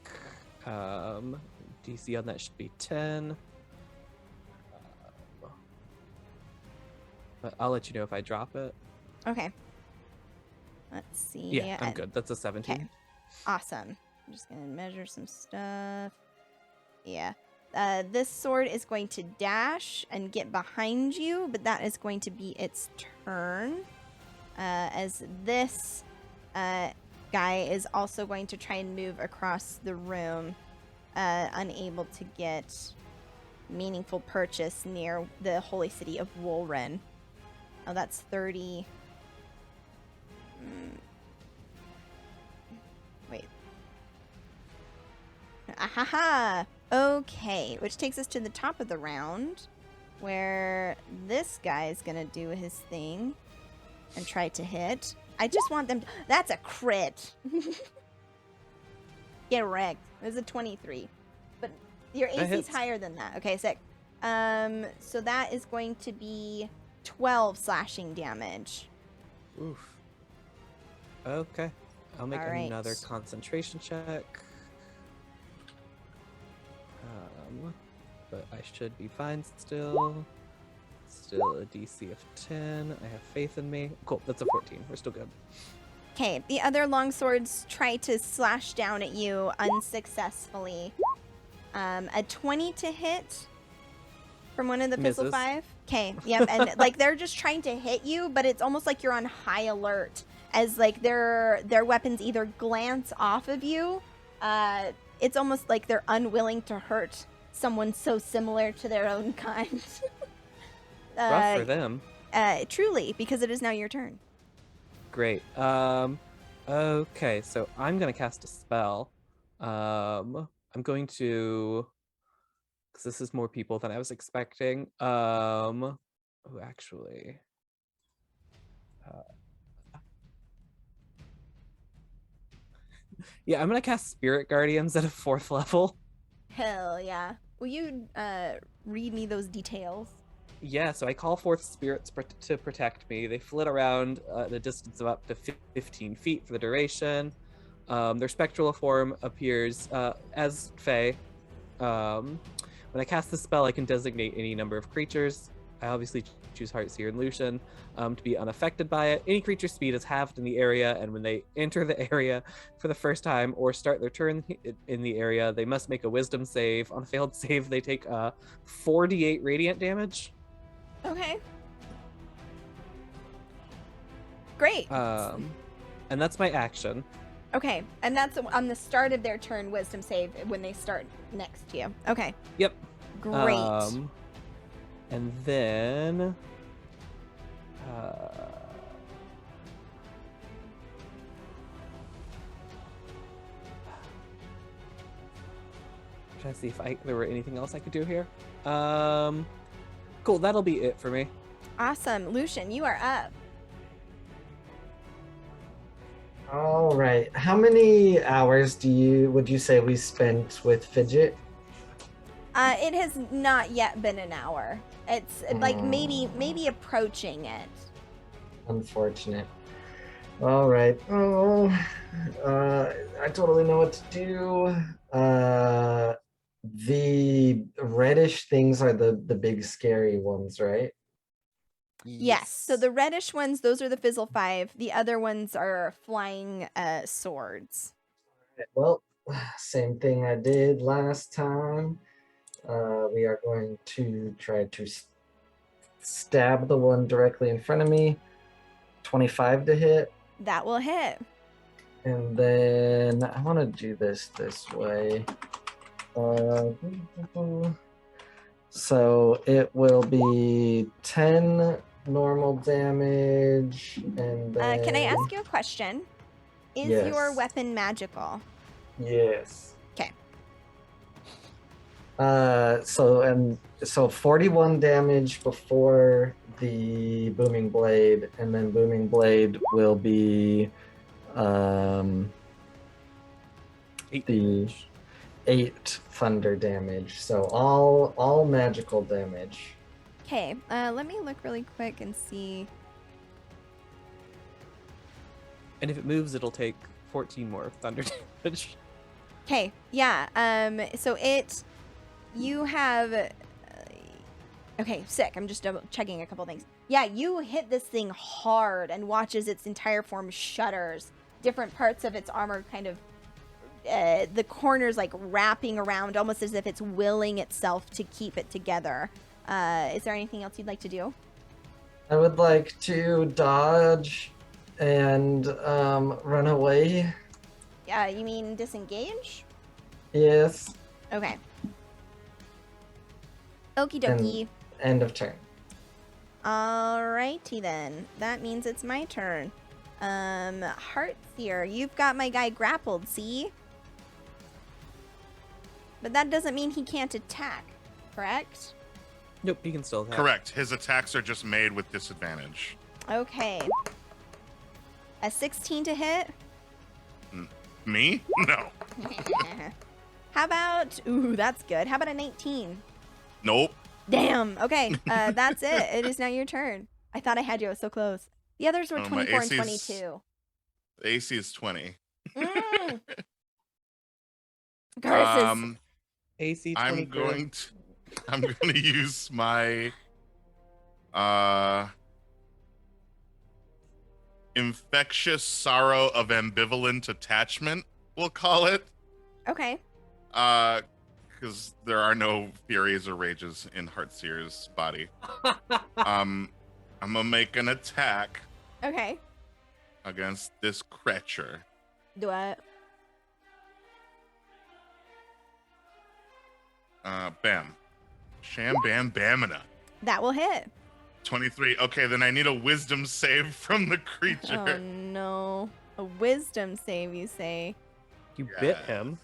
DC on that should be 10. But I'll let you know if I drop it. Okay. Let's see. Yeah, I'm good. That's a 17. Okay. Awesome. I'm just going to measure some stuff. Yeah. This sword is going to dash and get behind you, but that is going to be its turn. As this guy is also going to try and move across the room, unable to get meaningful purchase near the holy city of Wolrin. Oh, that's 30. Wait. Ahaha! Okay, which takes us to the top of the round, where this guy is gonna do his thing and try to hit. I just want them to... That's a crit! Get wrecked. It was a 23. But your AC is higher than that. Okay, sick. So that is going to be 12 slashing damage. Oof. Okay. I'll make All right. another concentration check. But I should be fine still. Still a DC of 10. I have faith in me. Cool, that's a 14. We're still good. Okay, the other longswords try to slash down at you unsuccessfully. A 20 to hit from one of the Pistol Misses. 5. Okay, yep, and like they're just trying to hit you, but it's almost like you're on high alert as like their weapons either glance off of you. It's almost like they're unwilling to hurt someone so similar to their own kind. Rough for them. Truly, because it is now your turn. Great. Okay, so I'm gonna cast a spell. I'm going to, because this is more people than I was expecting. Oh, actually, yeah, I'm gonna cast Spirit Guardians at a 4th level. Hell yeah. Will you read me those details? Yeah, so I call forth spirits to protect me. They flit around the distance of up to 15 feet for the duration. Their spectral form appears as Fae. When I cast the spell, I can designate any number of creatures. I obviously choose Heartseer and Lucian to be unaffected by it. Any creature's speed is halved in the area, and when they enter the area for the first time or start their turn in the area, they must make a Wisdom save. On a failed save, they take 4d8 radiant damage. Okay. Great. And that's my action. Okay, and that's on the start of their turn wisdom save when they start next to you. Okay. Yep. Great. And then trying to see if there were anything else I could do here. Cool, that'll be it for me. Awesome. Lucian, you are up. All right. How many hours would you say we spent with Fidget? It has not yet been an hour. It's like maybe approaching it. Unfortunate. All right. Oh, I totally know what to do. The reddish things are the big scary ones, right? Yes. So the reddish ones, those are the Fizzle 5. The other ones are flying swords. Well, same thing I did last time. We are going to try to stab the one directly in front of me. 25 to hit. That will hit. And then I want to do this way. So it will be 10 normal damage, and then... Can I ask you a question? Is Yes. your weapon magical? Yes. Okay. So 41 damage before the booming blade, and then booming blade will be 8 thunder damage. So all magical damage. Okay. Let me look really quick and see. And if it moves, it'll take 14 more thunder damage. Okay. Yeah. So you have. Okay, sick. I'm just double checking a couple things. Yeah, you hit this thing hard and watch as its entire form shudders. Different parts of its armor kind of, the corners like wrapping around, almost as if it's willing itself to keep it together. Is there anything else you'd like to do? I would like to dodge and run away. You mean disengage? Yes. Okay. Okie dokie. End of turn. Alrighty then. That means it's my turn. Heartseer, you've got my guy grappled, see? But that doesn't mean he can't attack, correct? Nope, he can still attack. Correct. His attacks are just made with disadvantage. Okay. A 16 to hit? Me? No. How about... Ooh, that's good. How about an 18? Nope. Damn. Okay, that's it. It is now your turn. I thought I had you. I was so close. The others were Oh, my 24 and AC is 22. The AC is 20. Curses. AC 23. I'm going to use my infectious sorrow of ambivalent attachment, we'll call it. Okay. Because there are no furies or rages in Heartseer's body. I'm gonna make an attack Okay. against this creature. Do it. Bam. Sham bam bamina. That will hit. 23. Okay, then I need a wisdom save from the Oh creature. no. A wisdom save, you say? You bit him.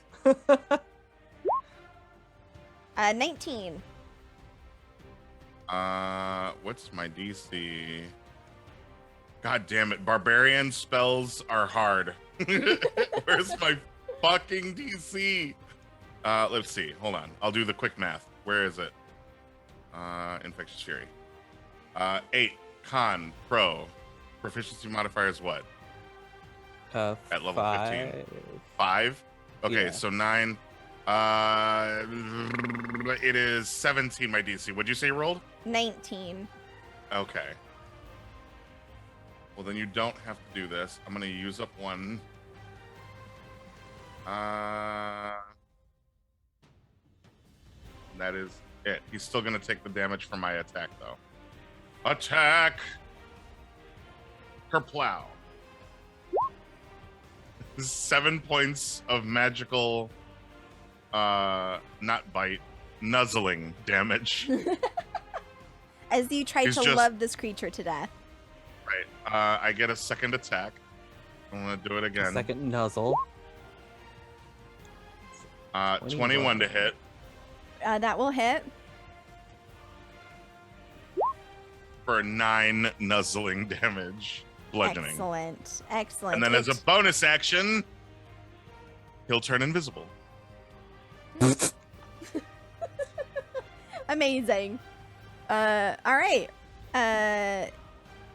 19. What's my DC? God damn it, barbarian spells are hard. Where's my fucking DC? Let's see. Hold on. I'll do the quick math. Where is it? Infectious Fury. 8. Con. Pro. Proficiency modifier is what? At level 15. 5? Okay, Yeah. so 9. It is 17, my DC. What'd you say you rolled? 19. Okay. Well, then you don't have to do this. I'm going to use up one. That is it. He's still going to take the damage from my attack, though. Attack! Kerplow. 7 points of magical, not bite, nuzzling damage. As you try He's to just- love this creature to death. Right. I get a second attack. I'm going to do it again. Second nuzzle. 21 to hit. That will hit. For 9 nuzzling damage. Bludgeoning. Excellent. Excellent. And then as a bonus action, he'll turn invisible. Amazing. All right.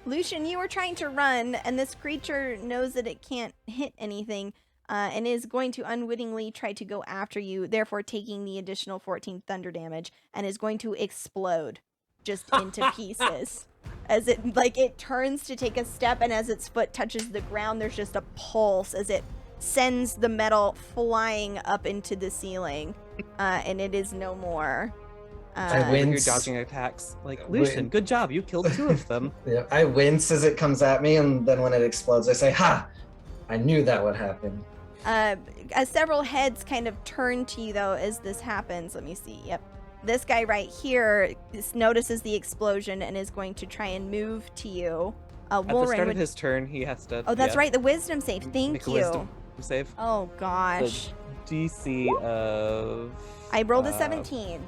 Lucian, you were trying to run, and this creature knows that it can't hit anything, and is going to unwittingly try to go after you, therefore taking the additional 14 thunder damage, and is going to explode just into pieces. As it turns to take a step, and as its foot touches the ground, there's just a pulse as it sends the metal flying up into the ceiling, and it is no more. I You're wince. dodging attacks. Like, Lucian, good job. You killed 2 of them. Yeah, I wince as it comes at me, and then when it explodes, I say, "Ha! I knew that would happen." As several heads kind of turn to you, though, as this happens. Let me see. Yep. This guy right here notices the explosion and is going to try and move to you. At the Wolverine start would... of his turn, he has to. Oh, that's yeah, right. The wisdom save. Thank make a you. wisdom save. Oh, gosh. DC of. I rolled a 17.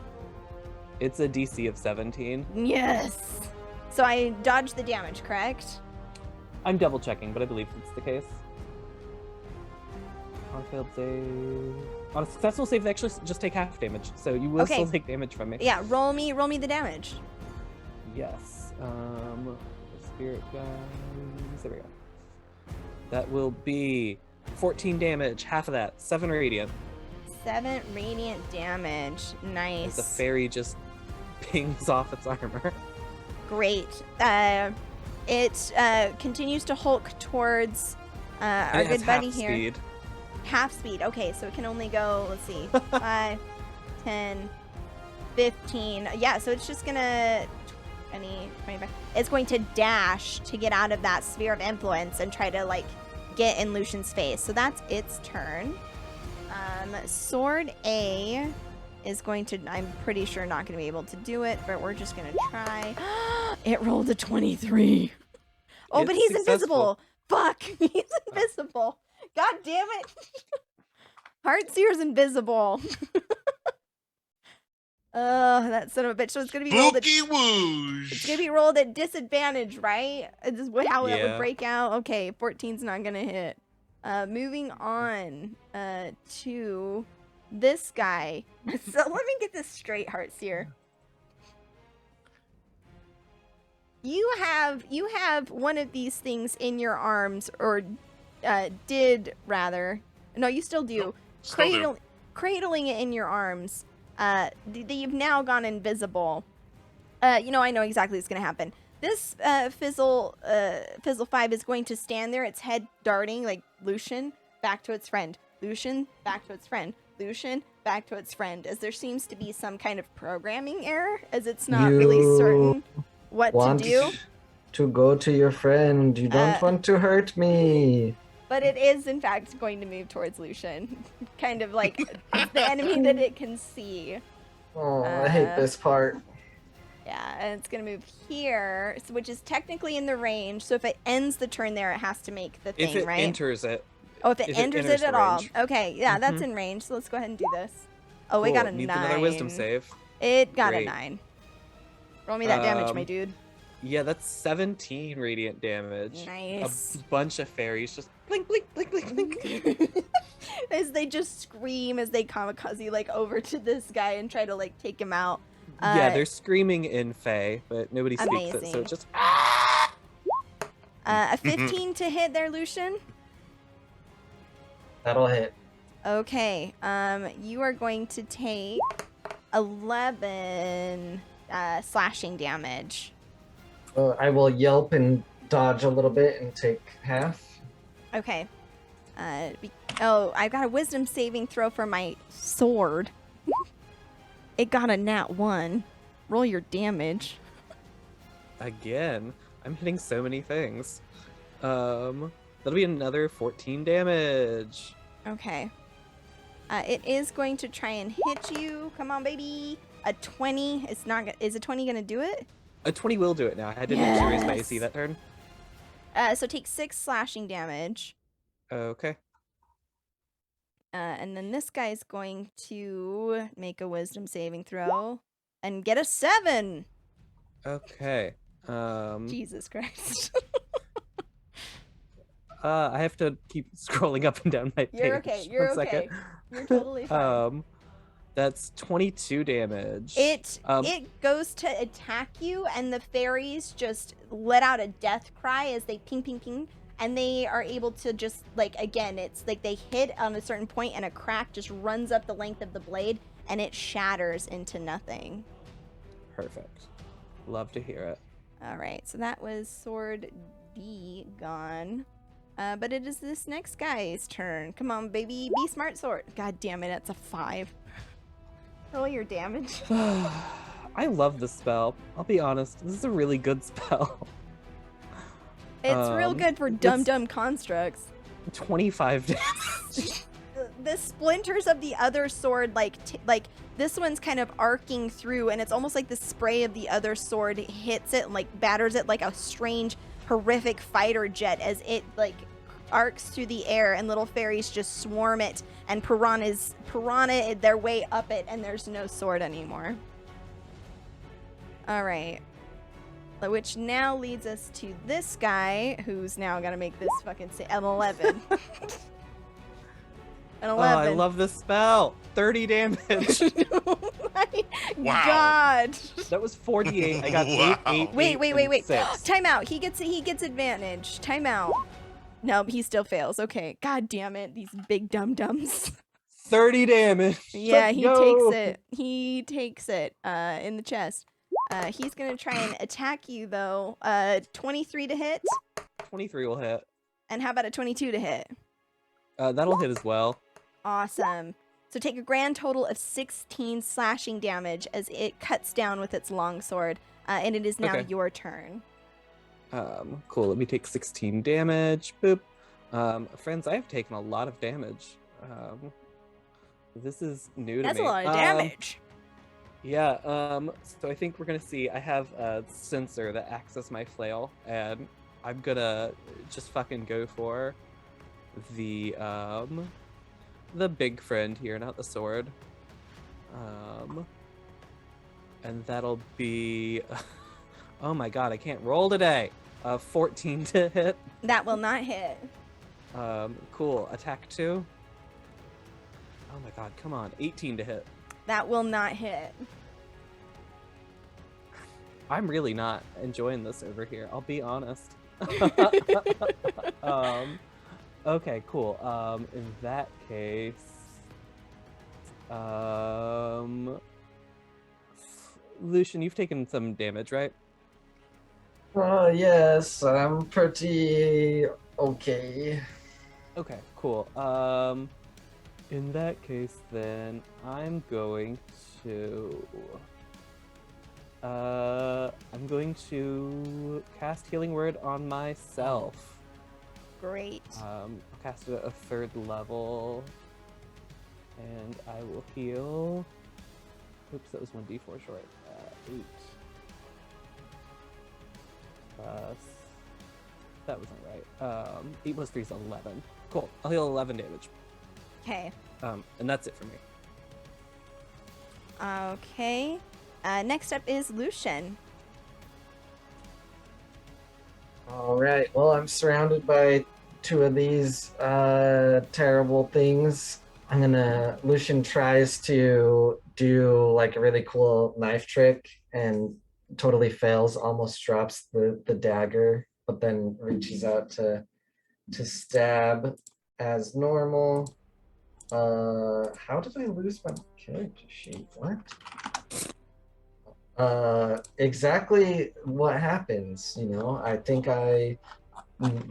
It's a DC of 17. Yes. So I dodged the damage, correct? I'm double checking, but I believe it's the case. On a failed save. On a successful save, they actually just take half damage, so you will Okay. still take damage from me. Yeah, roll me the damage. Yes. Spirit guys. There we go. That will be 14 damage. Half of that, 7 radiant. 7 radiant damage. Nice. As the fairy just pings off its armor. Great. It continues to hulk towards our And it has good buddy half here. Speed. Half speed. Okay, so it can only go, let's see, 5, 10, 15. Yeah, so it's just gonna 20, 25. It's going to dash to get out of that sphere of influence and try to like get in Lucian's face. So that's its turn. Sword A is going to, I'm pretty sure not going to be able to do it, but we're just going to try. It rolled a 23. Oh, but It's he's successful. invisible. Fuck, he's invisible. God damn it. Heartseer's invisible. That son of a bitch. So it's going to be rolled at, Spooky whoosh! it's going to be rolled at disadvantage, right? Is this how that would Yeah. break out? Okay, 14's not going to hit. Moving on to this guy. So let me get this straight, Heartseer. You have one of these things in your arms, or did rather. No, you still do. Still do. Cradling it in your arms. You've now gone invisible. I know exactly what's going to happen. This Fizzle 5 is going to stand there, its head darting like Lucian back to its friend. Lucian back to its friend. Lucian back to its friend. As there seems to be some kind of programming error, as it's not really You certain what to Want do. to go to your friend. You don't want to hurt me. But it is, in fact, going to move towards Lucian. Kind of like it's the enemy that it can see. Oh, I hate this part. Yeah, and it's gonna move here, which is technically in the range. So if it ends the turn there, it has to make the thing, If it right? enters it. Oh, if it enters it the at all. range. Okay, yeah, that's Mhm. in range. So let's go ahead and do this. Oh, it Cool. got a Needs 9. another wisdom save. It got a Great. 9. Roll me that damage, my dude. Yeah, that's 17 radiant damage. Nice. A bunch of fairies just blink, blink, blink, blink, blink. As they just scream as they kamikaze like over to this guy and try to like take him out. Yeah, they're screaming in Fae, but nobody speaks it, so amazing. it just. A 15 to hit there, Lucian. That'll hit. Okay. You are going to take 11 slashing damage. I will yelp and dodge a little bit and take half. Okay. Oh, I got a wisdom saving throw for my sword. It got a nat 1. Roll your damage. Again, I'm hitting so many things. That'll be another 14 damage. Okay. It is going to try and hit you. Come on, baby. A 20. It's not. Is a 20 gonna do it? A 20 will do it now. I didn't actually raise my AC that turn. So take 6 slashing damage. Okay. And then this guy's going to make a wisdom saving throw and get a 7. Okay. Jesus Christ. I have to keep scrolling up and down my page. You're okay. You're One okay. second. You're totally fine. That's 22 damage. It goes to attack you, and the fairies just let out a death cry as they ping, ping, ping, and they are able to just, like, again, it's like they hit on a certain point, and a crack just runs up the length of the blade, and it shatters into nothing. Perfect. Love to hear it. All right, so that was Sword D gone. But it is this next guy's turn. Come on, baby. Be smart, Sword. God damn it, that's a 5. Roll your damage. I love this spell. I'll be honest. This is a really good spell. It's real good for dumb constructs. 25 damage. The splinters of the other sword, like this one's kind of arcing through, and it's almost like the spray of the other sword hits it and like batters it like a strange, horrific fighter jet as it like arcs through the air, and little fairies just swarm it, and piranha their way up it, and there's no sword anymore. All right. Which now leads us to this guy, who's now gonna make this fucking an 11. An 11. Oh, I love this spell. 30 damage. Oh my Wow. God. That was 48. I got Wow. 8, 8, Wait. and 6. Time out. He gets advantage. Time out. Nope, he still fails. Okay. God damn it. These big dum-dums. 30 damage. Yeah, Let's he go. takes it. He takes it in the chest. He's going to try and attack you, though. 23 to hit. 23 will hit. And how about a 22 to hit? That'll hit as well. Awesome. So take a grand total of 16 slashing damage as it cuts down with its longsword. And it is now Okay. your turn. Cool. Let me take 16 damage. Boop. Friends, I have taken a lot of damage. This is new to That's me. a lot of damage. Yeah, so I think we're gonna see, I have a sensor that acts as my flail, and I'm gonna just fucking go for the big friend here, not the sword. And that'll be, oh my god, I can't roll today. 14 to hit. That will not hit. Cool, attack 2. Oh my god, come on, 18 to hit. That will not hit. I'm really not enjoying this over here, I'll be honest. Okay, cool. In that case, Lucian, you've taken some damage, right? Yes, I'm pretty okay. Okay, cool. In that case, then I'm going to cast Healing Word on myself. Great. I'll cast it at a 3rd level, and I will heal. Oops, that was 1d4 short. 8, That wasn't right. 8 plus 3 is 11. Cool. I'll heal 11 damage. Okay. And that's it for me. Okay. Next up is Lucian. All right. Well, I'm surrounded by two of these terrible things. Lucian tries to do like a really cool knife trick and totally fails, almost drops the dagger, but then reaches out to stab as normal. How did I lose my character sheet? What? Exactly what happens, I think I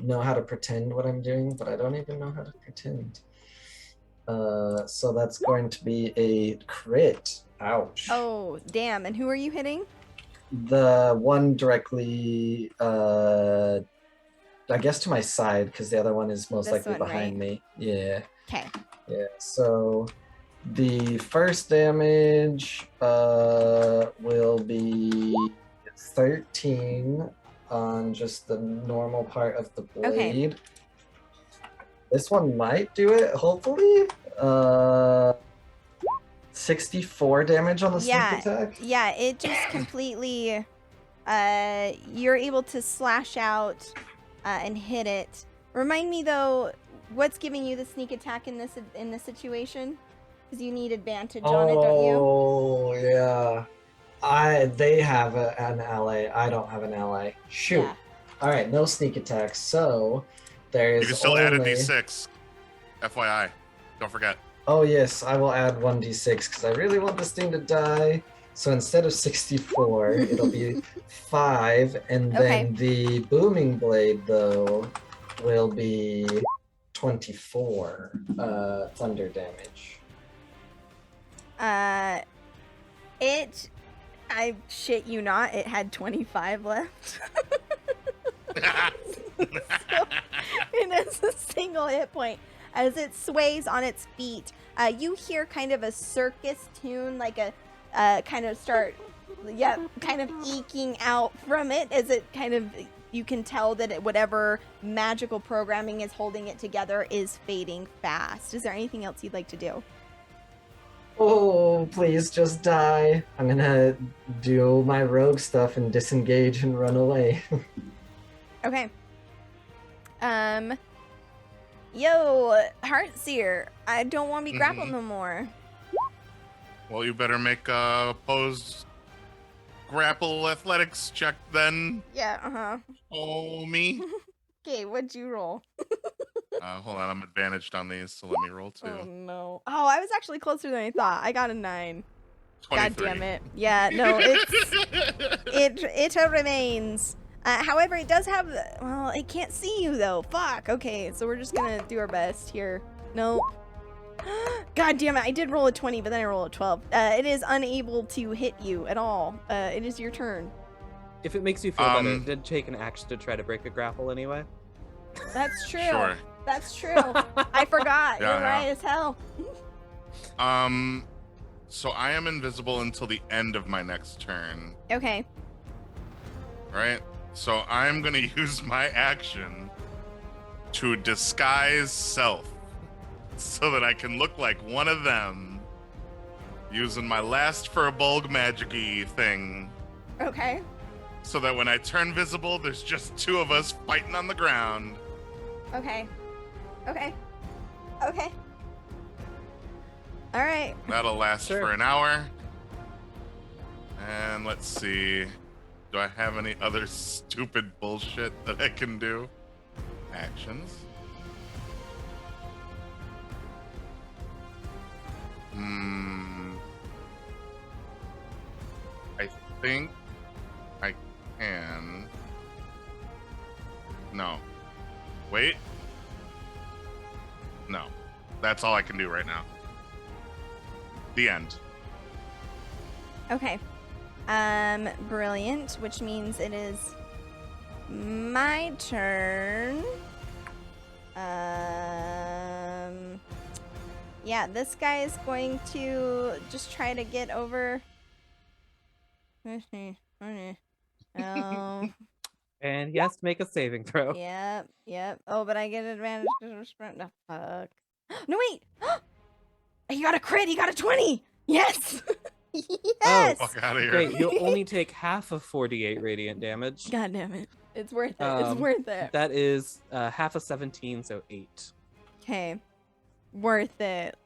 know how to pretend what I'm doing, but I don't even know how to pretend. So that's going to be a crit. Ouch. Oh, damn. And who are you hitting? The one directly, I guess to my side, because the other one is most This likely one, behind right? me. Yeah. Okay. Yeah, so the first damage will be 13 on just the normal part of the blade. Okay. This one might do it, hopefully. 64 damage on the sneak attack. Yeah, it just completely... you're able to slash out and hit it. Remind me, though, what's giving you the sneak attack in this situation? Because you need advantage on it, don't you? Oh, yeah. They have an ally. I don't have an ally. Shoot. Yeah. All right, no sneak attacks. So there's You can still only... add a d6. FYI. Don't forget. Oh, yes, I will add 1d6 because I really want this thing to die. So instead of 64, it'll be 5. And then the booming blade, though, will be 24 thunder damage. I shit you not, it had 25 left. So it has a single hit point. As it sways on its feet, you hear kind of a circus tune, like a kind of start, kind of eking out from it as it kind of, you can tell that whatever magical programming is holding it together is fading fast. Is there anything else you'd like to do? Oh, please just die. I'm gonna do my rogue stuff and disengage and run away. Okay. Yo, Heartseer, I don't want to be grappled no more. Well, you better make a opposed grapple athletics check then. Yeah, Oh, me. Okay, what'd you roll? Hold on, I'm advantaged on these, so let me roll too. Oh, no. Oh, I was actually closer than I thought. I got a 9. 23. God damn it. Yeah, no, it remains. However, it does have, well, it can't see you though. Fuck. Okay, so we're just gonna do our best here. Nope. God damn it, I did roll a 20, but then I rolled a 12. It is unable to hit you at all. It is your turn. If it makes you feel better, it did take an action to try to break a grapple anyway. That's true. Sure. That's true. I forgot. Yeah, You're right as hell. So I am invisible until the end of my next turn. Okay. Right? So I'm gonna use my action to disguise self so that I can look like one of them using my last Furbulg magic-y thing. Okay. So that when I turn visible, there's just two of us fighting on the ground. Okay. Okay. Okay. All right. That'll last for an hour. And let's see. Do I have any other stupid bullshit that I can do? Actions. I think I can. No. Wait. No. That's all I can do right now. The end. Okay. Brilliant, which means it is my turn. Yeah, this guy is going to just try to get over. And he has to make a saving throw. Yep. Oh, but I get advantage because I'm sprint. No, fuck. No, wait. He got a crit. He got a 20. Yes. Yes. Fuck out of here. Great, he'll only take half of 48 radiant damage. God damn it. It's worth it. It's worth it. That is half of 17, so 8. Okay. Worth it.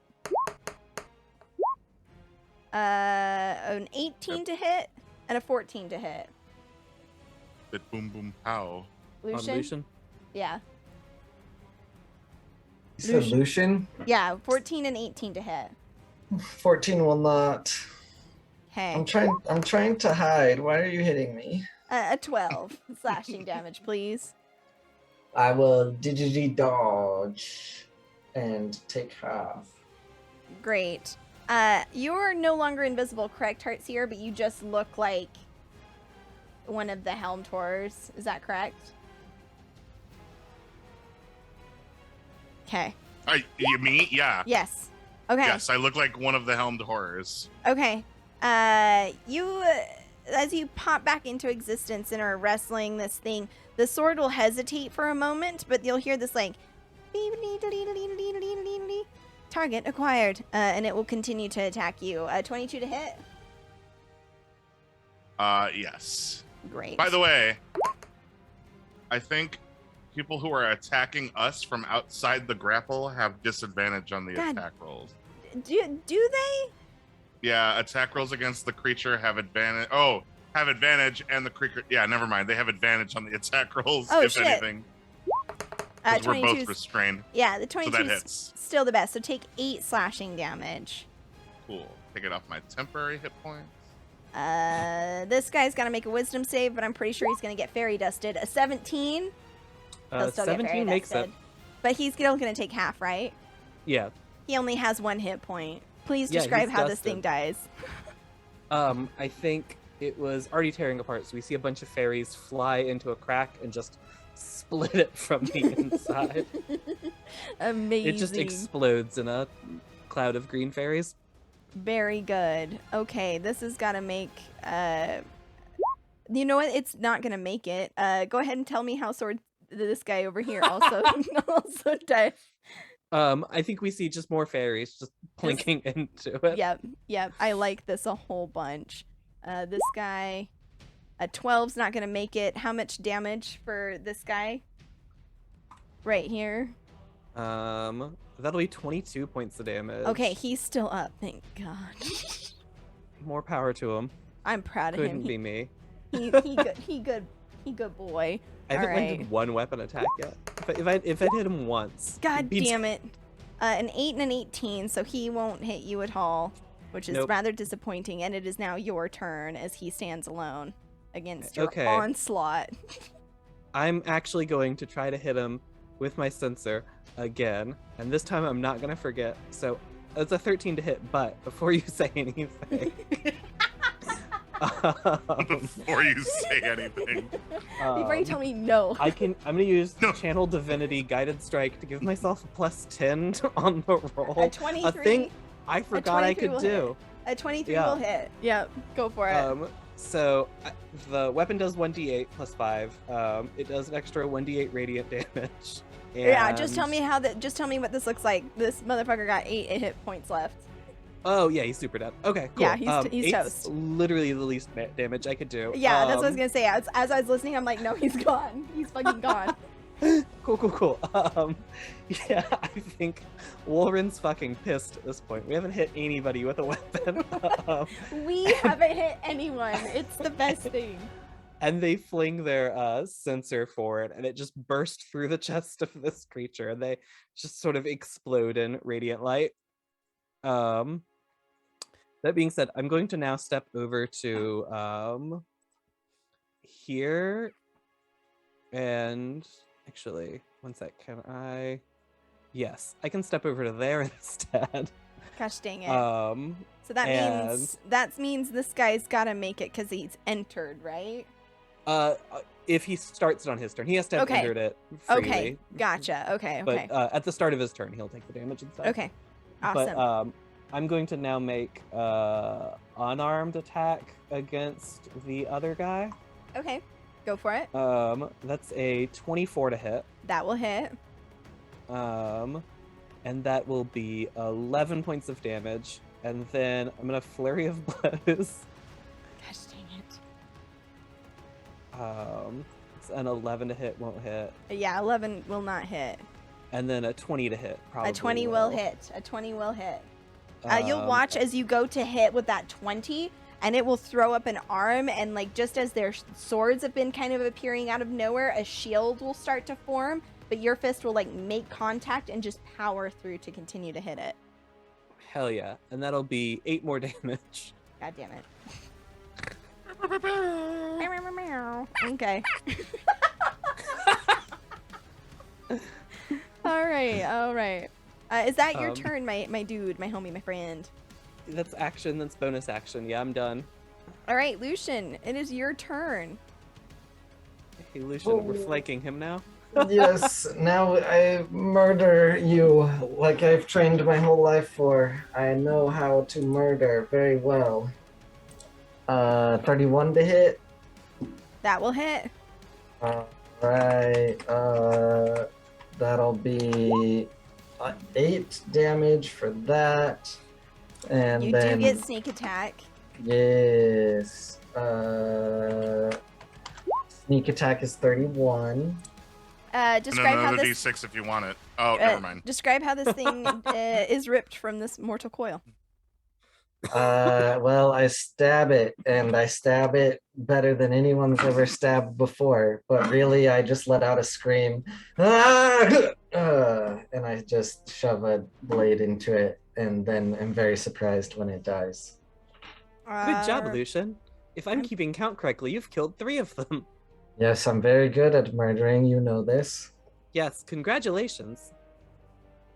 An 18 to hit and a 14 to hit. Bit boom boom pow. Lucian? Lucian? Yeah. You said Lucian? Yeah, 14 and 18 to hit. 14 will not. Okay. I'm trying to hide. Why are you hitting me? A 12 slashing damage, please. I will digitally dodge and take half. Great. You're no longer invisible, correct, Heartseer? But you just look like one of the Helm Tours. Is that correct? Okay. You me? Yeah. Yes. Okay. Yes, I look like one of the helmed horrors. Okay. You, as you pop back into existence and are wrestling this thing, the sword will hesitate for a moment, but you'll hear this like, target acquired, and it will continue to attack you. 22 to hit. Yes. Great. By the way, I think people who are attacking us from outside the grapple have disadvantage on the God. attack rolls. Do they? Yeah, attack rolls against the creature have advantage. Oh, have advantage, and the creature. Yeah, never mind. They have advantage on the attack rolls, Oh, if shit. anything. Because we're 22 both restrained. Yeah, the So 22 that is hits. still the best. So take 8 slashing damage. Cool. Take it off my temporary hit points. This guy's got to make a wisdom save, but I'm pretty sure he's going to get fairy dusted. A 17. He'll still get fairy 17 makes it. dusted. But he's still going to take half, right? Yeah. He only has 1 hit point. Please Yeah, describe he's how this thing dusted. dies. I think it was already tearing apart, so we see a bunch of fairies fly into a crack and just split it from the inside. Amazing. It just explodes in a cloud of green fairies. Very good. Okay, this has got to make... You know what? It's not going to make it. Go ahead and tell me how this guy over here also dies. I think we see just more fairies just plinking into it. Yep. I like this a whole bunch. This guy, a 12's not gonna make it. How much damage for this guy? Right here. That'll be 22 points of damage. Okay, he's still up. Thank God. More power to him. I'm proud of him. Couldn't be me. He good boy. I haven't All right. landed one weapon attack yet. If I hit him once. God he'd- damn it. An 8 and an 18, so he won't hit you at all, which is Nope. rather disappointing. And it is now your turn as he stands alone against your Okay. onslaught. I'm actually going to try to hit him with my sensor again, and this time I'm not gonna forget. So it's a 13 to hit, but before you say anything, Before you say anything. Before you tell me no. I'm gonna use No. Channel Divinity Guided Strike to give myself a +10 on the roll. A 23. A thing I forgot I 23 will could do. A 23 Yeah. will hit. Yep, go for it. So the weapon does 1d8 plus 5. It does an extra 1d8 radiant damage. Yeah, just tell and- me just tell me what this looks like. This motherfucker got 8 hit points left. Oh yeah, he's super dead. Okay, cool. Yeah, he's 8's toast. Literally the least damage I could do. Yeah, that's what I was gonna say. As I was listening, I'm like, no, he's gone. He's fucking gone. Cool. Yeah, I think Wolrin's fucking pissed at this point. We haven't hit anybody with a weapon. We haven't hit anyone. It's the best thing. And they fling their sensor forward, and it just burst through the chest of this creature, and they just sort of explode in radiant light. That being said, I'm going to now step over to here, and actually, one sec, can I? Yes, I can step over to there instead. Gosh dang it. So that means this guy's gotta make it because he's entered, right? If he starts it on his turn, he has to have Okay. entered it freely. Okay, gotcha. Okay. But at the start of his turn, he'll take the damage instead. Okay. Awesome. But I'm going to now make unarmed attack against the other guy. Okay. Go for it. That's a 24 to hit. That will hit. And that will be 11 points of damage. And then I'm gonna flurry of blows. Gosh dang it. It's an 11 to hit, won't hit. Yeah, 11 will not hit. And then a 20 to hit, probably. A 20 will hit. A 20 will hit. You'll watch okay. as you go to hit with that 20, and it will throw up an arm, and like just as their swords have been kind of appearing out of nowhere, a shield will start to form, but your fist will like make contact and just power through to continue to hit it. Hell yeah. And that'll be 8 more damage. God damn it. Okay. All right. Is that your turn, my dude, my homie, my friend? That's action, that's bonus action. Yeah, I'm done. All right, Lucian, it is your turn. Hey, Lucian, we're flanking him now? Yes, now I murder you like I've trained my whole life for. I know how to murder very well. 31 to hit. That will hit. Alright, that'll be 8 damage for that. And You then, do get sneak attack. yes, sneak attack is 31. And Describe how another this. D6 if you want it. Oh, never mind. Describe how this thing is ripped from this mortal coil. Well, I stab it, and I stab it better than anyone's ever stabbed before. But really, I just let out a scream, "Ah!" And I just shove a blade into it, and then I'm very surprised when it dies. Good job, Lucian. If I'm keeping count correctly, you've killed 3 of them. Yes, I'm very good at murdering. You know this. Yes, congratulations.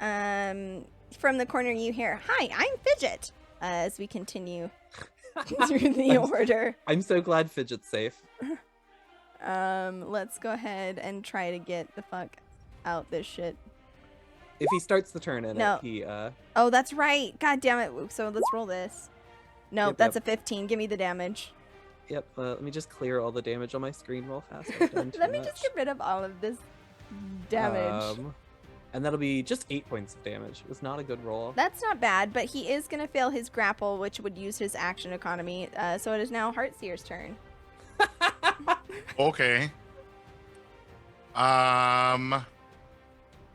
From the corner you hear, "Hi, I'm Fidget." As we continue through the order. I'm so glad Fidget's safe. Let's go ahead and try to get the fuck out this shit. If he starts the turn in No. it, he Oh, that's right. God damn it. So let's roll this. No, Yep, that's yep. a 15. Give me the damage. Yep, let me just clear all the damage on my screen real fast. I've done too Let me much. just get rid of all of this damage. And that'll be just 8 points of damage. It was not a good roll. That's not bad, but he is going to fail his grapple, which would use his action economy. So it is now Heartseer's turn. Okay. Let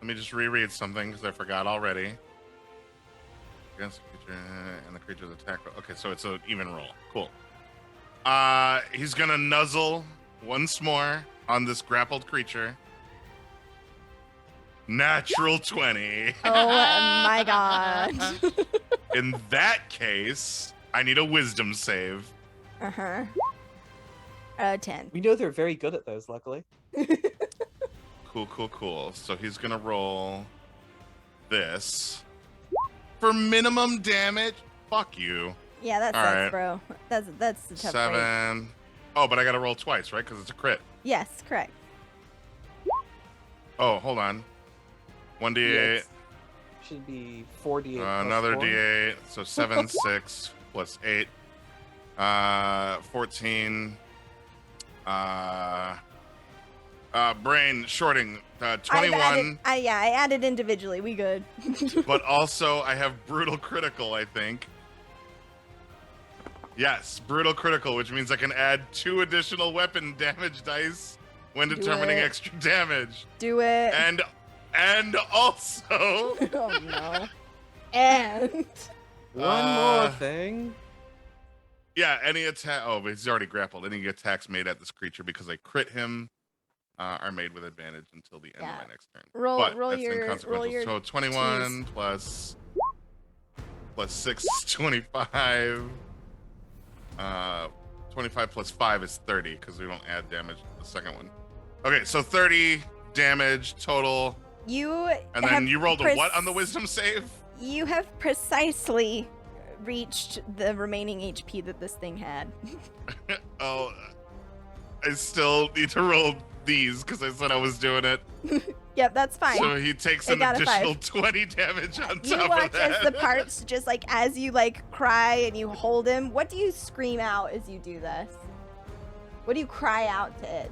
me just reread something because I forgot already. Against the creature and the creature's attack. Okay, so it's an even roll. Cool. He's gonna nuzzle once more on this grappled creature. Natural 20. Oh my god. In that case, I need a wisdom save. Uh-huh. 10. We know they're very good at those, luckily. Cool. So he's gonna roll this for minimum damage. Fuck you. Yeah, that All sucks, right. bro. That's a tough break. 7. Oh, but I gotta roll twice, right? Because it's a crit. Yes, correct. Oh, hold on. 1d8. Yes. Should be 4d8. plus Another 4. d8. So 7, 6 plus 8. 14. Brain shorting. 21. I added individually. We good. But also I have brutal critical, I think. Yes, brutal critical, which means I can add 2 additional weapon damage dice when Do determining it. extra damage. Do it. And also Oh no. And One more thing. yeah, any attack. Oh, but he's already grappled. Any attacks made at this creature because I crit him are made with advantage until the end of my next turn. roll But roll that's your inconsequential. So 21 plus 6 is 25. 25 plus 5 is 30 because we don't add damage to the second one. Okay, so 30 damage total. You And then have you rolled a what on the wisdom save? You have precisely reached the remaining HP that this thing had. Oh, I still need to roll these because I said I was doing it. Yep, that's fine. So he takes I an got a additional 5. 20 damage on You top watch of that. as the parts just like as you like cry and you hold him. What do you scream out as you do this? What do you cry out to it?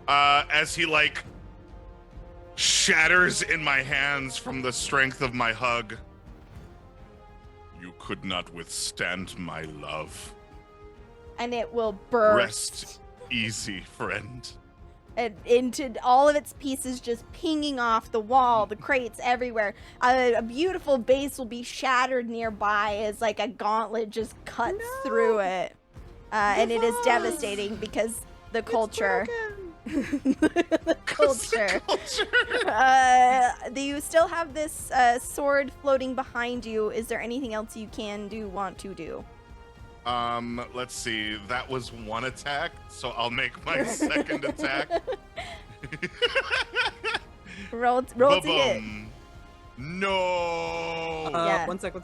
As he like shatters in my hands from the strength of my hug. You could not withstand my love. And it will burst. Rest easy, friend. And into all of its pieces just pinging off the wall, the crates everywhere. A beautiful base will be shattered nearby as like a gauntlet just cuts through it. And it is devastating because the culture. The culture. You still have this sword floating behind you. Is there anything else you want to do? Let's see. That was one attack, so I'll make my second attack. Roll to hit. No. Yeah. One sec. I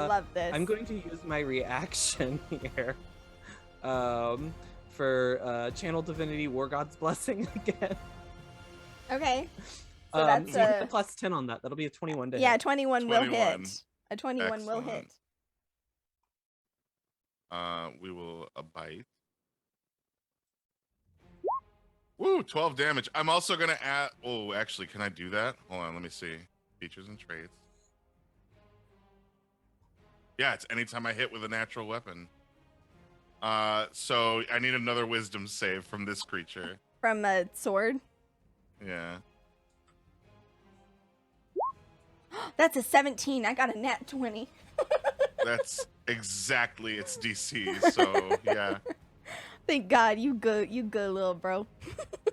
love this. I'm going to use my reaction here. For Channel Divinity War God's Blessing again. Okay. So that's so you get the plus 10 on that. That'll be a 21 to hit. 21 will hit. A 21 will hit. We will bite. Woo, 12 damage. I'm also gonna add. Oh, actually, can I do that? Hold on, let me see. Features and traits. Yeah, it's anytime I hit with a natural weapon. So I need another wisdom save from this creature. From a sword? Yeah. That's a 17. I got a nat 20. That's exactly its DC. So yeah. Thank God, you good little bro.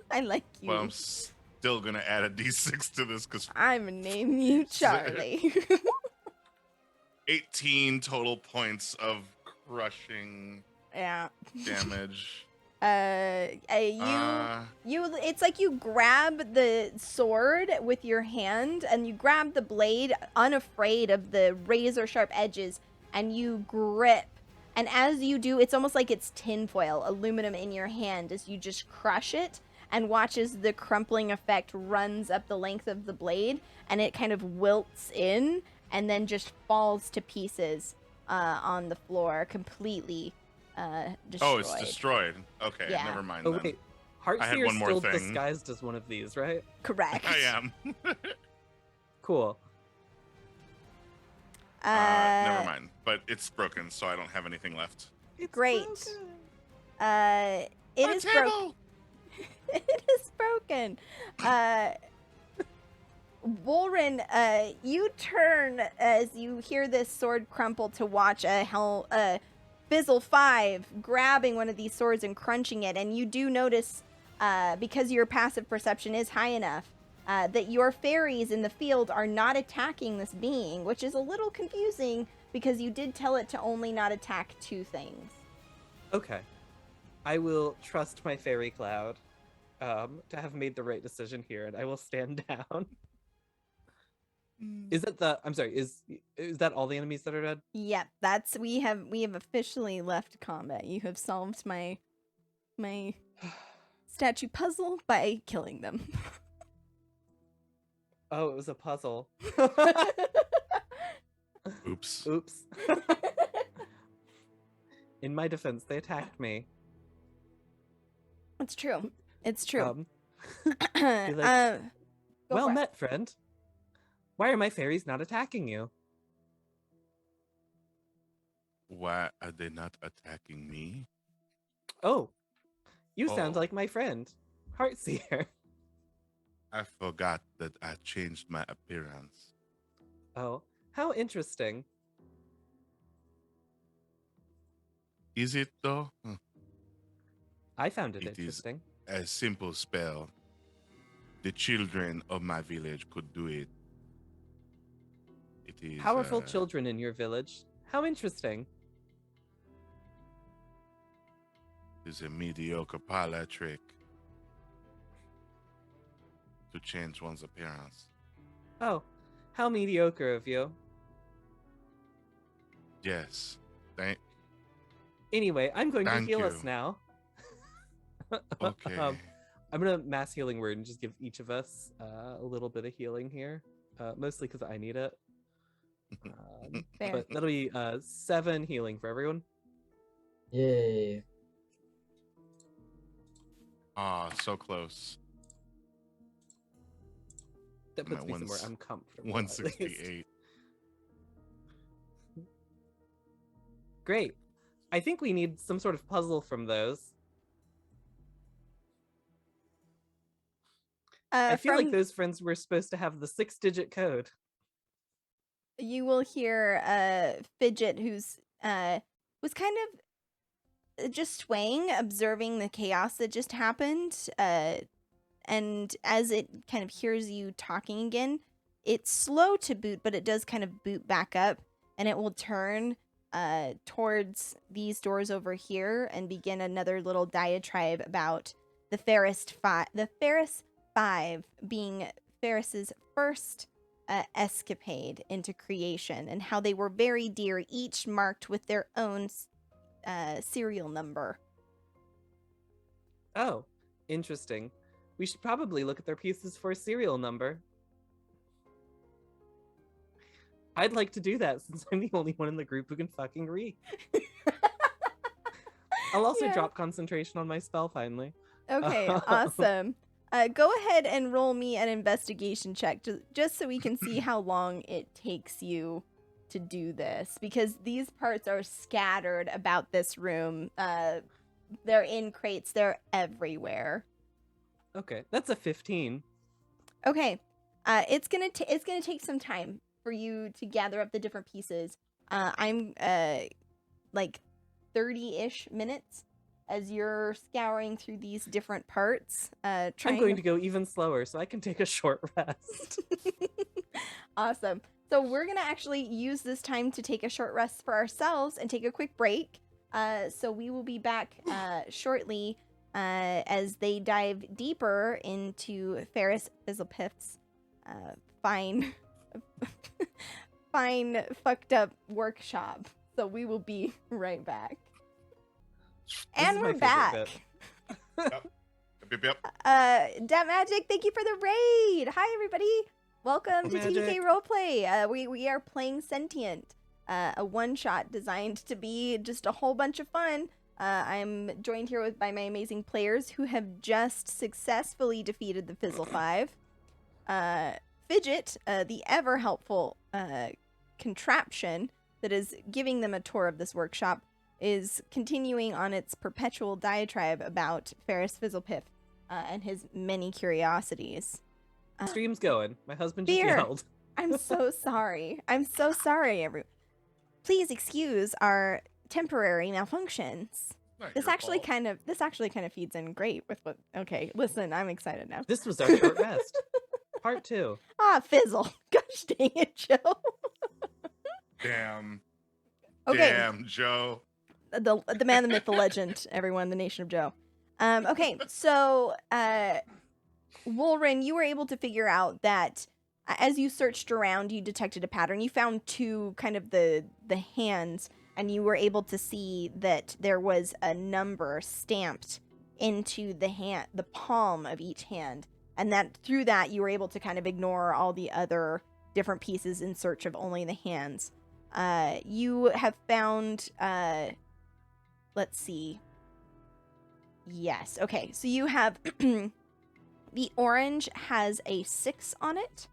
I like you. But I'm still gonna add a D6 to this because I'm gonna name you Charlie. 18 total points of crushing damage. It's like you grab the sword with your hand and you grab the blade unafraid of the razor sharp edges and you grip. And as you do, it's almost like it's tinfoil, aluminum in your hand as you just crush it and watch as the crumpling effect runs up the length of the blade and it kind of wilts in and then just falls to pieces on the floor, completely destroyed. Oh, it's destroyed. Okay, Yeah. never mind. Oh, then. wait. I had Heartseer one more still thing. disguised as one of these, right? Correct. I am. Cool. Never mind. But it's broken, so I don't have anything left. Great. It is broken. It is broken. Wolrin, you turn as you hear this sword crumple to watch Fizzle 5 grabbing one of these swords and crunching it, and you do notice, because your passive perception is high enough, that your fairies in the field are not attacking this being, which is a little confusing because you did tell it to only not attack two things. Okay. I will trust my fairy cloud to have made the right decision here, and I will stand down. Is that all the enemies that are dead? Yep, we have officially left combat. You have solved my statue puzzle by killing them. Oh, it was a puzzle. Oops. Oops. In my defense, they attacked me. It's true. It's true. Well for it. met, friend. Why are my fairies not attacking you? Why are they not attacking me? Oh, you sound Oh. like my friend, Heartseer. I forgot that I changed my appearance. Oh, how interesting. Is it though? I found it It is. interesting. A simple spell. The children of my village could do it. It is Powerful children in your village. How interesting. It's a mediocre parlor trick to change one's appearance. Oh, how mediocre of you. Yes. Anyway, I'm going to Thank heal us you. now. Okay. I'm gonna mass healing word and just give each of us a little bit of healing here, mostly because I need it. Fair. But that'll be 7 healing for everyone. Yay. Ah, so close. That I'm puts at me somewhere 1 uncomfortable. at least. 168. Great. I think we need some sort of puzzle from those. I feel like From those friends were supposed to have the 6-digit code. you will hear Fidget, who's was kind of just swaying, observing the chaos that just happened. And as it kind of hears you talking again, it's slow to boot, but it does kind of boot back up, and it will turn towards these doors over here and begin another little diatribe about the Ferris Five being Ferris's first escapade into creation, and how they were very dear, each marked with their own serial number. Oh, interesting. We should probably look at their pieces for a serial number. I'd like to do that since I'm the only one in the group who can fucking read. I'll also Yeah. drop concentration on my spell finally. Okay, awesome. Go ahead and roll me an investigation check, just so we can see how long it takes you to do this, because these parts are scattered about this room. They're in crates. They're everywhere. Okay, that's a 15. Okay, it's gonna take some time for you to gather up the different pieces. I'm like 30-ish minutes as you're scouring through these different parts. I'm Trying going to go even slower so I can take a short rest. Awesome. So we're gonna actually use this time to take a short rest for ourselves and take a quick break. So we will be back shortly as they dive deeper into Ferris Fizzlepiff's fine, fine fucked up workshop. So we will be right back. This And is my we're favorite back. bit. Yep. Dat Magic, thank you for the raid. Hi everybody. Welcome to Magic. TK Roleplay. We are playing Sentient, a one-shot designed to be just a whole bunch of fun. I'm joined here by my amazing players who have just successfully defeated the Fizzle Five. Fidget, the ever helpful contraption that is giving them a tour of this workshop, is continuing on its perpetual diatribe about Ferris Fizzlepiff and his many curiosities. Stream's going. My husband just Beer. yelled. I'm so sorry. I'm so sorry, everyone. Please excuse our temporary malfunctions. Not This your actually fault. kind of feeds in great with what. Okay, listen, I'm excited now. This was our short rest. Part 2. Ah, Fizzle. Gosh dang it, Joe. Damn. Okay. Damn, Joe. The man, the myth, the legend, everyone, the nation of Joe. Okay, so Wolrin, you were able to figure out that as you searched around, you detected a pattern. You found two kind of the hands, and you were able to see that there was a number stamped into the palm of each hand, and that through that you were able to kind of ignore all the other different pieces in search of only the hands. You have found let's see. Yes. Okay. So you have the orange has a 6 on it.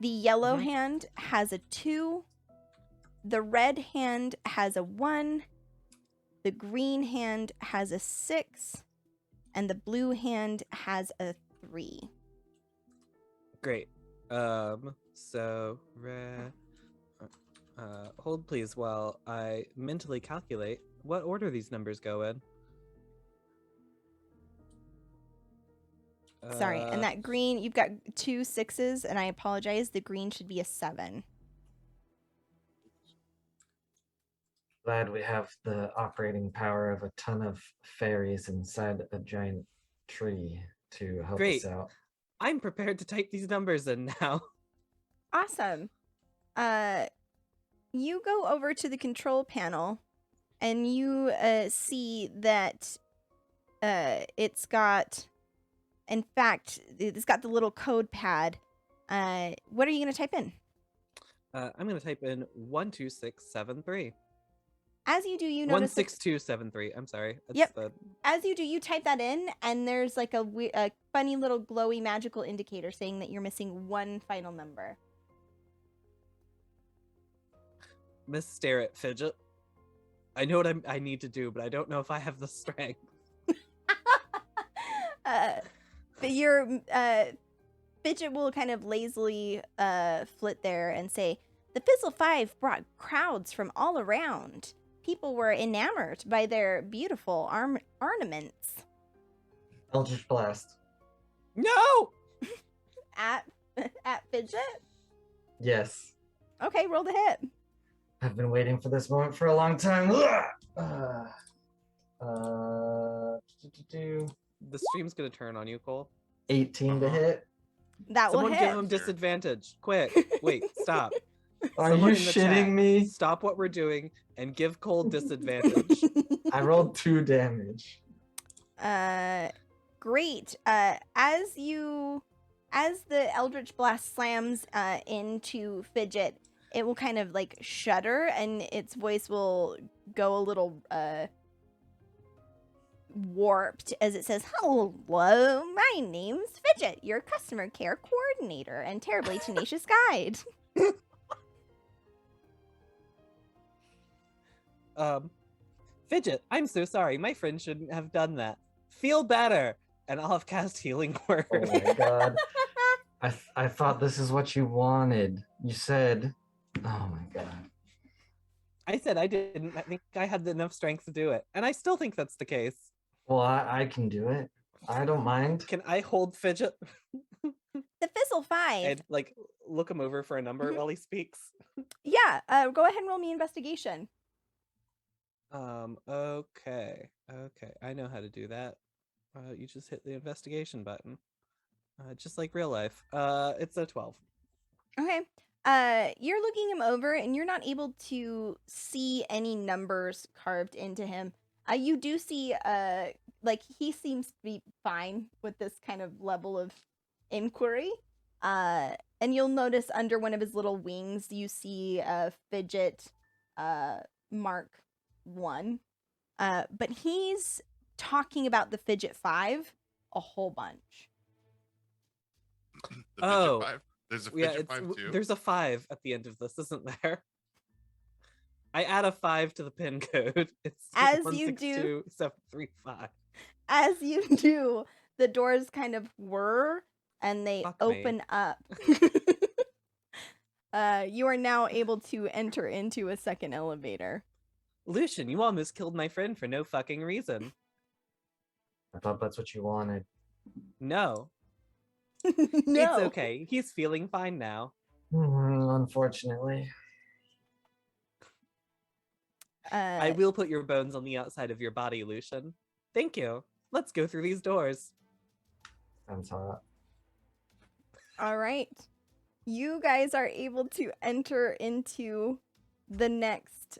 The yellow hand has a 2. The red hand has a 1. The green hand has a 6. And the blue hand has a 3. Great. So hold please while I mentally calculate what order these numbers go in. Sorry, and that green, you've got 2 6s, and I apologize. The green should be a 7. Glad we have the operating power of a ton of fairies inside a giant tree to help Great. us out. I'm prepared to type these numbers in now. Awesome. You go over to the control panel, and you see that it's got, in fact, it's got the little code pad. What are you going to type in? I'm going to type in 12673. As you do, you notice 16273. I'm sorry. That's Yep. the as you do, you type that in, and there's like a funny little glowy magical indicator saying that you're missing one final number. Miss Stare at Fidget. I know what I need to do, but I don't know if I have the strength. But your Fidget will kind of lazily flit there and say, "The Fizzle Five brought crowds from all around. People were enamored by their beautiful ornaments." Eldritch Blast. No! At Fidget? Yes. Okay, roll the hit. I've been waiting for this moment for a long time. The stream's gonna turn on you, Cole. 18 to Uh-huh. hit. That will Someone hit. give him disadvantage. Quick. Wait, stop. Are Someone you in the shitting chat, me? Stop what we're doing and give Cole disadvantage. I rolled 2 damage. Great. As the Eldritch Blast slams into Fidget, it will kind of like shudder, and its voice will go a little warped as it says, "Hello, my name's Fidget, your customer care coordinator and terribly tenacious guide." Fidget, I'm so sorry. My friend shouldn't have done that. Feel better, and I'll have cast Healing Word. Oh my god. I thought this is what you wanted. You said, oh my god. I said I didn't. I think I had enough strength to do it, and I still think that's the case. Well, I can do it. I don't mind. Can I hold Fidget The Fizzle Five. and like look him over for a number Mhm. while he speaks? Yeah, go ahead and roll me investigation. Okay. I know how to do that. You just hit the investigation button. Just like real life. It's a 12. Okay. You're looking him over, and you're not able to see any numbers carved into him. You do see, like, he seems to be fine with this kind of level of inquiry. And you'll notice under one of his little wings, you see Fidget Mark 1. But he's talking about the Fidget 5 a whole bunch. The Oh, Fidget 5. There's a Yeah, Fidget 5 too. there's a 5 at the end of this, isn't there? I add a 5 to the pin code. It's As you do- 162735. As you do, the doors kind of whir and they Fuck me. open up. You are now able to enter into a second elevator. Lucian, you almost killed my friend for no fucking reason. I thought that's what you wanted. No, No. it's okay. He's feeling fine now. Unfortunately. I will put your bones on the outside of your body, Lucian. Thank you. Let's go through these doors. Sounds hot. All right. You guys are able to enter into the next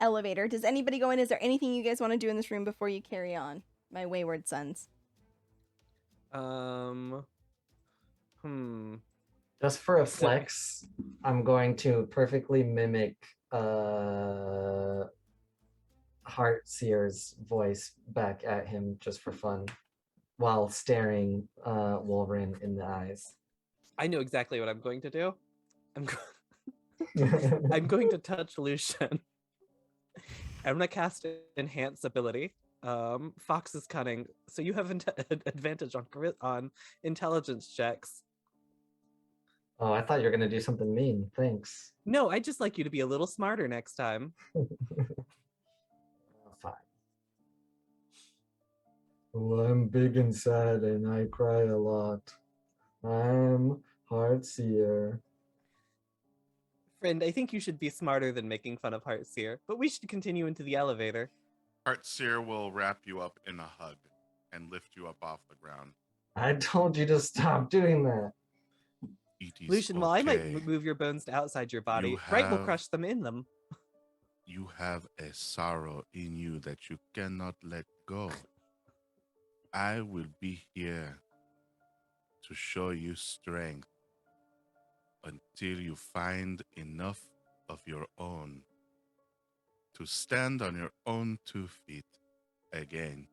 elevator. Does anybody go in? Is there anything you guys want to do in this room before you carry on, my wayward sons? Just for a flex, I'm going to perfectly mimic Heartseer's voice back at him just for fun while staring Wolverine in the eyes. I know exactly what I'm going to do. I'm going to touch Lucian. I'm going to cast Enhance ability. Fox is cunning, so you have advantage on intelligence checks. Oh, I thought you were going to do something mean. Thanks. No, I'd just like you to be a little smarter next time. Fine. Well, I'm big and sad and I cry a lot. I'm Heartseer. Friend, I think you should be smarter than making fun of Heartseer, but we should continue into the elevator. Heartseer will wrap you up in a hug and lift you up off the ground. I told you to stop doing that. It is Lucian, while I might okay. move your bones to outside your body, You Bright will have- crush them in them. You have a sorrow in you that you cannot let go. I will be here to show you strength until you find enough of your own to stand on your own 2 feet again.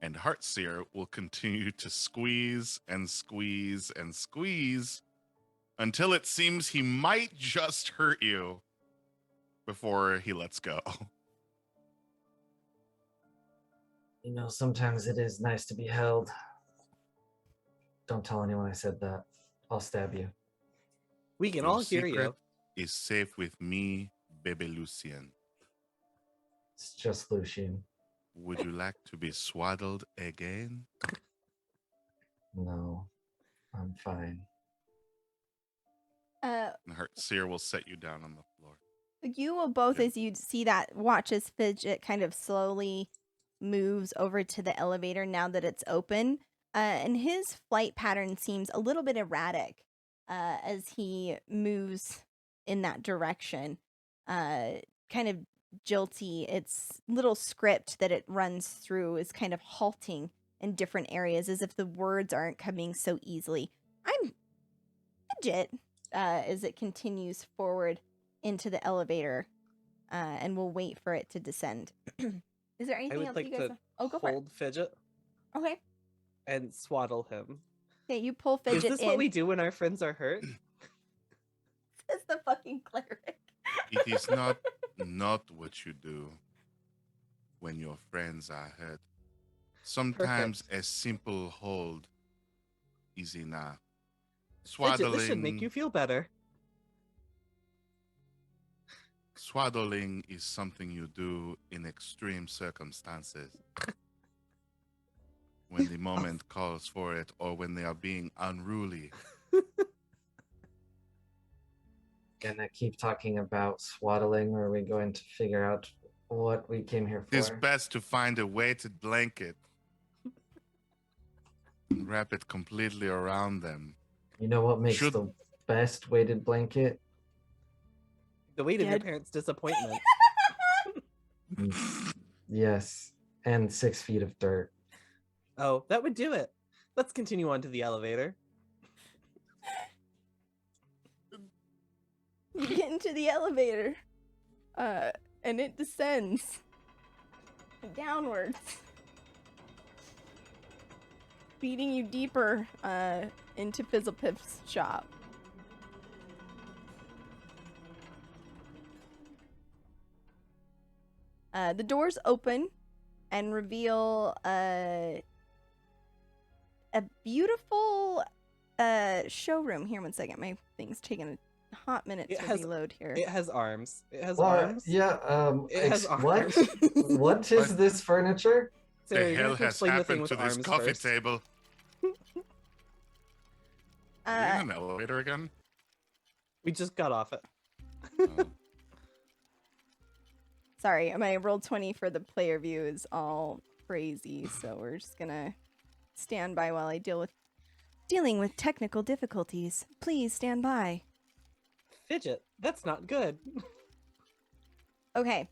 And Heartseer will continue to squeeze and squeeze and squeeze until it seems he might just hurt you before he lets go. You know, sometimes it is nice to be held. Don't tell anyone I said that. I'll stab you. We can Your all hear secret you. is safe with me, Baby Lucien. It's just Lucian. Would you like to be swaddled again? No, I'm fine. Uh, And Heartseer will set you down on the floor. you will both, as you see that, watch as Fidget kind of slowly moves over to the elevator now that it's open. And his flight pattern seems a little bit erratic as he moves in that direction. Kind of jilty. Its little script that it runs through is kind of halting in different areas as if the words aren't coming so easily. I'm Fidget as it continues forward into the elevator, and we'll wait for it to descend. Is there I anything would else like you guys? to Oh, go for it. hold Fidget Okay. and swaddle him. Okay, you pull Is Fidget this in. what we do when our friends are hurt? Says the fucking cleric. It is not what you do when your friends are hurt. Sometimes a simple hold is enough. Fidget, this should make you feel better. Swaddling is something you do in extreme circumstances. When the moment calls for it or when they are being unruly. Gonna keep talking about swaddling, or are we going to figure out what we came here It is for? best to find a weighted blanket and wrap it completely around them. You know what makes Should- the best weighted blanket? The weight of your Dead. parents' disappointment. Yes, and 6 feet of dirt. Oh, that would do it. Let's continue on to the elevator. You get into the elevator, and it descends downwards, feeding you deeper into Fizzlepiff's shop. The doors open and reveal a beautiful showroom. Here, one second. My thing's taking a hot minute It to has- reload here. It has arms. It has Well, arms. yeah, It has what? arms. What is this furniture? Sarah, The you're gonna hell have to has explain the thing happened with to this arms coffee first. table? Are you in an elevator again? We just got off it. Oh. Sorry, my roll 20 for the player view is all crazy, so we're just gonna stand by while I dealing with technical difficulties. Please stand by. Fidget, that's not good. Okay,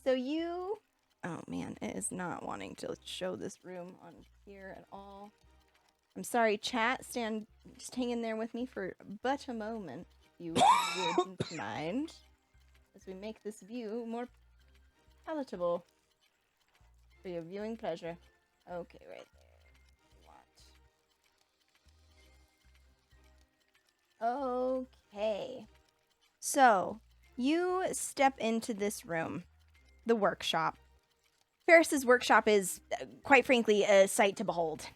so you... Oh man, it is not wanting to show this room on here at all. I'm sorry, chat. Just hang in there with me for but a moment, if you wouldn't mind, as we make this view more palatable for your viewing pleasure. Okay, right there. Okay. So, you step into this room, the workshop. Ferris's workshop is, quite frankly, a sight to behold.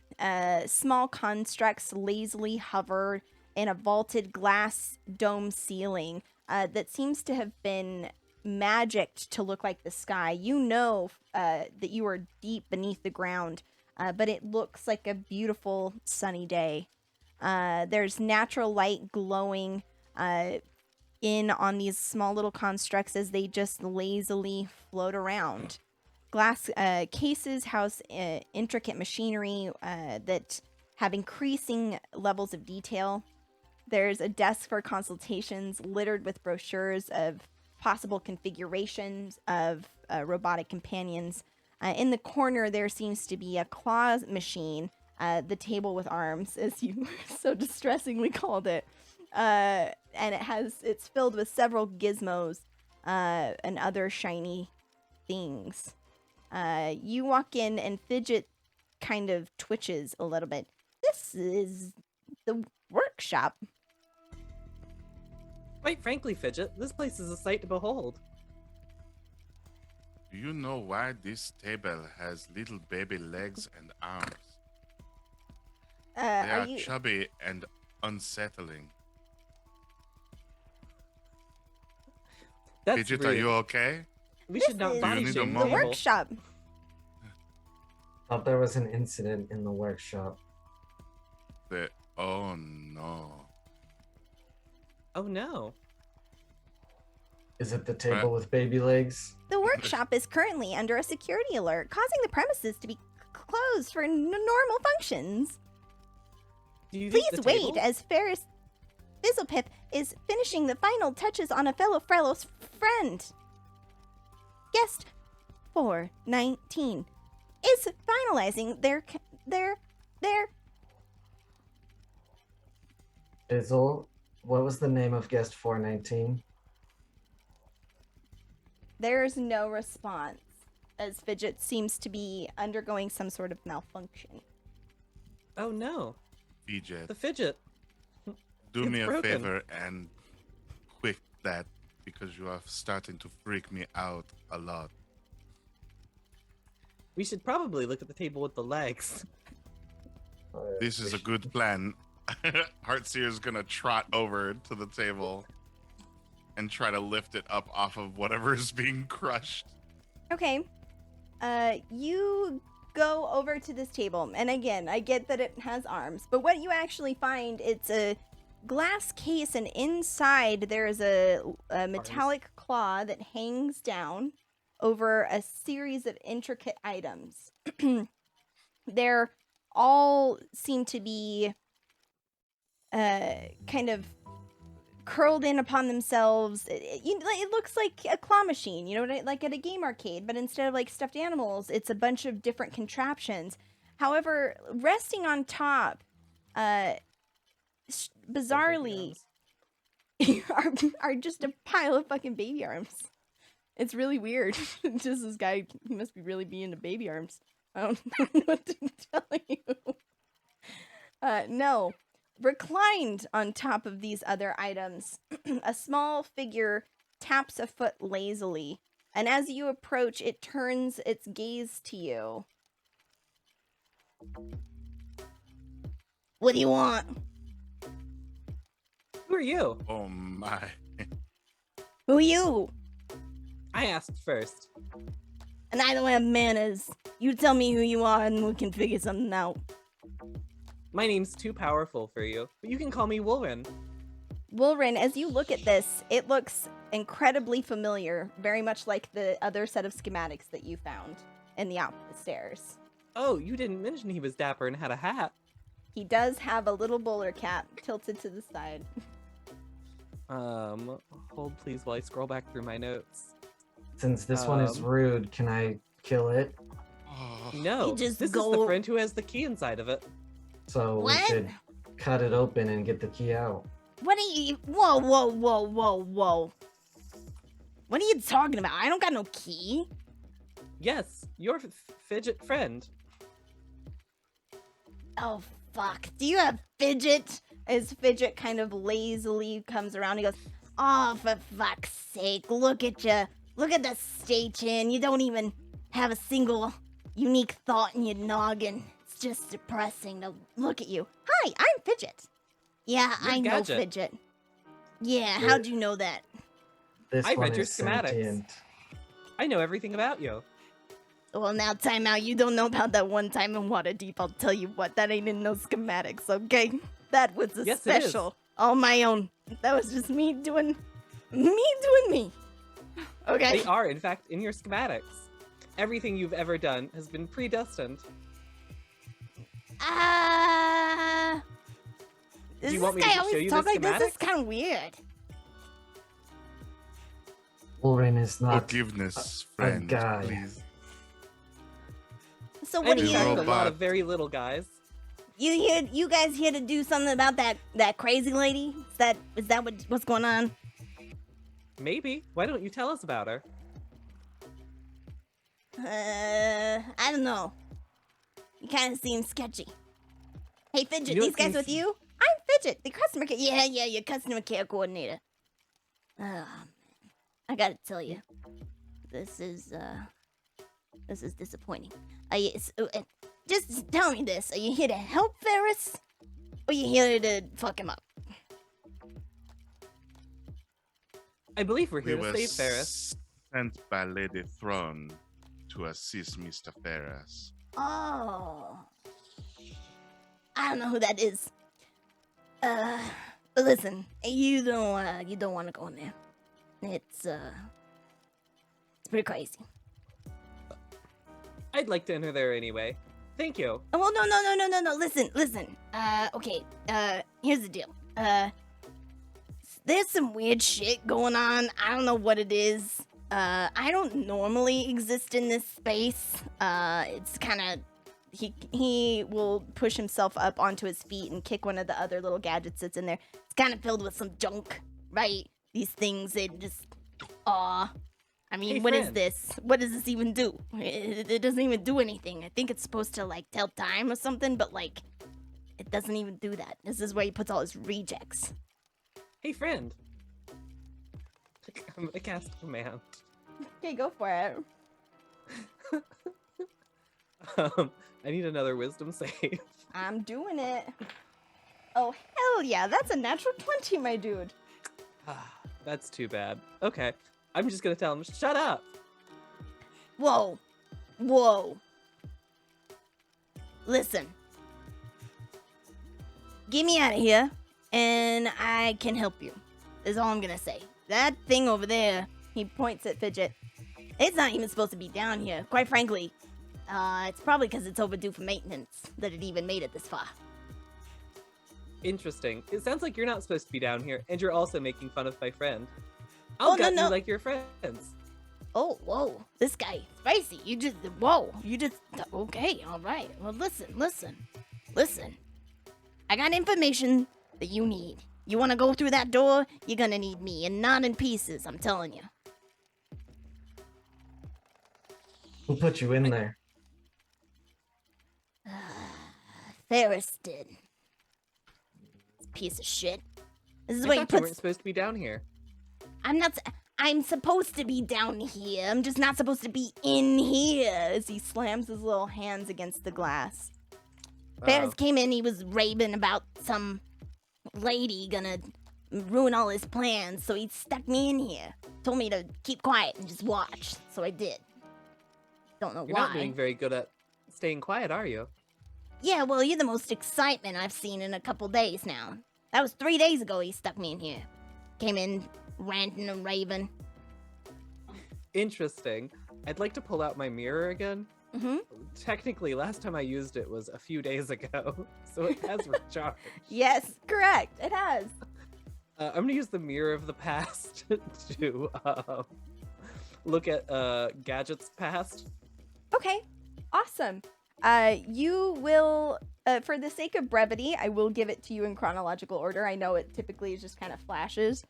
Small constructs lazily hover in a vaulted glass dome ceiling that seems to have been magicked to look like the sky. You know that you are deep beneath the ground, but it looks like a beautiful sunny day. There's natural light glowing in on these small little constructs as they just lazily float around. Glass cases house intricate machinery that have increasing levels of detail. There's a desk for consultations littered with brochures of possible configurations of robotic companions. In the corner, there seems to be a claw machine, the table with arms, as you so distressingly called it. And it's filled with several gizmos and other shiny things. You walk in and Fidget kind of twitches a little bit. This is the workshop. Quite frankly, Fidget, this place is a sight to behold. Do you know why this table has little baby legs and arms? They Are are you? chubby and unsettling. That's Fidget, rude. are you okay? We This should not is body need a shame the moment? people. workshop. Thought there was an incident in the workshop. Oh no. Oh no. Is it the table with baby legs? The workshop is currently under a security alert, causing the premises to be closed for normal functions. Do you think Please the wait table- as Ferris Fizzlepip is finishing the final touches on a fellow Frellos friend. Guest 419 is finalizing their Fizzle, what was the name of guest 419? There's no response as Fidget seems to be undergoing some sort of malfunction. Oh no. Fidget, The fidget. do it's me a broken. favor and quit that because you are starting to freak me out a lot. We should probably look at the table with the legs. This is a good plan. Heartseer's gonna trot over to the table and try to lift it up off of whatever is being crushed. Okay. You go over to this table, and again, I get that it has arms, but what you actually find, it's a glass case, and inside there is a metallic claw that hangs down over a series of intricate items. They're all seem to be kind of curled in upon themselves. It looks like a claw machine, you know, like at a game arcade, but instead of like stuffed animals, it's a bunch of different contraptions. However, resting on top, bizarrely, are just a pile of fucking baby arms. It's really weird. Just this guy, he must be really be into baby arms. I don't know what to tell you. No. Reclined on top of these other items, a small figure taps a foot lazily, and as you approach, it turns its gaze to you. What do you want? Who are you? Oh my. Who are you? I asked first. And I don't have manners. You tell me who you are and we can figure something out. My name's too powerful for you, but you can call me Wolrin. Wolrin, as you look at this, it looks incredibly familiar, very much like the other set of schematics that you found in the opposite stairs. Oh, you didn't mention he was dapper and had a hat. He does have a little bowler cap tilted to the side. Hold please while I scroll back through my notes. Since this one is rude, can I kill it? Oh, No, just this is go- the friend who has the key inside of it. So What? we should cut it open and get the key out. What are you? Whoa, whoa, whoa, whoa, whoa. What are you talking about? I don't got no key. Yes, your fidget friend. Oh, fuck. Do you have Fidget? As Fidget kind of lazily comes around, he goes, oh, for fuck's sake, look at you. Look at the station. You don't even have a single unique thought in your noggin. It's just depressing to look at you. Hi, I'm Fidget. Yeah, You're I know Gadget. Fidget. Yeah, You're- how'd you know that? This I one read your is schematics. sentient. I know everything about you. Well, now time out. You don't know about that one time in Waterdeep. I'll tell you what, that ain't in no schematics, okay? That was a Yes, it is. special. All my own. That was just me doing me. Okay. They are, in fact, in your schematics. Everything you've ever done has been predestined. Does you this want me to guy show always you talk the like this? This is schematics? kind of weird. Wolverine is not forgiveness, a friend, guy. please. So And what in do you- fact, a Robot. lot of very little guys. you guys here to do something about that crazy lady? Is that what's going on? Maybe. Why don't you tell us about her? I don't know. You kind of seem sketchy. Hey, Fidget, You know these what guys seems- with you? I'm Fidget, the customer care. Yeah, your customer care coordinator. Oh, man. I gotta tell you, this is disappointing. Just tell me this: are you here to help Ferris, or you here to fuck him up? I believe we're We here to were save Ferris. sent by Lady Throne to assist Mr. Ferris. Oh, I don't know who that is. But listen, you don't want to go in there. It's pretty crazy. I'd like to enter there anyway. Thank you. Oh, well, no. Listen. Okay. Here's the deal. There's some weird shit going on. I don't know what it is. I don't normally exist in this space. It's kind of he will push himself up onto his feet and kick one of the other little gadgets that's in there. It's kind of filled with some junk, right? These things, they just, I mean, Hey, what is friend. this? What does this even do? It doesn't even do anything. I think it's supposed to, like, tell time or something, but, like, it doesn't even do that. This is where he puts all his rejects. Hey, friend. I'm gonna cast command. Okay, go for it. I need another wisdom save. I'm doing it. Oh, hell yeah. That's a natural 20, my dude. That's too bad. Okay. I'm just gonna tell him, shut up! Whoa. Listen. Get me out of here, and I can help you. Is all I'm gonna say. That thing over there, he points at Fidget. It's not even supposed to be down here. Quite frankly, it's probably because it's overdue for maintenance that it even made it this far. Interesting. It sounds like you're not supposed to be down here, and you're also making fun of my friend. Oh, I'll no, gut no. you like your friends. Oh, whoa. This guy, spicy. Okay, all right. Well, listen. I got information that you need. You want to go through that door? You're gonna need me, and not in pieces, I'm telling you. Who put you in there? Ferris did. Piece of shit. This is I what he thought you weren't puts. supposed to be down here. I'm supposed to be down here. I'm just not supposed to be in here. As he slams his little hands against the glass. Ferris came in. He was raving about some lady gonna ruin all his plans, so he stuck me in here. Told me to keep quiet and just watch, so I did. Don't know You're why. not doing very good at staying quiet, are you? Yeah, well, you're the most excitement I've seen in a couple days now. That was 3 days ago he stuck me in here. Came in ranting and raving. Interesting. I'd like to pull out my mirror again. Mm-hmm. Technically, last time I used it was a few days ago, so it has recharged. Yes, correct. It has. I'm gonna use the mirror of the past to look at Gadget's past. Okay, awesome. You will, for the sake of brevity, I will give it to you in chronological order. I know it typically just kind of flashes.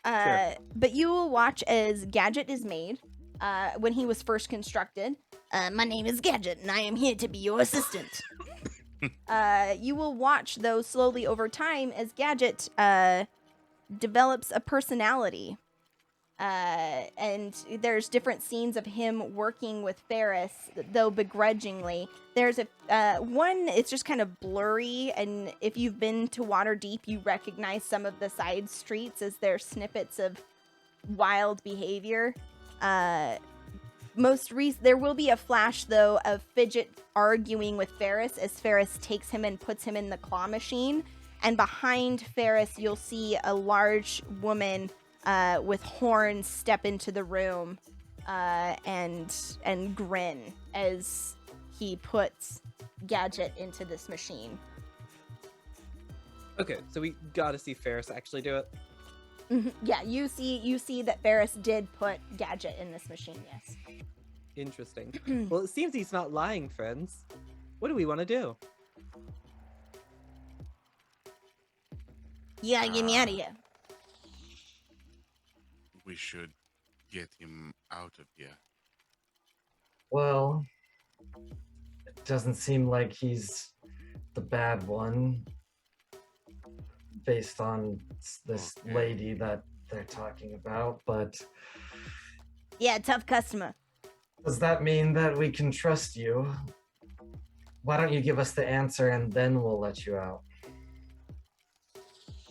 Sure. But you will watch as Gadget is made when he was first constructed. My name is Gadget, and I am here to be your assistant. You will watch, though, slowly over time as Gadget develops a personality. And there's different scenes of him working with Ferris, though begrudgingly. There's a one, it's just kind of blurry, and if you've been to Waterdeep, you recognize some of the side streets as they're snippets of wild behavior. There will be a flash, though, of Fidget arguing with Ferris as Ferris takes him and puts him in the claw machine. And behind Ferris, you'll see a large woman with horns step into the room and grin as he puts Gadget into this machine. Okay, so we gotta see Ferris actually do it. Mhm. Yeah, you see that Ferris did put Gadget in this machine. Yes. Interesting. Well, it seems he's not lying, friends. What do we want to do? You gotta get me out of here. we should get him out of here. Well, it doesn't seem like he's the bad one based on this Okay. lady that they're talking about, but Yeah, tough customer. does that mean that we can trust you? Why don't you give us the answer and then we'll let you out?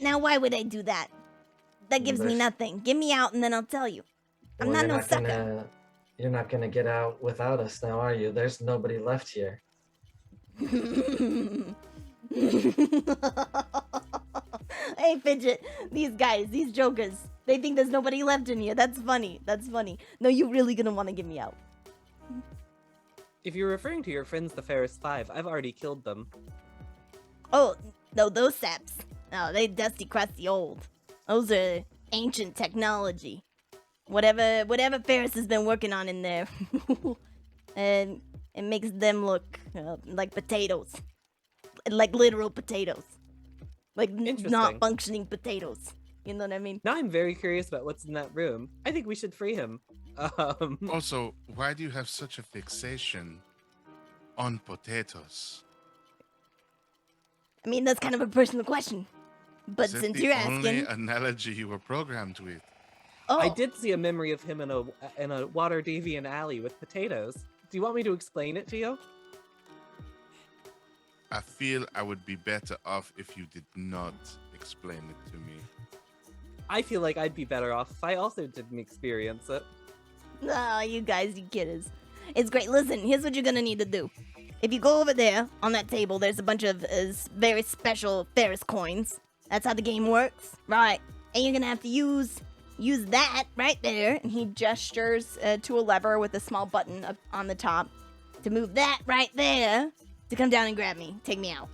Now, why would I do that? That gives me There's- nothing. Get me out and then I'll tell you. I'm not no sucker. You're not gonna get out without us now, are you? There's nobody left here. Hey, Fidget. These guys, these jokers, they think there's nobody left in here. That's funny. That's funny. No, you really gonna want to get me out. If you're referring to your friends, the Ferris Five, I've already killed them. Oh, no, those saps. Oh, they dusty, crusty old. Those are ancient technology. Whatever Ferris has been working on in there. And it makes them look like potatoes. Like literal potatoes. Like not Interesting. functioning potatoes. You know what I mean? Now I'm very curious about what's in that room. I think we should free him. Also, why do you have such a fixation on potatoes? I mean, that's kind of a personal question. But Is that since the you're only asking... analogy you were programmed with? Oh, I did see a memory of him in a water deviant alley with potatoes. Do you want me to explain it to you? I feel I would be better off if you did not explain it to me. I feel like I'd be better off if I also didn't experience it. no, you guys, you kidders. It's great. Listen, here's what you're gonna need to do. If you go over there, on that table, there's a bunch of very special Ferris coins. That's how the game works. Right. And you're gonna have to use that right there. And he gestures to a lever with a small button up on the top to move that right there to come down and grab me. Take me out.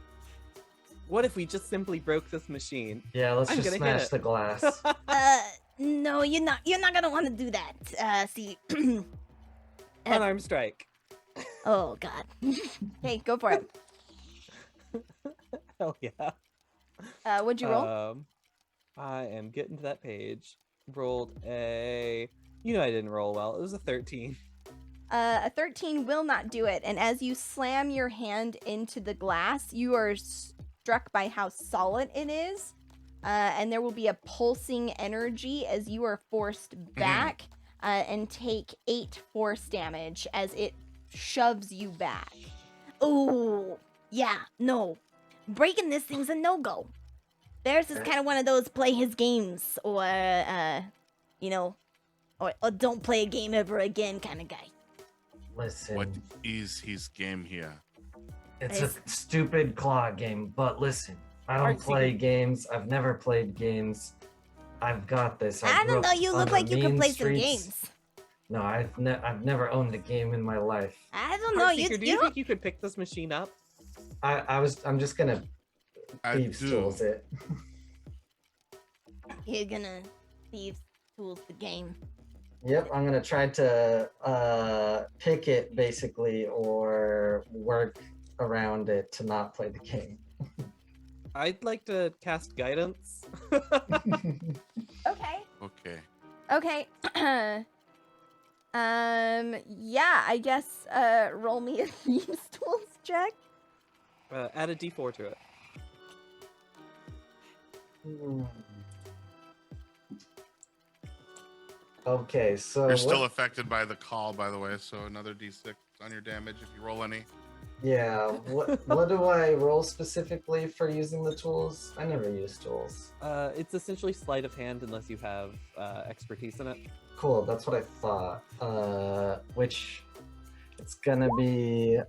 What if we just simply broke this machine? Yeah, let's I'm just gonna hit smash it. the glass. No, you're not gonna want to do that. See... Unarmed strike. Oh, God. Hey, go for it. Hell yeah. What'd you roll? I am getting to that page. Rolled a... You know I didn't roll well. It was a 13. A 13 will not do it, and as you slam your hand into the glass, you are struck by how solid it is, and there will be a pulsing energy as you are forced back and take 8 force damage as it shoves you back. Ooh, yeah, no. Breaking this thing's a no-go. Ferris is kind of one of those play his games, or, or don't play a game ever again kind of guy. Listen, What is his game here? it's a stupid claw game, but listen, I don't Art play secret- games. I've never played games. I've got this. I grew don't know, up you look under like you can mean play some streets. games. No, I've never owned a game in my life. I don't know, Heartseeker, do you don't... think you could pick this machine up? I'm just gonna I thieves do. tools it. You're gonna thieves tools the game. Yep, I'm gonna try to pick it basically, or work around it to not play the game. I'd like to cast guidance. Okay. Okay. Okay. Yeah, I guess roll me a thieves tools check. Add a d4 to it. Hmm. Okay, so You're still affected by the call, by the way, so another d6 on your damage if you roll any. yeah, what do I roll specifically for using the tools? I never use tools. It's essentially sleight of hand unless you have expertise in it. Cool, that's what I thought. Which it's gonna be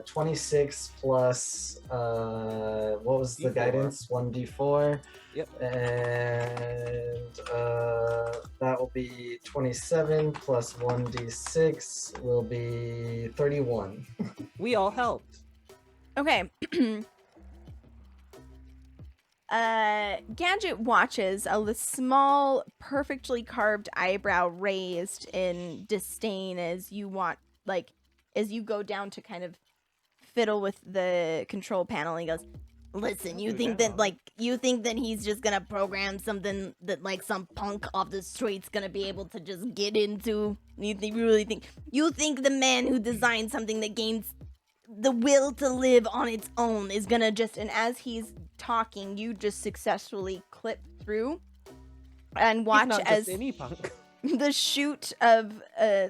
26 plus what was the D4. guidance? 1d4. Yep. And that will be 27 plus 1d6 will be 31. We all helped. Okay. Gadget watches a small, perfectly carved eyebrow raised in disdain as you as you go down to kind of fiddle with the control panel. He goes, Listen, I'll you go think down. that he's just gonna program something that like some punk off the street's gonna be able to just get into? You think the man who designed something that gains the will to live on its own is gonna just, and as he's talking, you just successfully clip through and He's watch not as just any punk. the chute of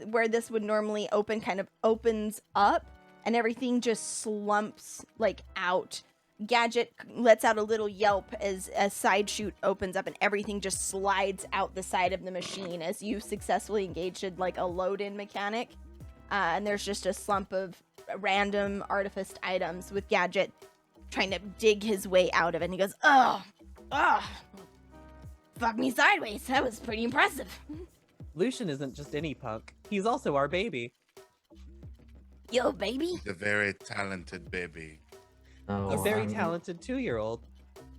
where this would normally open kind of opens up, and everything just slumps like out. Gadget lets out a little yelp as a side chute opens up, and everything just slides out the side of the machine as you successfully engaged in like a load-in mechanic. And there's just a slump of random artifice items with Gadget trying to dig his way out of it. And he goes, oh, fuck me sideways. That was pretty impressive. Lucian isn't just any punk. He's also our baby. Yo, baby. The very talented baby. No, A very I'm- talented 2-year-old.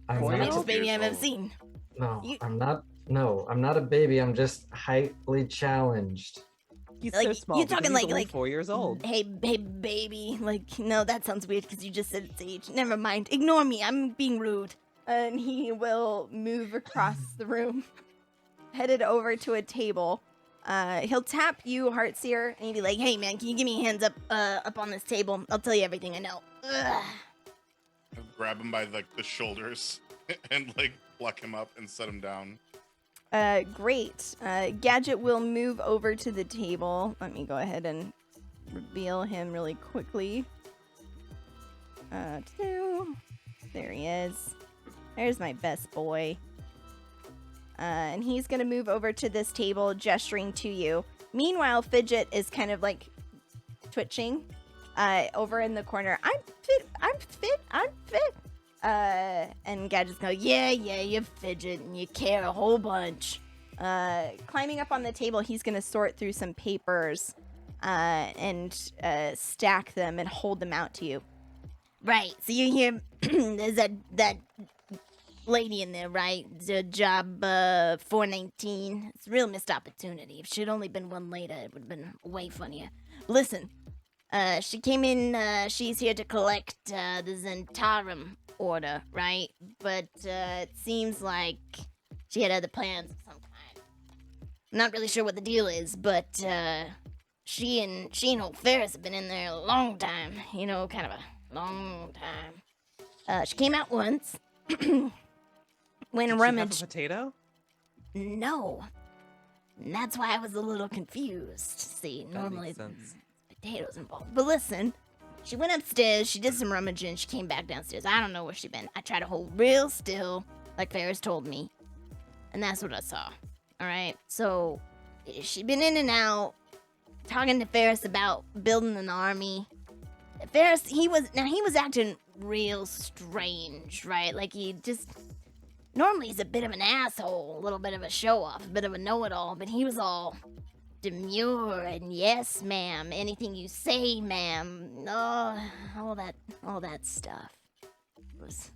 I'm Boy, The not- nicest baby years I've ever old. seen. No, You- I'm not. No, I'm not a baby. I'm just highly challenged. He's Like, so small. you because talking he's like- only like- 4 years old. Hey, baby. Like, no, that sounds weird because you just said its age. Never mind. Ignore me. I'm being rude. And he will move across the room, headed over to a table. He'll tap you, Heartseer, and he'll be like, "Hey, man, can you give me hands up on this table? I'll tell you everything I know." Ugh. I'll grab him by like the shoulders and like pluck him up and set him down. Great. Gadget will move over to the table. Let me go ahead and reveal him really quickly. There he is. There's my best boy. And he's gonna move over to this table, gesturing to you. Meanwhile, Fidget is kind of like twitching over in the corner. I'm fit. And Gadget's go, yeah, you fidget and you care a whole bunch. Climbing up on the table, he's gonna sort through some papers and stack them and hold them out to you. Right, so you hear there's that lady in there, right? The job 419. It's a real missed opportunity. If she'd only been one later, it would have been way funnier. Listen, she came in, she's here to collect the Zhentarium order, right? But it seems like she had other plans of some kind. I'm not really sure what the deal is, but she and old Ferris have been in there a long time. You know, kind of a long time. She came out once. When Did she have rummaged. a potato? No. And that's why I was a little confused. See, That normally makes sense. potatoes involved. But listen, she went upstairs, she did some rummaging, she came back downstairs. I don't know where she been. I tried to hold real still, like Ferris told me. And that's what I saw. Alright, so she been in and out, talking to Ferris about building an army. Ferris, he was acting real strange, right? Like he just, normally he's a bit of an asshole, a little bit of a show-off, a bit of a know-it-all, but he was all demure and yes, ma'am, anything you say, ma'am, all that stuff. It was...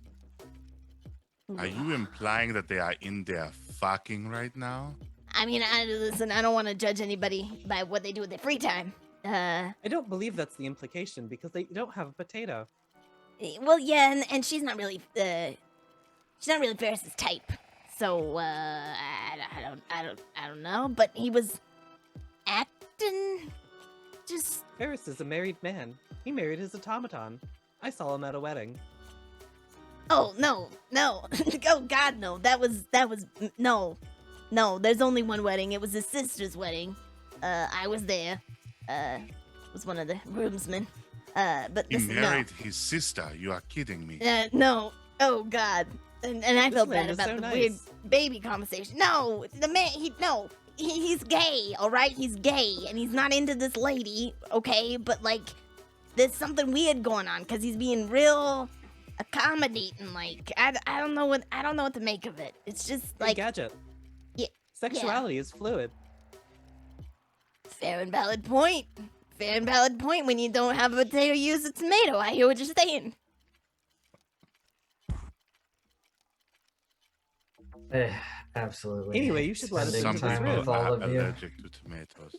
Are you implying that they are in there fucking right now? I mean, listen, I don't want to judge anybody by what they do with their free time. I don't believe that's the implication because they don't have a potato. Well, yeah, and she's not really Ferris's type. So, I don't know, but he was acting just... Ferris is a married man. He married his automaton. I saw him at a wedding. Oh, no. Oh, God, no. That was, no. No, there's only one wedding. It was his sister's wedding. I was there. Was one of the groomsmen. But He listen, married his sister. You are kidding me. no. Oh, God. And I This felt land bad is about so the nice. weird baby conversation. No, the man, he's gay, all right? He's gay, and he's not into this lady, okay? But, like, there's something weird going on, because he's being real accommodating, like, I don't know what to make of it. It's just, Hey, like, Gadget. Yeah, Sexuality is fluid. fair and valid point. Fair and valid point. When you don't have a potato, use a tomato. I hear what you're saying. Absolutely. Anyway, you should let us Spending into this Some time room. with people all are of you. allergic to tomatoes.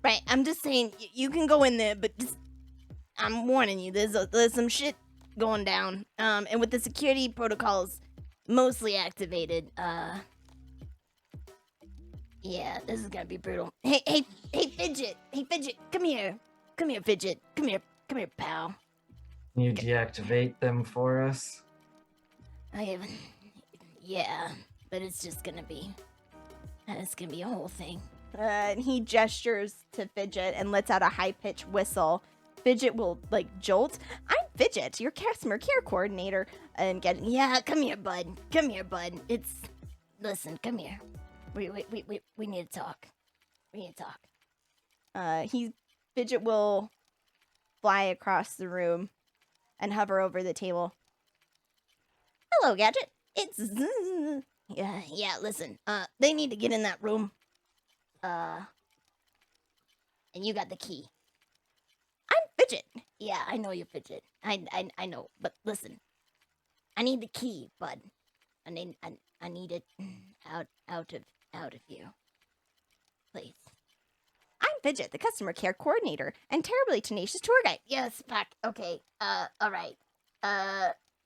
Right, I'm just saying, you can go in there, but just, I'm warning you, there's some shit going down. And with the security protocols mostly activated, yeah, this is gonna be brutal. Hey, Fidget! Hey, Fidget, come here. Come here, Fidget. Come here, pal. Can you deactivate them for us? Yeah, but it's just gonna be, it's gonna be a whole thing. And he gestures to Fidget and lets out a high-pitched whistle. Fidget will, like, jolt. I'm Fidget, your customer care coordinator. And yeah, come here, bud. Come here, bud. Listen, come here. We need to talk. We need to talk. Fidget will fly across the room and hover over the table. Hello, Gadget. It's yeah, listen. They need to get in that room. And you got the key. I'm Fidget. Yeah, I know you're Fidget. I know, but listen. I need the key, bud. I need it out of you. Please. I'm Fidget, the customer care coordinator and terribly tenacious tour guide. Yes, fuck. Okay. All right.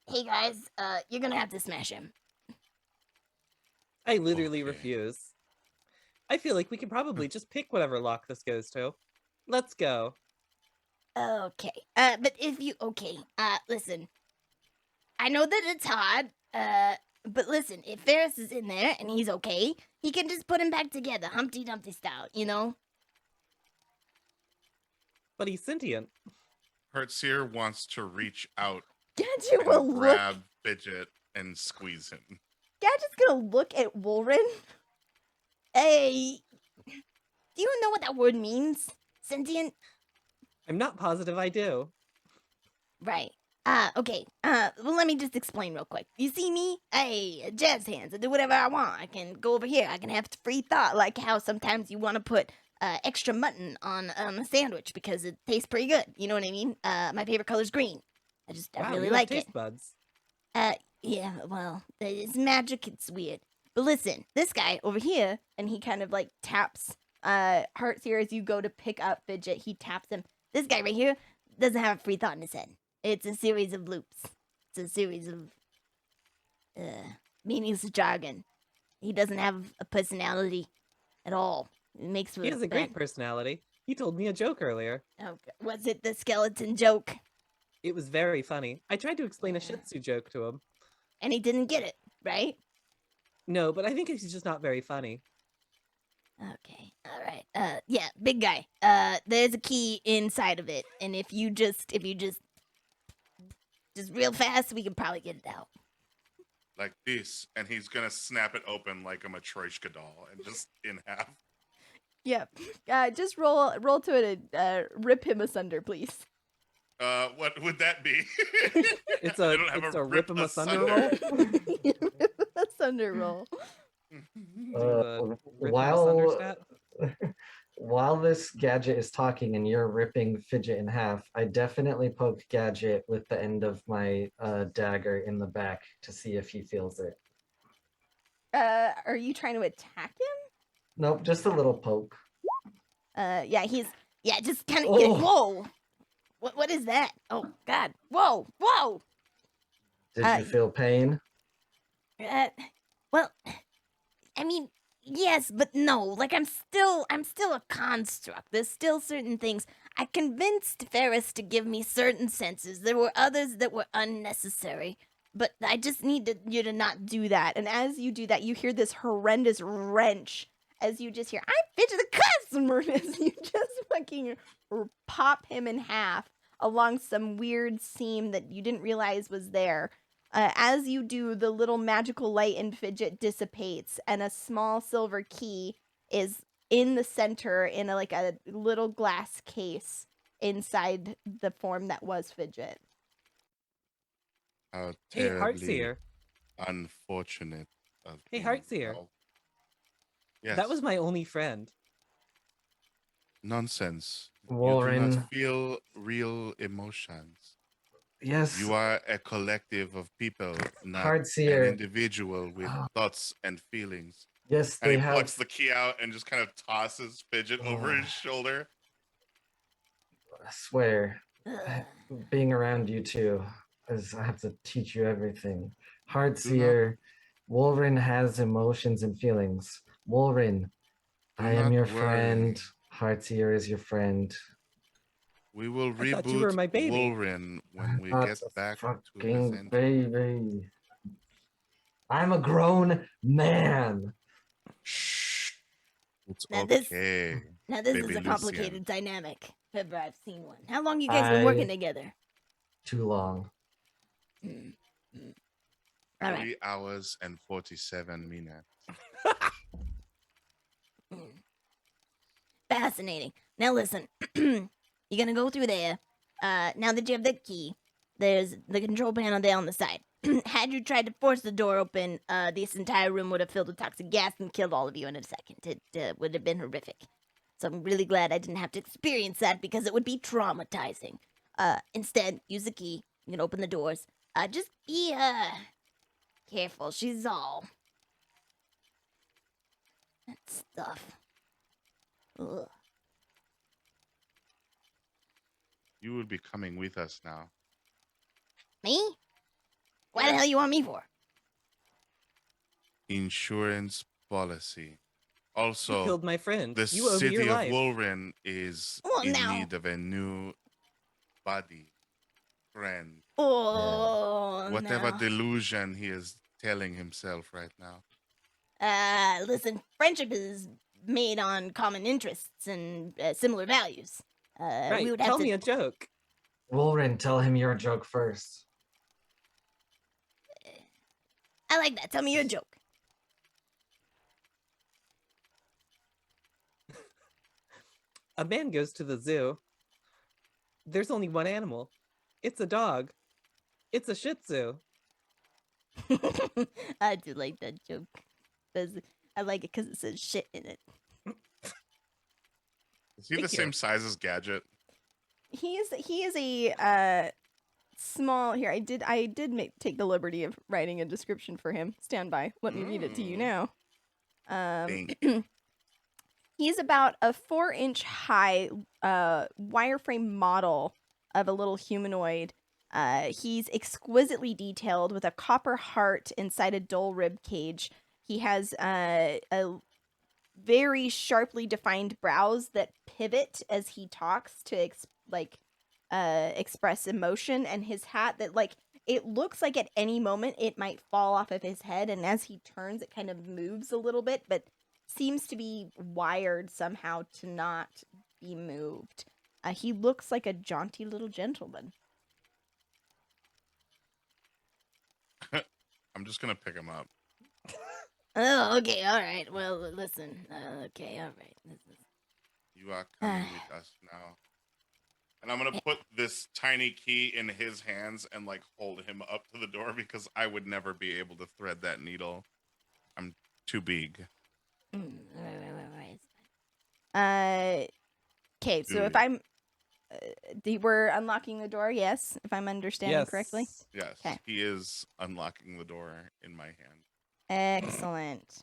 Hey guys, you're gonna have to smash him. I literally Okay. refuse. I feel like we can probably just pick whatever lock this goes to. Let's go. Okay. But if you listen. I know that it's hard. But listen, if Ferris is in there and he's okay, he can just put him back together, Humpty Dumpty style, you know? But he's sentient. Heartseer wants to reach out Gadget and will look. grab Fidget and squeeze him. Gadget's gonna look at Wolrin. Hey, do you know what that word means? Sentient? I'm not positive I do. Right. Okay. Well, let me just explain real quick. You see me? Hey, jazz hands. I do whatever I want. I can go over here. I can have free thought, like how sometimes you want to put extra mutton on a sandwich because it tastes pretty good. You know what I mean? My favorite color's green. I Wow, really you have like taste it. buds. Yeah, well, it's magic, it's weird. But listen, this guy over here, and he kind of like taps Heartseer as you go to pick up Fidget, he taps him. This guy right here doesn't have a free thought in his head. It's a series of loops. It's a series of meaningless jargon. He doesn't have a personality at all. It makes for He has a great personality. He told me a joke earlier. Okay. Was it the skeleton joke? It was very funny. I tried to explain a Shih Tzu joke to him. And he didn't get it, right? No, but I think he's just not very funny. Okay. All right. Yeah, big guy. There's a key inside of it, and if you just real fast, we can probably get it out. Like this, and he's gonna snap it open like a Matryoshka doll and just in half. Yep. Just roll to it and rip him asunder, please. What would that be? It's I a don't have it's a rip 'em asunder roll. Rip him asunder roll. The rip 'em asunder stat. While this Gadget is talking and you're ripping Fidget in half, I definitely poke Gadget with the end of my dagger in the back to see if he feels it. Are you trying to attack him? Nope, just a little poke. Yeah, just kind of. Oh. Whoa! What is that? Oh God! Whoa! Did you feel pain? Well, I mean, yes, but no. Like I'm still a construct. There's still certain things. I convinced Ferris to give me certain senses. There were others that were unnecessary. But I just need you to not do that. And as you do that, you hear this horrendous wrench. As you just hear, I'm Fidget the customer. As you just fucking pop him in half along some weird seam that you didn't realize was there. As you do, the little magical light in Fidget dissipates, and a small silver key is in the center in a little glass case inside the form that was Fidget. How Hey, terribly Heartseer. unfortunate of Hey, me. Heartseer. Oh. Yes. That was my only friend. Nonsense. You do Warren. not feel real emotions. Yes. You are a collective of people, not an Heartseer. individual with thoughts and feelings. Yes, And they he have. plucks the key out and just kind of tosses Fidget over his shoulder. I swear, being around you two, as I have to teach you everything. Do Heartseer, Wolverine has emotions and feelings. Wolverine, I am not your worry. friend. Heartseer is your friend. We will I thought you were reboot my baby. Wolverine when we Not get a back to the fucking Zhentarium. baby. I'm a grown man. Shh. It's Now this okay. Now this Baby is a Lucian. complicated dynamic. If ever I've seen one. How long you guys been working together? Too long. All right. 3 hours and 47 minutes. Fascinating. Now listen, you're gonna go through there. Now that you have the key, there's the control panel there on the side. Had you tried to force the door open, this entire room would have filled with toxic gas and killed all of you in a second. It would have been horrific. So I'm really glad I didn't have to experience that because it would be traumatizing. Instead, use the key. You can open the doors. Just be careful. She's all that stuff. Ugh. You would be coming with us now. Me? Why the hell you want me for? Insurance policy. You Also, killed my friend. the You owe me your city of life. Wolverine is Well, in now- need of a new body, friend, Oh, whatever no. delusion he is telling himself right now. Listen, friendship is made on common interests and similar values. Right. We would have Tell to. me a joke. Wolverine, tell him your joke first. I like that. Tell me your joke. A man goes to the zoo. There's only one animal. It's a dog. It's a Shih Tzu. I do like that joke. I like it because it says shit in it. Is he the Thank you. same size as Gadget? He is a small. Here, I did take the liberty of writing a description for him. Stand by. Let me read it to you now. Thank He's about a 4-inch high wireframe model of a little humanoid. He's exquisitely detailed with a copper heart inside a dull rib cage. He has a very sharply defined brows that pivot as he talks to express emotion, and his hat that it looks like at any moment it might fall off of his head, and as he turns it kind of moves a little bit, but seems to be wired somehow to not be moved. He looks like a jaunty little gentleman. I'm just gonna pick him up. Oh, okay, all right. Well, listen. Okay, all right. You are coming with us now. And I'm gonna put this tiny key in his hands and hold him up to the door because I would never be able to thread that needle. I'm too big. Right. Okay, so if Good. I'm, we're unlocking the door. Yes, if I'm understanding correctly. Yes, 'Kay. he is unlocking the door in my hand. Excellent.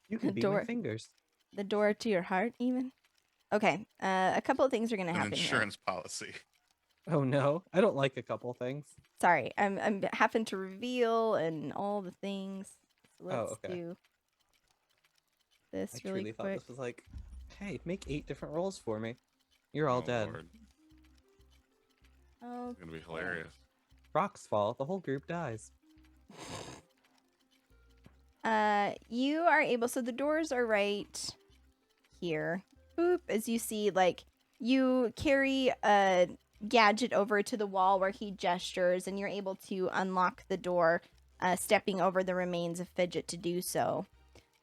You can The be door- my fingers. The door to your heart, even. Okay. A couple of things are gonna An happen here. insurance policy. Oh no, I don't like a couple things. Sorry, I'm having to reveal and all the things. So let's okay. do this I really truly thought quick. this was like, hey, make 8 different rolls for me. You're all Oh, dead. Lord. Oh, It's gonna be hilarious. Rocks fall, the whole group dies. you are able. So the doors are right here. Boop. As you see, you carry a gadget over to the wall where he gestures, and you're able to unlock the door, stepping over the remains of Fidget to do so.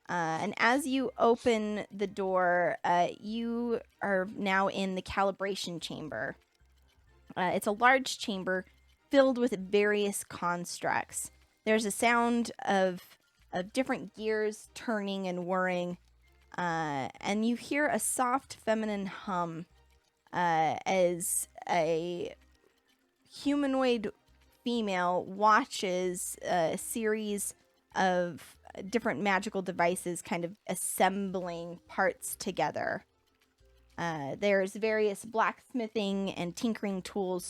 And as you open the door, you are now in the calibration chamber. It's a large chamber filled with various constructs. There's a sound of different gears turning and whirring, and you hear a soft feminine hum as a humanoid female watches a series of different magical devices kind of assembling parts together. There's various blacksmithing and tinkering tools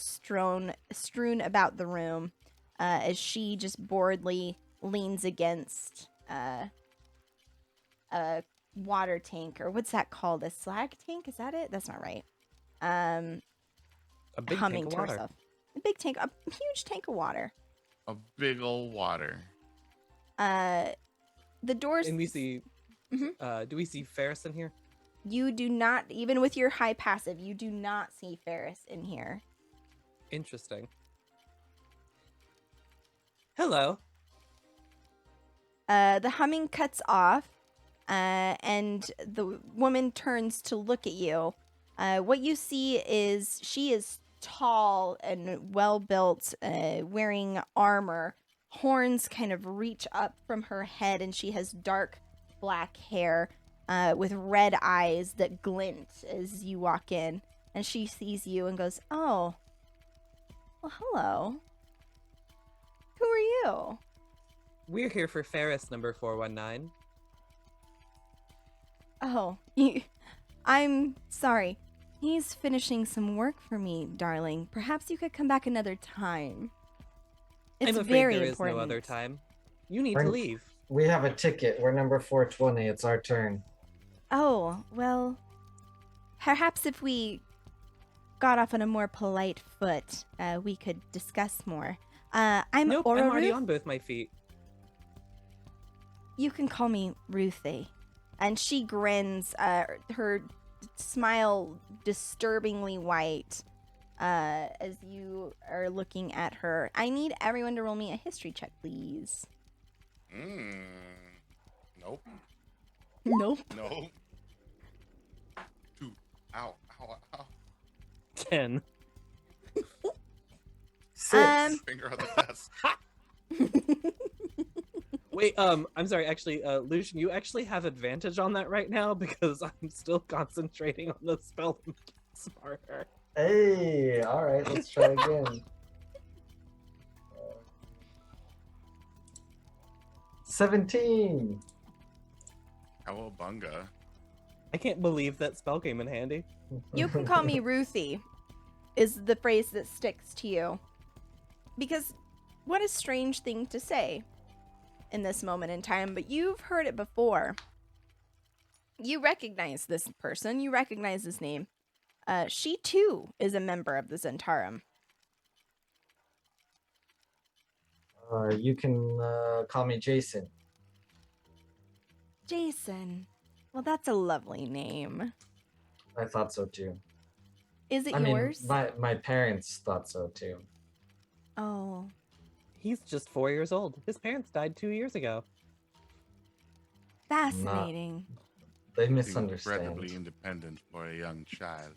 strewn about the room as she just boredly leans against a water tank, or what's that called? A slag tank? Is that it? That's not right. A big Humming tank of to water. herself. A big tank, a huge tank of water. A big old water. The doors. And we see. Mhm. Do we see Ferris in here? You do not, even with your high passive, you do not see Ferris in here. Interesting. Hello. The humming cuts off, and the woman turns to look at you. What you see is she is tall and well built, wearing armor. Horns kind of reach up from her head, and she has dark black hair with red eyes that glint as you walk in. And she sees you and goes, "Oh, well, hello. Who are you?" We're here for Ferris number 419. Oh, I'm sorry. He's finishing some work for me, darling. Perhaps you could come back another time. It's I'm afraid very there is important. no other time. You need to leave. We have a ticket. We're number 420. It's our turn. Oh, well, perhaps if we got off on a more polite foot, we could discuss more. I'm Nope, Aura I'm already Ruth. on both my feet. You can call me Ruthie. And she grins, her smile disturbingly white as you are looking at her. I need everyone to roll me a history check, please. Nope. Nope. Nope. 2. Ow. Ow. Ow. 10. 6. Finger on the desk. Wait, I'm sorry, actually, Lucian, you actually have advantage on that right now because I'm still concentrating on the spell to make it smarter. Hey, all right, let's try again. 17. Cowabunga. I can't believe that spell came in handy. You can call me Ruthie, is the phrase that sticks to you. Because what a strange thing to say in this moment in time, but you've heard it before. You recognize this person, you recognize this name. She too is a member of the Zhentarium. You can call me Jason. Jason. Well, that's a lovely name. I thought so too. Is it I mean, yours? my parents thought so too. Oh, He's just 4 years old. His parents died 2 years ago. fascinating. They Incredibly misunderstand. independent for a young child.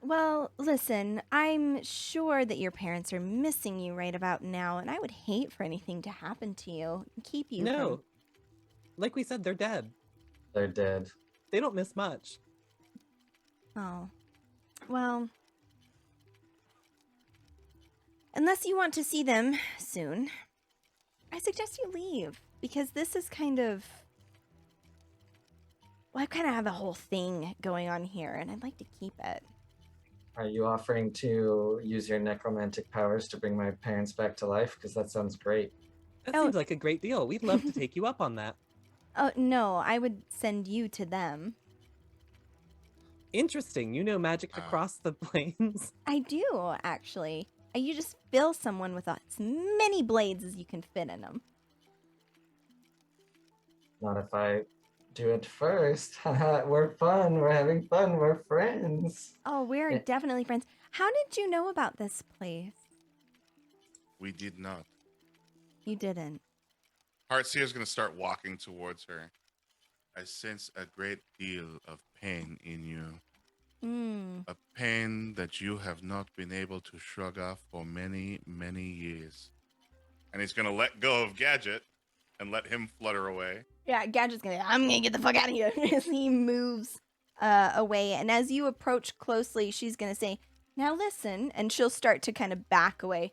Well, listen, I'm sure that your parents are missing you right about now, and I would hate for anything to happen to you. Keep you No. Like we said, they're dead. They're dead. They don't miss much. from... Oh. Well... Unless you want to see them soon, I suggest you leave, because this is kind of... Well, I kind of have a whole thing going on here, and I'd like to keep it. Are you offering to use your necromantic powers to bring my parents back to life? Because that sounds great. That Oh. seems like a great deal. We'd love to take you up on that. Oh, no, I would send you to them. Interesting. You know magic to cross the plains. I do, actually. You just fill someone with as many blades as you can fit in them. Not if I do it first. We're fun. We're having fun. We're friends. Oh, we're Yeah. definitely friends. How did you know about this place? We did not. You didn't. Heartseer's going to start walking towards her. I sense a great deal of pain in you. A pain that you have not been able to shrug off for many, many years. And he's going to let go of Gadget and let him flutter away. Yeah, Gadget's I'm gonna get the fuck out of here as he moves away. And as you approach closely, she's gonna say, "Now listen," and she'll start to kind of back away.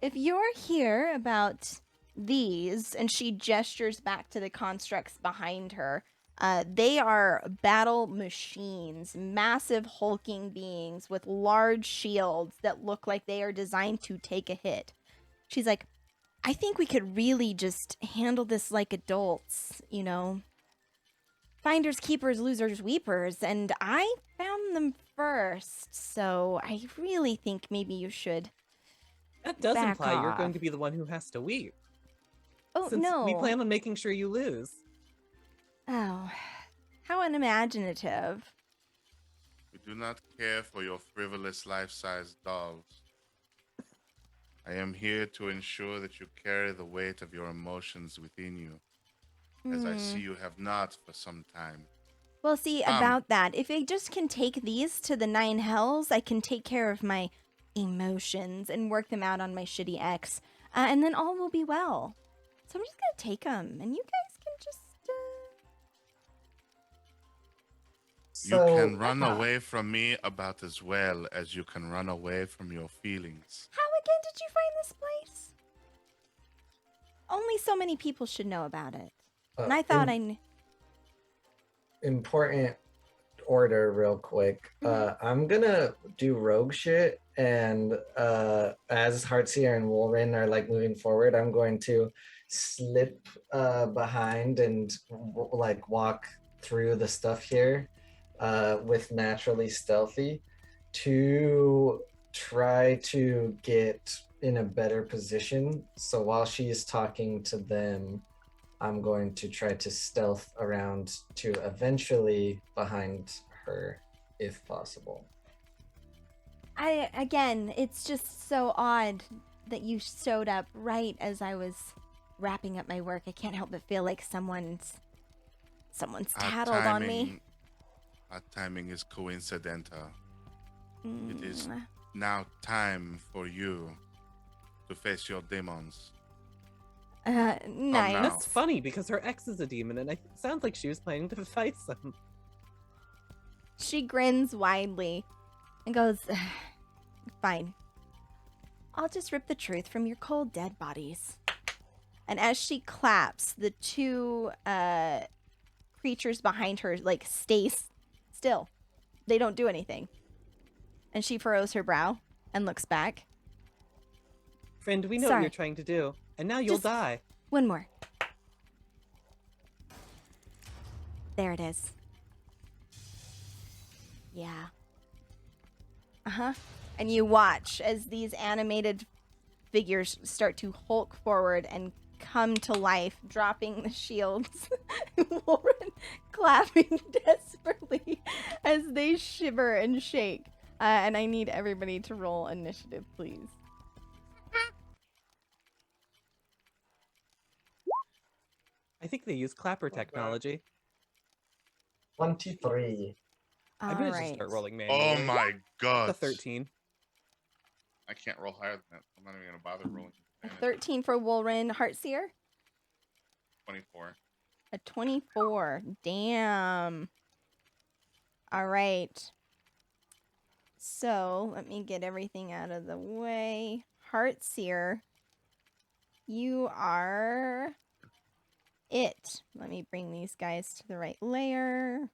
If you're here about these, and she gestures back to the constructs behind her, They are battle machines, massive hulking beings with large shields that look like they are designed to take a hit. She's like, I think we could really just handle this like adults, you know? Finders, keepers, losers, weepers, and I found them first, so I really think maybe you should. That does Back imply you're going off. to be the one who has to weep. Oh, Since no. we plan on making sure you lose. Oh, how unimaginative. We do not care for your frivolous life-sized dolls. I am here to ensure that you carry the weight of your emotions within you, as I see you have not for some time. Well, see, about that, if I just can take these to the 9 hells, I can take care of my emotions and work them out on my shitty ex, and then all will be well. So I'm just gonna take them, and you guys can just, You can run away from me about as well as you can run away from your feelings. How again did you find this place? Only so many people should know about it. And I thought I knew. Important order real quick. I'm gonna do rogue shit, and as Heartseer and Wolrin are like moving forward, I'm going to slip behind and like walk through the stuff here with naturally stealthy to try to get in a better position. So while she is talking to them, I'm going to try to stealth around to eventually behind her, if possible. Again, it's just so odd that you showed up right as I was wrapping up my work. I can't help but feel like someone's tattled on me. Our timing is coincidental. It is now time for you to face your demons. Nice. now. That's funny because her ex is a demon, and it sounds like she was planning to fight some. She grins widely and goes, fine. I'll just rip the truth from your cold, dead bodies. And as she claps, the 2 creatures behind her, like, stay still. They don't do anything. And she furrows her brow and looks back. Friend, we know what you're trying to do, and now you'll die. One more. There it is. Yeah. And you watch as these animated figures start to hulk forward and come to life, dropping the shields. Warren clapping desperately as they shiver and shake. And I need everybody to roll initiative, please. I think they use clapper technology. 23. I'm gonna just start rolling manually. Oh my god. The 13. I can't roll higher than that. I'm not even gonna bother rolling. A 13 for Wolrin. Heartseer? 24. A 24. Damn. All right. So let me get everything out of the way. Heartseer, you are it. Let me bring these guys to the right layer.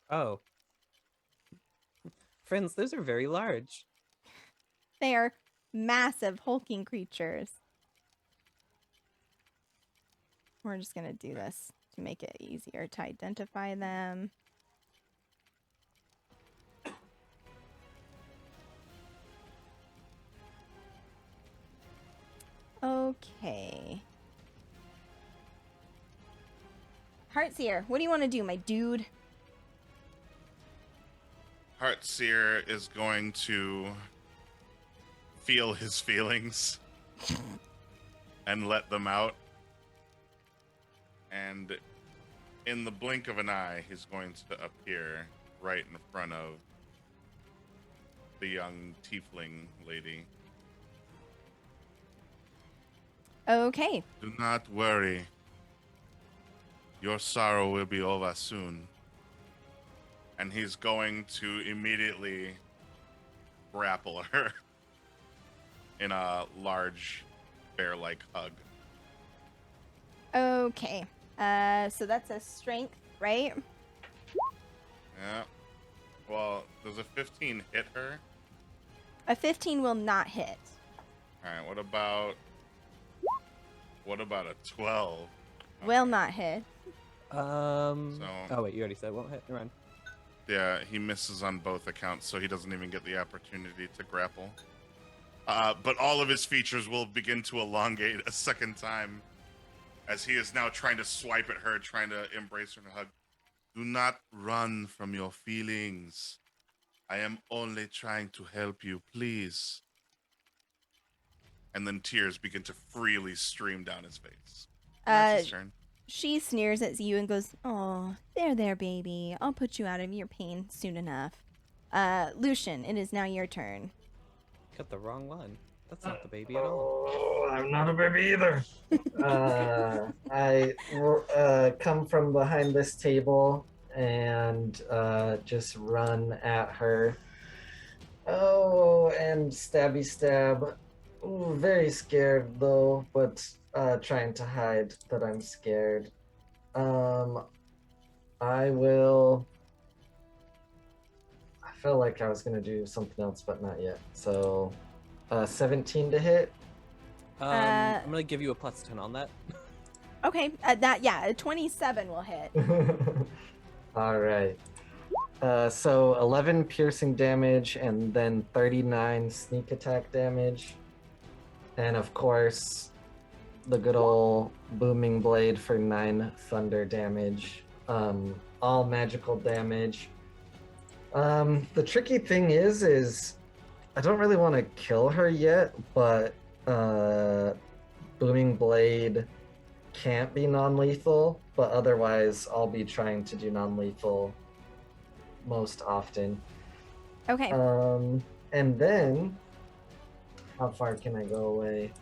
Oh. Friends, those are very large. They are massive hulking creatures. We're just going to do this to make it easier to identify them. Okay. Heartseer, what do you want to do, my dude? Heartseer is going to feel his feelings and let them out. And in the blink of an eye, he's going to appear right in front of the young tiefling lady. Okay. Do not worry. Your sorrow will be over soon. And he's going to immediately grapple her in a large bear-like hug. Okay. So that's a strength, right? Yeah. Well, does a 15 hit her? A 15 will not hit. All right. What about a 12? Will not hit. Oh wait, you already said won't hit. Never mind. Yeah, he misses on both accounts, so he doesn't even get the opportunity to grapple. But all of his features will begin to elongate a second time as he is now trying to swipe at her, trying to embrace her and hug. Do not run from your feelings. I am only trying to help you, please. And then tears begin to freely stream down his face. And that's his turn. She sneers at you and goes, "Oh, there, baby. I'll put you out of your pain soon enough." Lucian, it is now your turn. Got the wrong one. That's not the baby at all. Oh, I'm not a baby either. I come from behind this table and just run at her. Oh, and stabby stab. Ooh, very scared though, but trying to hide that I'm scared. I will. I felt like I was gonna do something else, but not yet. So, 17 to hit. I'm gonna give you a +10 on that. Okay, a 27 will hit. All right. So 11 piercing damage and then 39 sneak attack damage. And of course, the good old booming blade for 9 thunder damage. All magical damage. The tricky thing is I don't really want to kill her yet, but booming blade can't be non-lethal, but otherwise I'll be trying to do non-lethal most often. Okay. And then how far can I go away?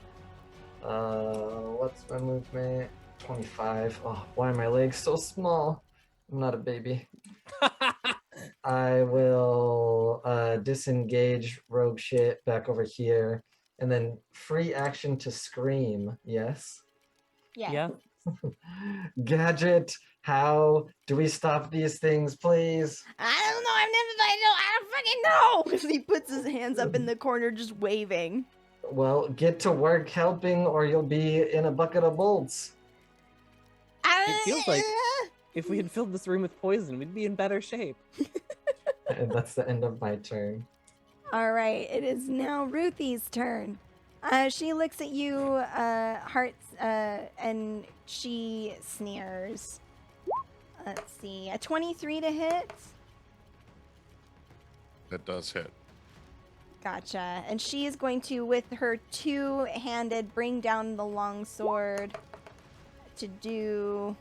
What's my movement? 25. Oh, why are my legs so small? I'm not a baby. I will disengage rogue shit back over here, and then free action to scream. Yes. Yeah. Gadget, how do we stop these things, please? I don't know. I don't fucking know. He puts his hands up in the corner, just waving. Well, get to work helping, or you'll be in a bucket of bolts. It feels like if we had filled this room with poison, we'd be in better shape. And that's the end of my turn. All right, it is now Ruthie's turn. She looks at you, Hearts, and she sneers. Let's see, a 23 to hit. That does hit. Gotcha. And she is going to, with her two-handed, bring down the long sword to do.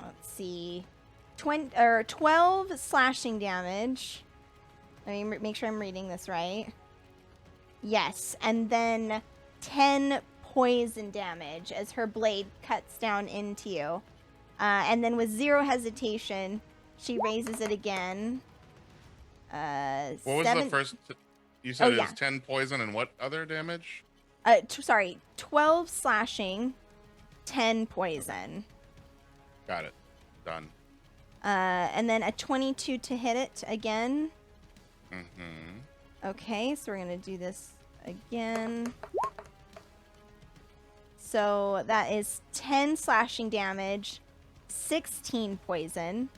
Let's see, 12 slashing damage. Let me make sure I'm reading this right. Yes, and then 10 poison damage as her blade cuts down into you. And then with zero hesitation, she raises it again. What was the first? You said it was 10 poison and what other damage? 12 slashing, 10 poison. Got it. Done. And then a 22 to hit it again. Mm-hmm. Okay, so we're gonna do this again. So that is 10 slashing damage, 16 poison.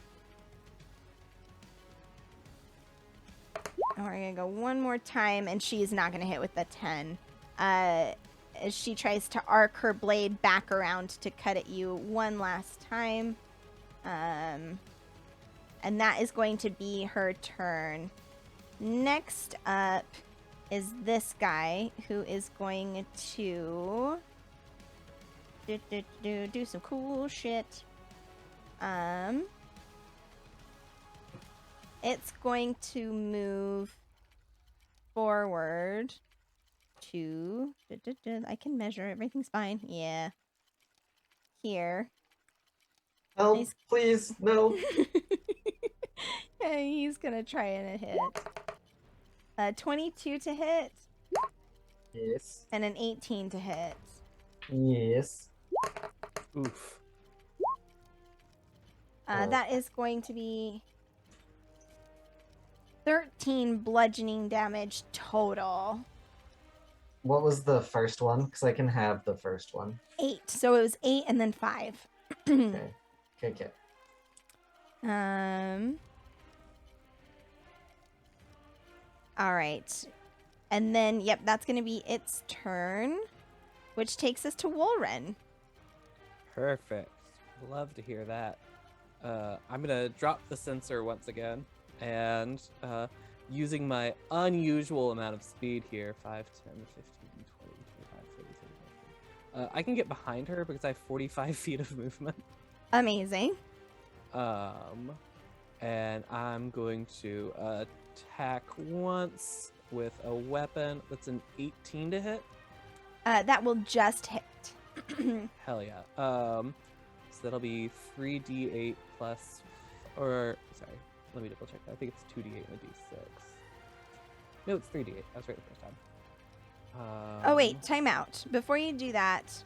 And we're gonna go one more time, and she is not gonna hit with the 10. As she tries to arc her blade back around to cut at you one last time. And that is going to be her turn. Next up is this guy who is going to do some cool shit. It's going to move forward to I can measure, everything's fine. Yeah. Here. Help, please, no. He's gonna try and hit. 22 to hit. Yes. And an 18 to hit. Yes. Oof. Oh. That is going to be 13 bludgeoning damage total. What was the first one? Because I can have the first one. 8. So it was 8 and then 5. Okay. Okay. All right. And then, yep, that's going to be its turn, which takes us to Wolren. Perfect. Love to hear that. I'm gonna drop the sensor once again, and using my unusual amount of speed here, 5, 10, 15, 20, 25, 30, 35, 40. I can get behind her because I have 45 feet of movement. Amazing. And I'm going to attack once with a weapon that's an 18 to hit. That will just hit. Hell yeah. So that'll be 3d8 plus, or sorry, let me double check that. I think it's 2d8 and a d6. No, it's 3d8. I was right the first time. Oh wait, time out. Before you do that,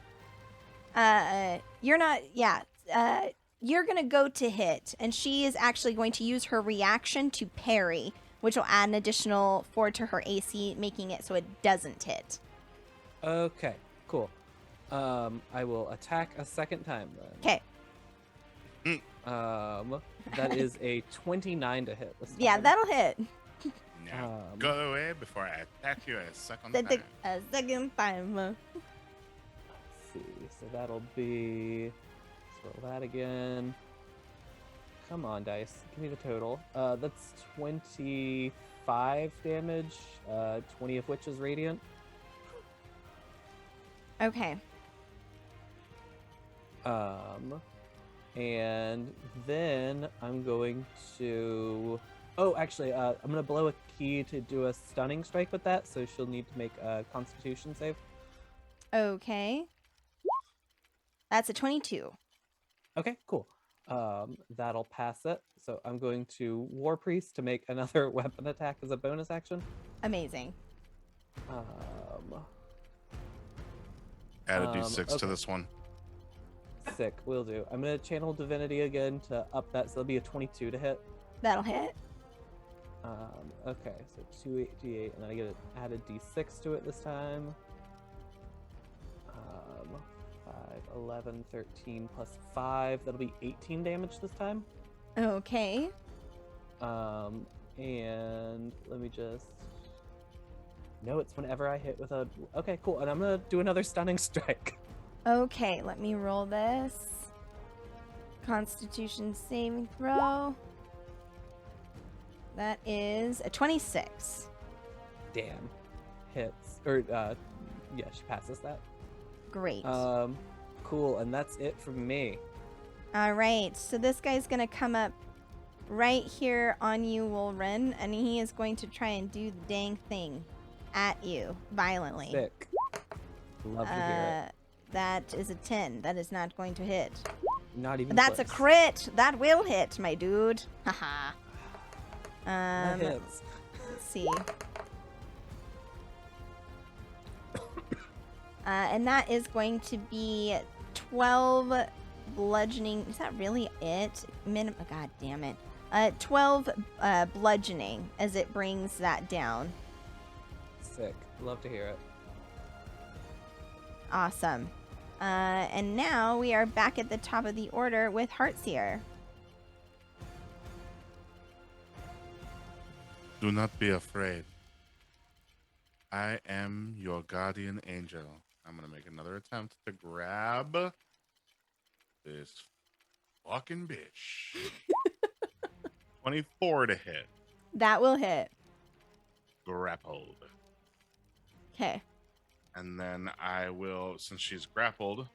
you're not. Yeah, you're gonna go to hit, and she is actually going to use her reaction to parry, which will add an additional 4 to her AC, making it so it doesn't hit. Okay, cool. I will attack a second time then. Okay. That is a 29 to hit this time. Yeah, that'll hit. Now, go away before I attack you a second The time. second time. Let's see. So that'll be. Let's roll that again. Come on, dice. Give me the total. That's 25 damage. 20 of which is radiant. Okay. And then I'm going to. Oh, actually, I'm gonna blow a key to do a stunning strike with that, so she'll need to make a Constitution save. Okay. That's a 22. Okay, cool. That'll pass it. So I'm going to War Priest to make another weapon attack as a bonus action. Amazing. Add a d6 to okay. this one. Sick, will do. I'm gonna channel Divinity again to up that, so it'll be a 22 to hit. That'll hit. Okay, so 2d8, and then I get to add a d6 to it this time. 5, 11, 13 plus 5. That'll be 18 damage this time. Okay. And let me just. No, it's whenever I hit with a. Okay, cool. And I'm gonna do another stunning strike. Okay, let me roll this. Constitution saving throw. That is a 26. Damn. Hits. Or, yeah, she passes that. Great. Cool. And that's it from me. All right, so this guy's going to come up right here on you, Wolren, and he is going to try and do the dang thing at you violently. Sick. Love to hear it. That is a 10. That is not going to hit. Not even That's a close. crit. That will hit, my dude. Haha. That hits. Let's see. And that is going to be 12 bludgeoning. Is that really it? God damn it. 12 bludgeoning as it brings that down. Sick. Love to hear it. Awesome. And now we are back at the top of the order with Heartseer. Do not be afraid. I am your guardian angel. I'm going to make another attempt to grab this fucking bitch. 24 to hit. That will hit. Grappled. Okay. And then I will, since she's grappled.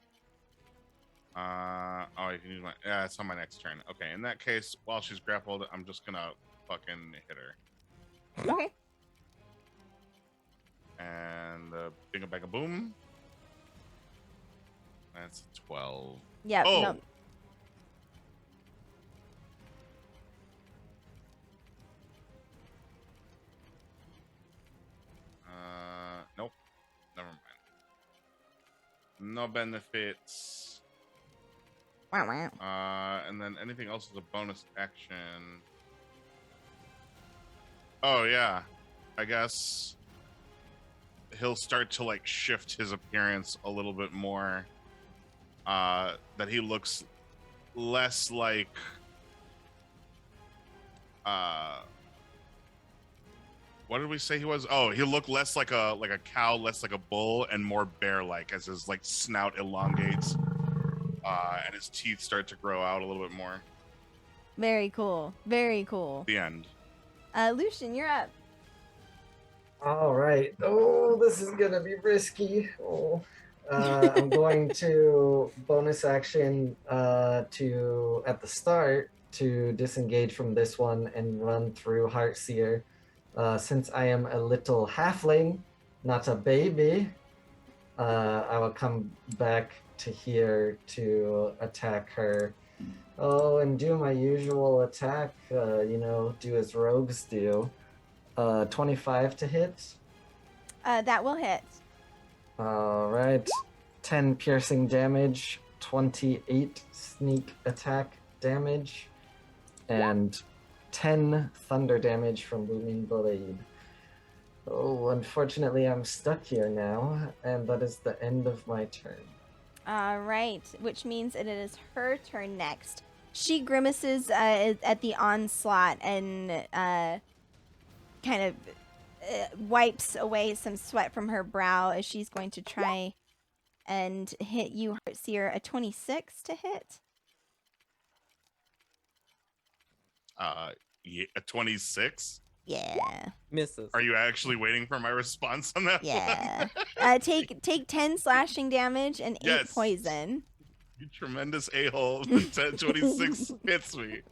Oh, you can use my. Yeah, it's on my next turn. Okay, in that case, while she's grappled, I'm just gonna fucking hit her. Okay. And binga banga boom. That's 12. Yeah. Oh. No. Nope. Never mind. No benefits. Wow, wow. And then anything else is a bonus action. Oh yeah, I guess he'll start to like shift his appearance a little bit more. That he looks less like what did we say he was? Oh, he looked less like a cow, less like a bull, and more bear-like as his like snout elongates, and his teeth start to grow out a little bit more. Very cool. Very cool. The end. Lucian, you're up. All right. Oh, this is gonna be risky. Oh, I'm going to bonus action to at the start to disengage from this one and run through Heartseer. Since I am a little halfling, not a baby, I will come back to here to attack her. Oh, and do my usual attack. Do as rogues do. 25 to hit. That will hit. All right. 10 piercing damage, 28 sneak attack damage, and 10 thunder damage from Booming Blade. Oh, unfortunately, I'm stuck here now, and that is the end of my turn. All right, which means it is her turn next. She grimaces at the onslaught and kind of wipes away some sweat from her brow as she's going to try and hit you, Heartseer. A 26 to hit. Yeah, a 26. Yeah. Misses. Are you actually waiting for my response on that? Yeah. Take 10 slashing damage and 8 Yes. poison. You tremendous a-hole. 26 hits me.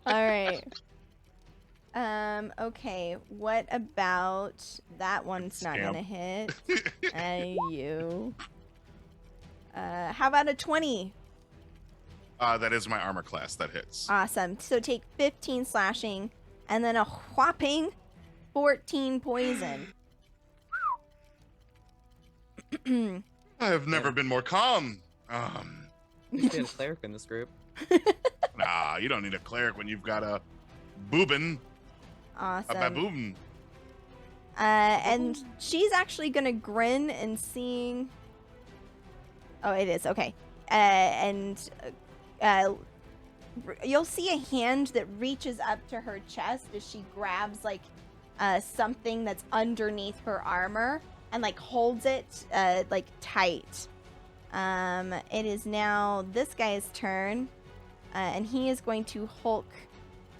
All right. Okay. What about that one's not Scamp. gonna hit? You. How about a 20? That is my armor class that hits. Awesome. So take 15 slashing and then a whopping 14 poison. I have never been more calm. We should have a cleric in this group. Nah, you don't need a cleric when you've got a boobin, a Awesome. baboon. And she's actually gonna grin and seeing. Oh, it is okay. You'll see a hand that reaches up to her chest as she grabs like something that's underneath her armor and like holds it like tight. It is now this guy's turn, and he is going to Hulk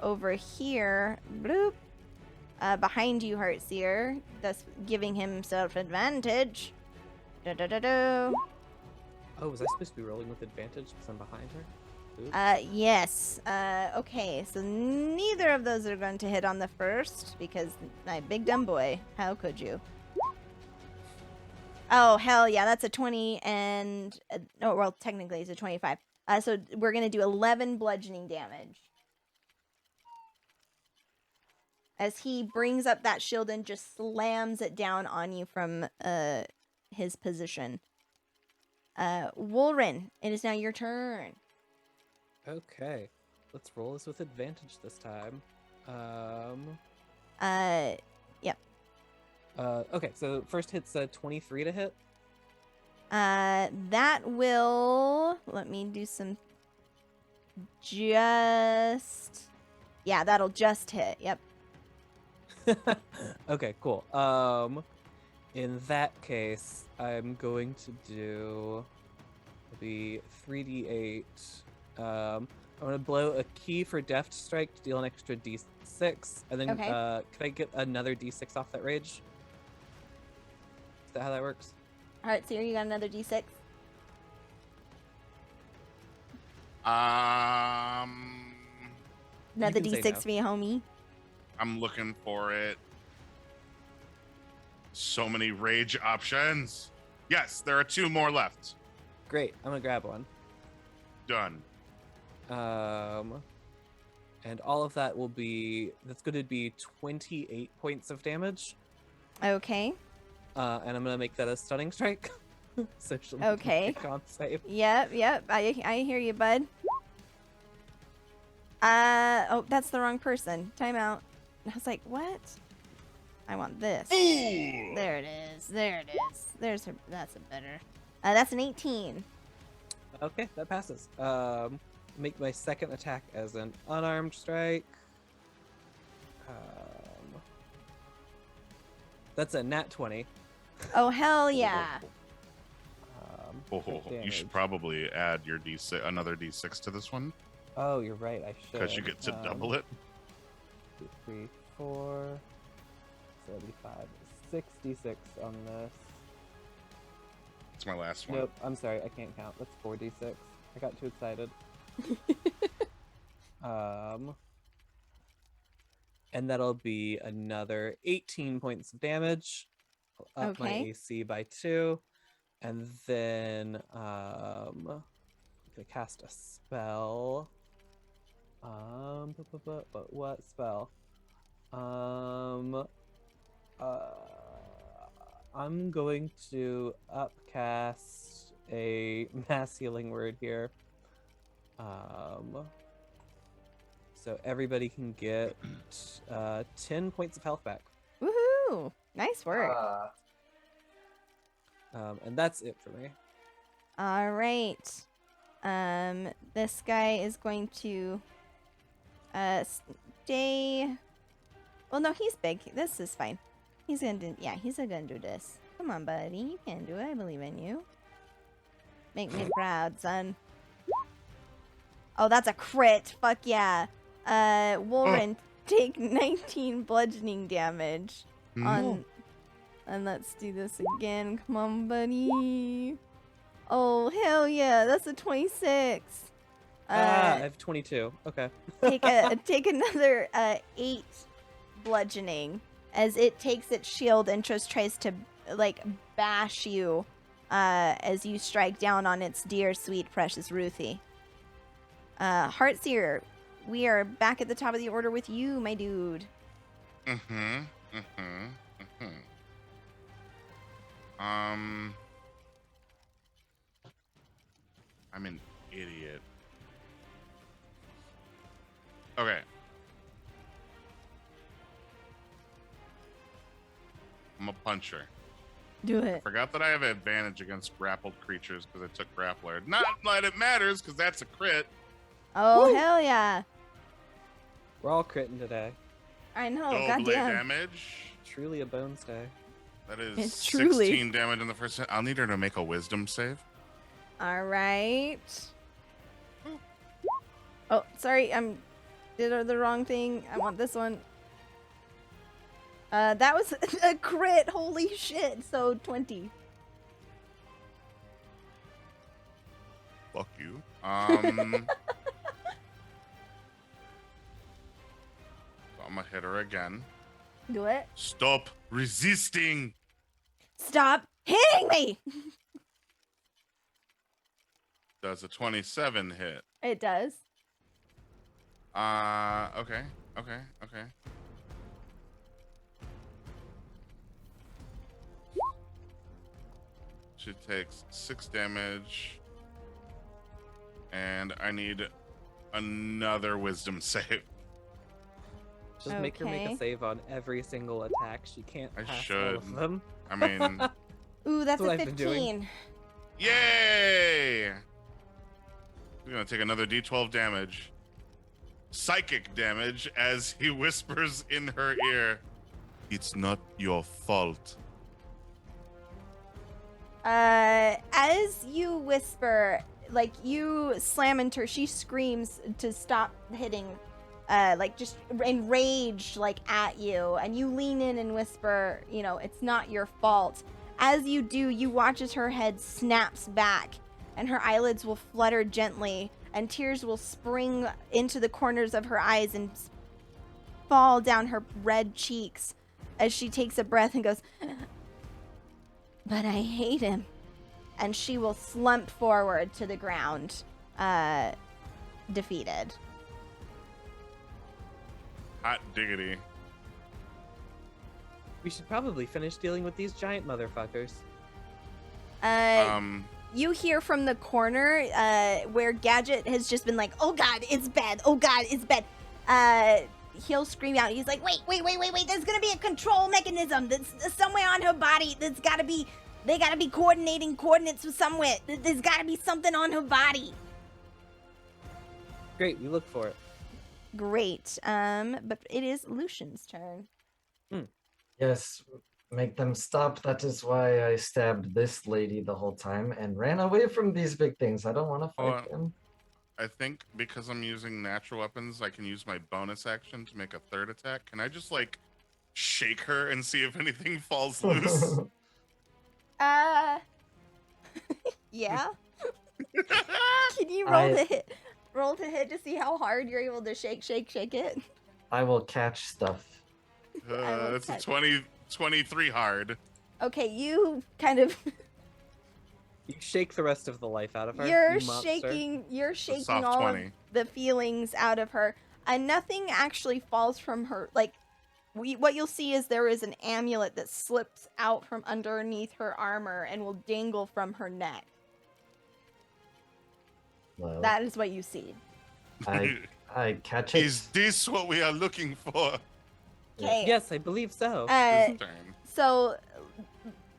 over here. Bloop. Behind you, Heartseer, thus giving himself advantage. Da-da-da-da. Oh, was I supposed to be rolling with advantage because I'm behind her? Oops. Yes. Okay, so neither of those are going to hit on the first because my big dumb boy. How could you? Oh, hell yeah, that's a 20 and... no, well, technically it's a 25. So we're going to do 11 bludgeoning damage. As he brings up that shield and just slams it down on you from his position. Wolrin, it is now your turn. Okay. Let's roll this with advantage this time. Yep. Okay, so first hit's 23 to hit. That will... let me do some... just... yeah, that'll just hit. Yep. Okay, cool. In that case, I'm going to do the 3d8. I'm going to blow a key for Deft Strike to deal an extra d6, and then Okay. can I get another d6 off that rage? Is that how that works? All right, so you got another d6. Another can say d6 no. for you, homie. I'm looking for it. So many rage options. Yes, there are 2 more left. Great, I'm gonna grab one. Done. And all of that will be, that's going to be 28 points of damage. Okay. And I'm going to make that a stunning strike. So she'll Okay. make a con save. Yep. I hear you, bud. Oh, that's the wrong person. Time out. I was like, what? I want this. Ooh! There it is. There's her. That's a better. That's an 18. Okay, that passes. Make my second attack as an unarmed strike. That's a nat 20. Oh, hell yeah. Oh, crit you damage. should probably add your D6, another D6 to this one, Oh, you're right. I should. because you get to double it. 2, 3, 4, 75, 66 on this. It's my last one. Nope, I'm sorry, I can't count. That's 4d6. I got too excited. And that'll be another 18 points of damage. I'll up my Okay. AC by 2. And then I'm gonna cast a spell. But what spell? I'm going to upcast a mass healing word here. So everybody can get 10 points of health back. Woohoo! Nice work. And that's it for me. All right. This guy is going to stay. Well, no, he's big. This is fine. He's gonna do. Yeah, he's gonna do this. Come on, buddy. You can do it. I believe in you. Make me proud, son. Oh, that's a crit. Fuck yeah. Warren, take 19 bludgeoning damage on. And let's do this again. Come on, buddy. Oh, hell yeah. That's a 26. I have 22. Okay. take another 8 bludgeoning as it takes its shield and just tries to like bash you as you strike down on its dear, sweet, precious Ruthie. Heartseer, we are back at the top of the order with you, my dude. I'm an idiot. Okay. I'm a puncher. Do it. Forgot that I have advantage against grappled creatures because I took grappler. Not that it matters, because that's a crit. Oh, Woo! hell yeah. We're all critting today. I know, Double goddamn. damage. Truly a bones day. That is It's truly. 16 damage in the first hit. I'll need her to make a wisdom save. All right. Oh, sorry, did the wrong thing. I want this one. That was a crit. Holy shit. So 20. Fuck you. So I'm gonna hit her again. Do it. Stop resisting. Stop hitting me. Does a 27 hit? It does. Okay. She takes 6 damage. And I need another wisdom save. Just make her make Okay. a save on every single attack. She can't I pass all should. of them. I mean, Ooh, that's what a I've been doing. 15. yay! We're gonna take another D12 damage. Psychic damage as he whispers in her ear, "It's not your fault." As you whisper, like you slam into her, she screams to stop hitting, like just enraged, like at you, and you lean in and whisper, you know, it's not your fault. As you do, you watch as her head snaps back, and her eyelids will flutter gently, and tears will spring into the corners of her eyes and fall down her red cheeks as she takes a breath and goes, "But I hate him." And she will slump forward to the ground, defeated. Hot diggity. We should probably finish dealing with these giant motherfuckers. You hear from the corner where Gadget has just been like, "Oh God, it's bad! Oh God, it's bad!" He'll scream out. He's like, "Wait! There's gonna be a control mechanism that's somewhere on her body. They gotta be coordinating coordinates from somewhere. There's gotta be something on her body." Great, we look for it. Great. But it is Lucian's turn. Yes, make them stop. That is why I stabbed this lady the whole time and ran away from these big things. I don't want to fight them. I think because I'm using natural weapons, I can use my bonus action to make a third attack. Can I just like shake her and see if anything falls loose? Yeah. Can you roll to hit? Roll to hit to see how hard you're able to shake it. I will catch stuff. It's a 23 hard. Okay, you kind of You shake the rest of the life out of her. you're you monster. shaking soft all 20. of the feelings out of her, and nothing actually falls from her. Like, what you'll see is there is an amulet that slips out from underneath her armor and will dangle from her neck. Well, That is what you see. I catch it. Is this what we are looking for? Okay. Yes, I believe so. This turn. So,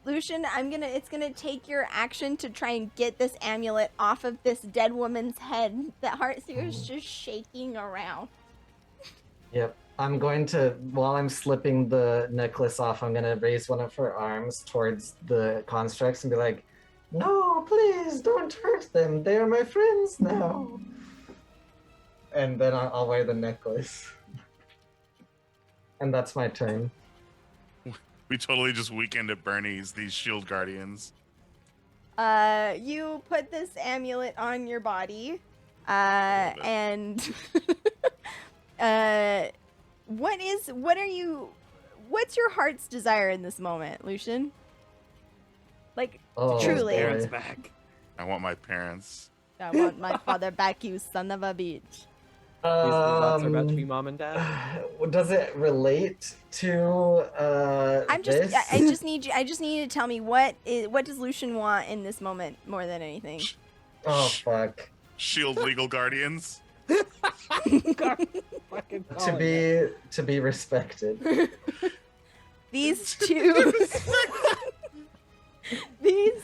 Lucian, it's gonna take your action to try and get this amulet off of this dead woman's head that Heartseer is just shaking around. Yep. I'm going to, while I'm slipping the necklace off, I'm going to raise one of her arms towards the constructs and be like, "No, please don't hurt them. They are my friends now." And then I'll wear the necklace. And that's my turn. We totally just weekend at Bernie's, these shield guardians. You put this amulet on your body, and what's your heart's desire in this moment, Lucian? Like, Oh, truly. boy. Parents back. I want my parents. I want my father back, you son of a bitch. These robots are about to be mom and dad. Does it relate to this? I just need you to tell me what does Lucian want in this moment more than anything. Oh fuck. Shield legal guardians. Fucking To be respected. These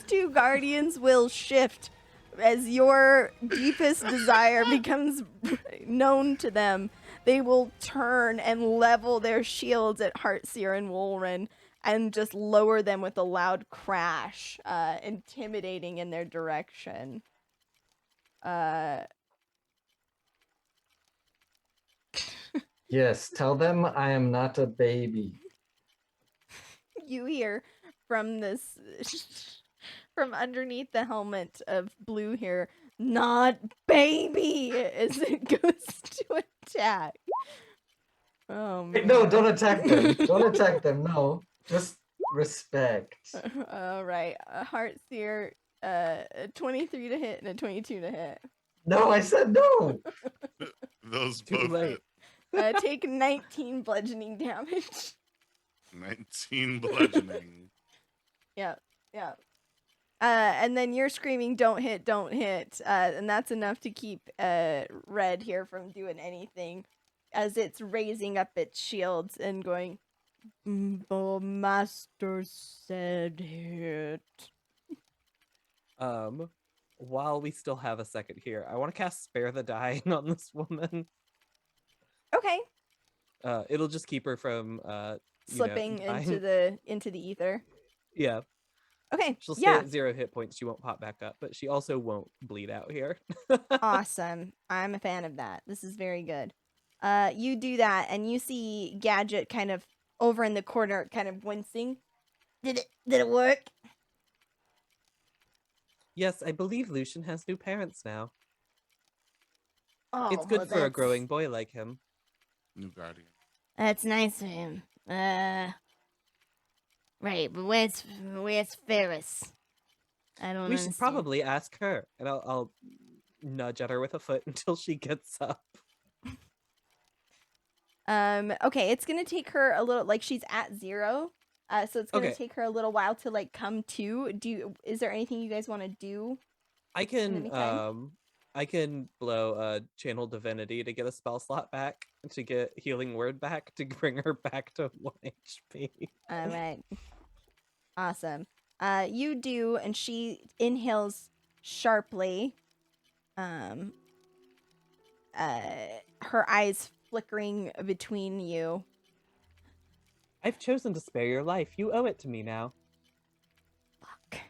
two guardians will shift as your deepest desire becomes known to them. They will turn and level their shields at Heartseer and Wolren and just lower them with a loud crash, intimidating in their direction. Yes, tell them I am not a baby. You hear from this from underneath the helmet of Blue here, "Not baby," as it goes to attack. Oh man. No, don't attack them. Don't attack them. No, just respect. All right, a Heartseer, a 23 to hit and a 22 to hit. No, I said no. Those Too both late. hit. Take 19 bludgeoning damage. 19 bludgeoning. Yeah. And then you're screaming, don't hit, and that's enough to keep Red here from doing anything, as it's raising up its shields and going, "The master said hit." While we still have a second here, I want to cast Spare the Dying on this woman. Okay. It'll just keep her from Slipping dying. into the ether. Yeah. Okay. She'll stay Yeah. at 0 hit points. She won't pop back up, but she also won't bleed out here. Awesome. I'm a fan of that. This is very good. You do that, and you see Gadget kind of over in the corner, kind of wincing. Did it work? Yes, I believe Lucian has new parents now. Oh, It's good well, for a that's- growing boy like him. New guardian. That's nice of him. Right, but where's Ferris? I don't We should understand. probably ask her, and I'll nudge at her with a foot until she gets up. Okay, it's gonna take her a little, like, she's at 0, So it's gonna Okay. take her a little while to like come to. Is there anything you guys want to do? I In the can meantime? I can blow channel divinity to get a spell slot back, to get healing word back, to bring her back to 1 HP. All right. Awesome. You do, and she inhales sharply. Um. Her eyes flickering between you. I've chosen to spare your life. You owe it to me now. Fuck.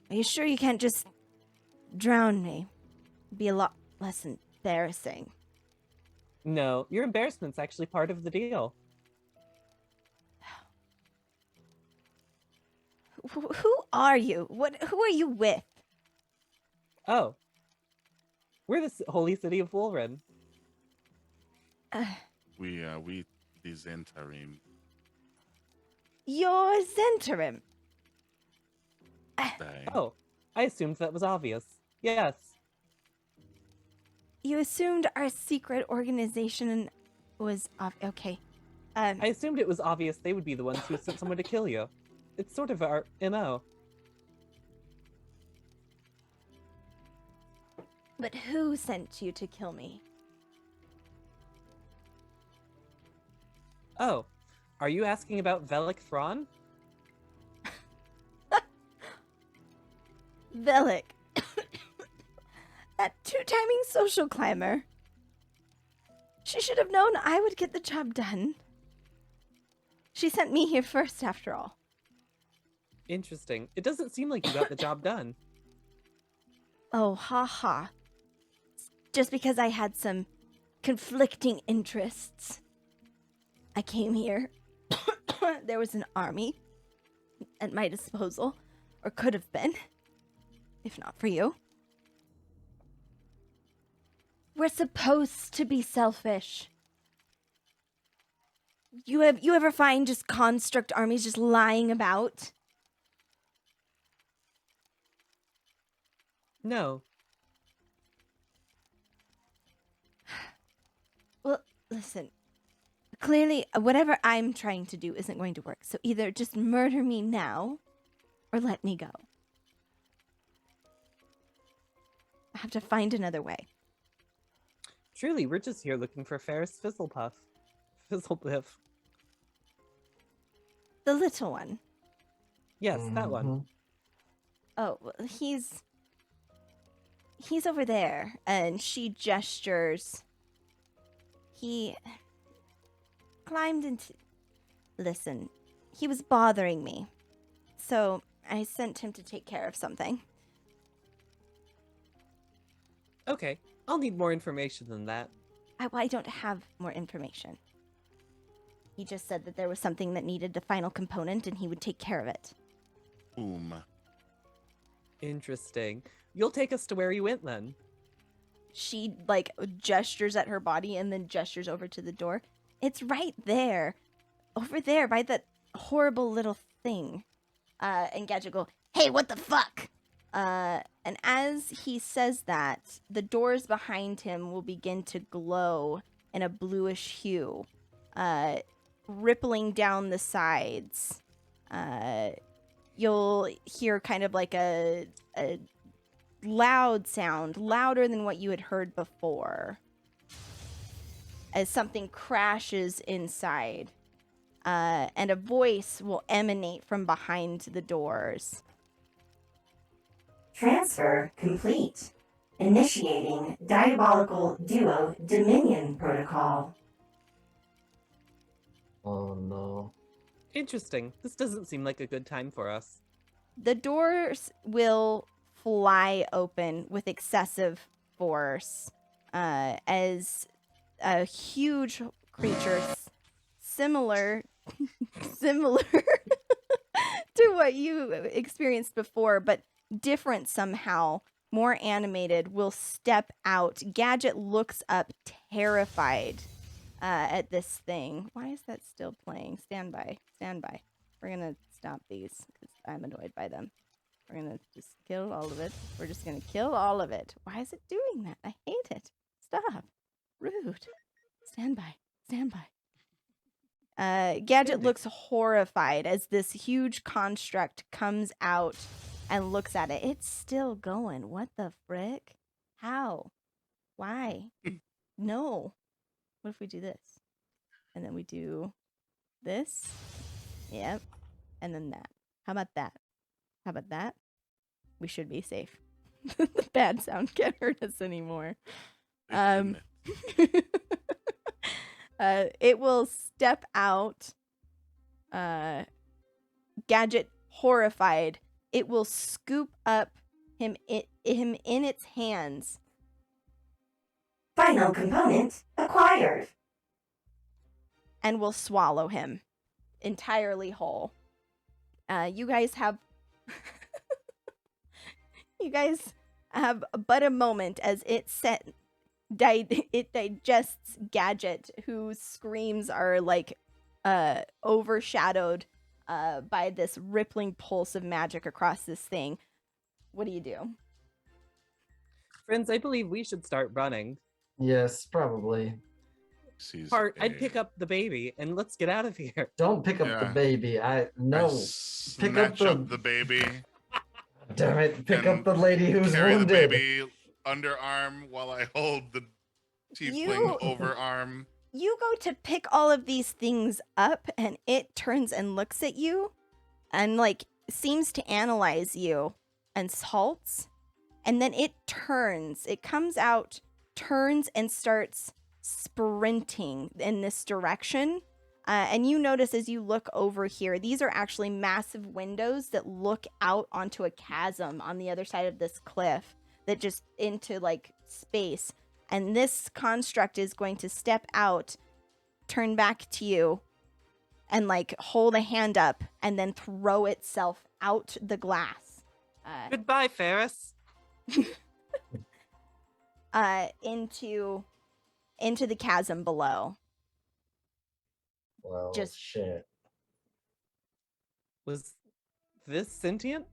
Are you sure you can't just drown me? It'd be a lot less embarrassing. No, your embarrassment's actually part of the deal. Who are you? Who are you with? Oh. We're the holy city of Woolren. We the Zhentarium. You're Zhentarium. Oh, I assumed that was obvious. Yes. You assumed our secret organization was okay. I assumed it was obvious they would be the ones who sent someone to kill you. It's sort of our MO. But who sent you to kill me? Oh, are you asking about Velik Thrawn? Velik. That two-timing social climber. She should have known I would get the job done. She sent me here first, after all. Interesting. It doesn't seem like you got the job done. Oh, ha. Just because I had some conflicting interests. I came here. There was an army at my disposal, or could have been, if not for you. We're supposed to be selfish. You ever find just construct armies just lying about? No. Well, listen. Clearly, whatever I'm trying to do isn't going to work. So either just murder me now, or let me go. I have to find another way. Truly, we're just here looking for Ferris Fizzlepuff. Fizzlepiff. The little one. Yes, that one. Oh, well, he's over there, and she gestures. He climbed into... Listen, he was bothering me, so I sent him to take care of something. Okay, I'll need more information than that. I don't have more information. He just said that there was something that needed a final component, and he would take care of it. Boom. Interesting. You'll take us to where you went then. She, like, gestures at her body and then gestures over to the door. It's right there. Over there by that horrible little thing. And Gadget go, "Hey, what the fuck?" And as he says that, the doors behind him will begin to glow in a bluish hue, rippling down the sides. You'll hear kind of like a loud sound, louder than what you had heard before, as something crashes inside. And a voice will emanate from behind the doors. Transfer complete. Initiating Diabolical Duo Dominion Protocol. Oh no. Interesting. This doesn't seem like a good time for us. The doors will fly open with excessive force as a huge creature similar to what you experienced before, but different somehow, more animated, will step out. Gadget looks up terrified at this thing. Why is that still playing? Stand by. We're gonna stop these because I'm annoyed by them. We're gonna just kill all of it. We're just gonna kill all of it. Why is it doing that? I hate it. Stop. Rude. Stand by. Gadget Really? looks horrified as this huge construct comes out and looks at it. It's still going. What the frick? How? Why? No. What if we do this? And then we do this? Yep. And then that. How about that? How about that? We should be safe. The bad sound can't hurt us anymore. It It will step out. Gadget horrified. It will scoop up him in its hands. Final component acquired. And will swallow him entirely whole. You guys have but a moment as it digests Gadget, whose screams are like overshadowed by this rippling pulse of magic across this thing. What do you do? Friends, I believe we should start running. Yes, probably. sees Hart, a- I'd pick up the baby and let's get out of here. Don't pick up the Yeah. baby. I No. snatch up the baby. Damn it! Pick and up the lady who's carry wounded. the baby underarm while I hold the tiefling You- overarm. You go to pick all of these things up, and it turns and looks at you and like seems to analyze you and halts. And then it turns. It comes out, turns, and starts sprinting in this direction. And you notice as you look over here, these are actually massive windows that look out onto a chasm on the other side of this cliff that just into like space. And this construct is going to step out, turn back to you, and like hold a hand up and then throw itself out the glass. Goodbye, Ferris. Into the chasm below. Well, Just- shit. Was this sentient?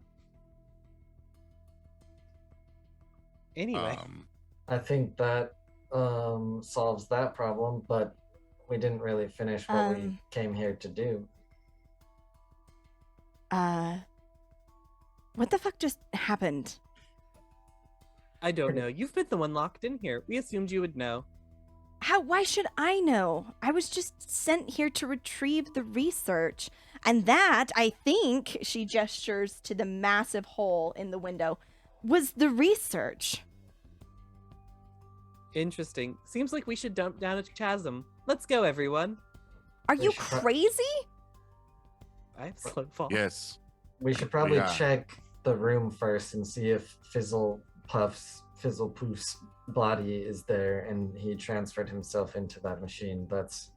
Anyway, I think that solves that problem, but we didn't really finish what we came here to do. What the fuck just happened? I don't know. You've been the one locked in here. We assumed you would know. Why should I know? I was just sent here to retrieve the research. And that, I think, she gestures to the massive hole in the window, was the research. Interesting. Seems like we should dump down a chasm. Let's go, everyone. Are We you should pro- crazy? I have slow fall. Yes. We should probably Yeah. check the room first and see if Fizzlepoof's body is there and he transferred himself into that machine. That's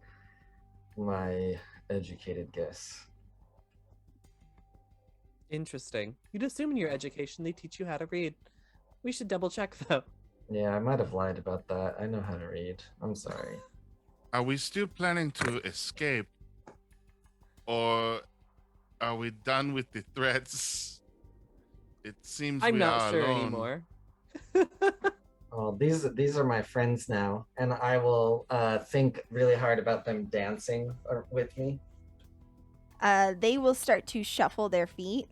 my educated guess. Interesting. You'd assume in your education they teach you how to read. We should double check though. Yeah, I might have lied about that. I know how to read. I'm sorry. Are we still planning to escape? Or are we done with the threats? It seems I'm we not are sure alone. anymore. Well, these are my friends now, and I will think really hard about them dancing with me. They will start to shuffle their feet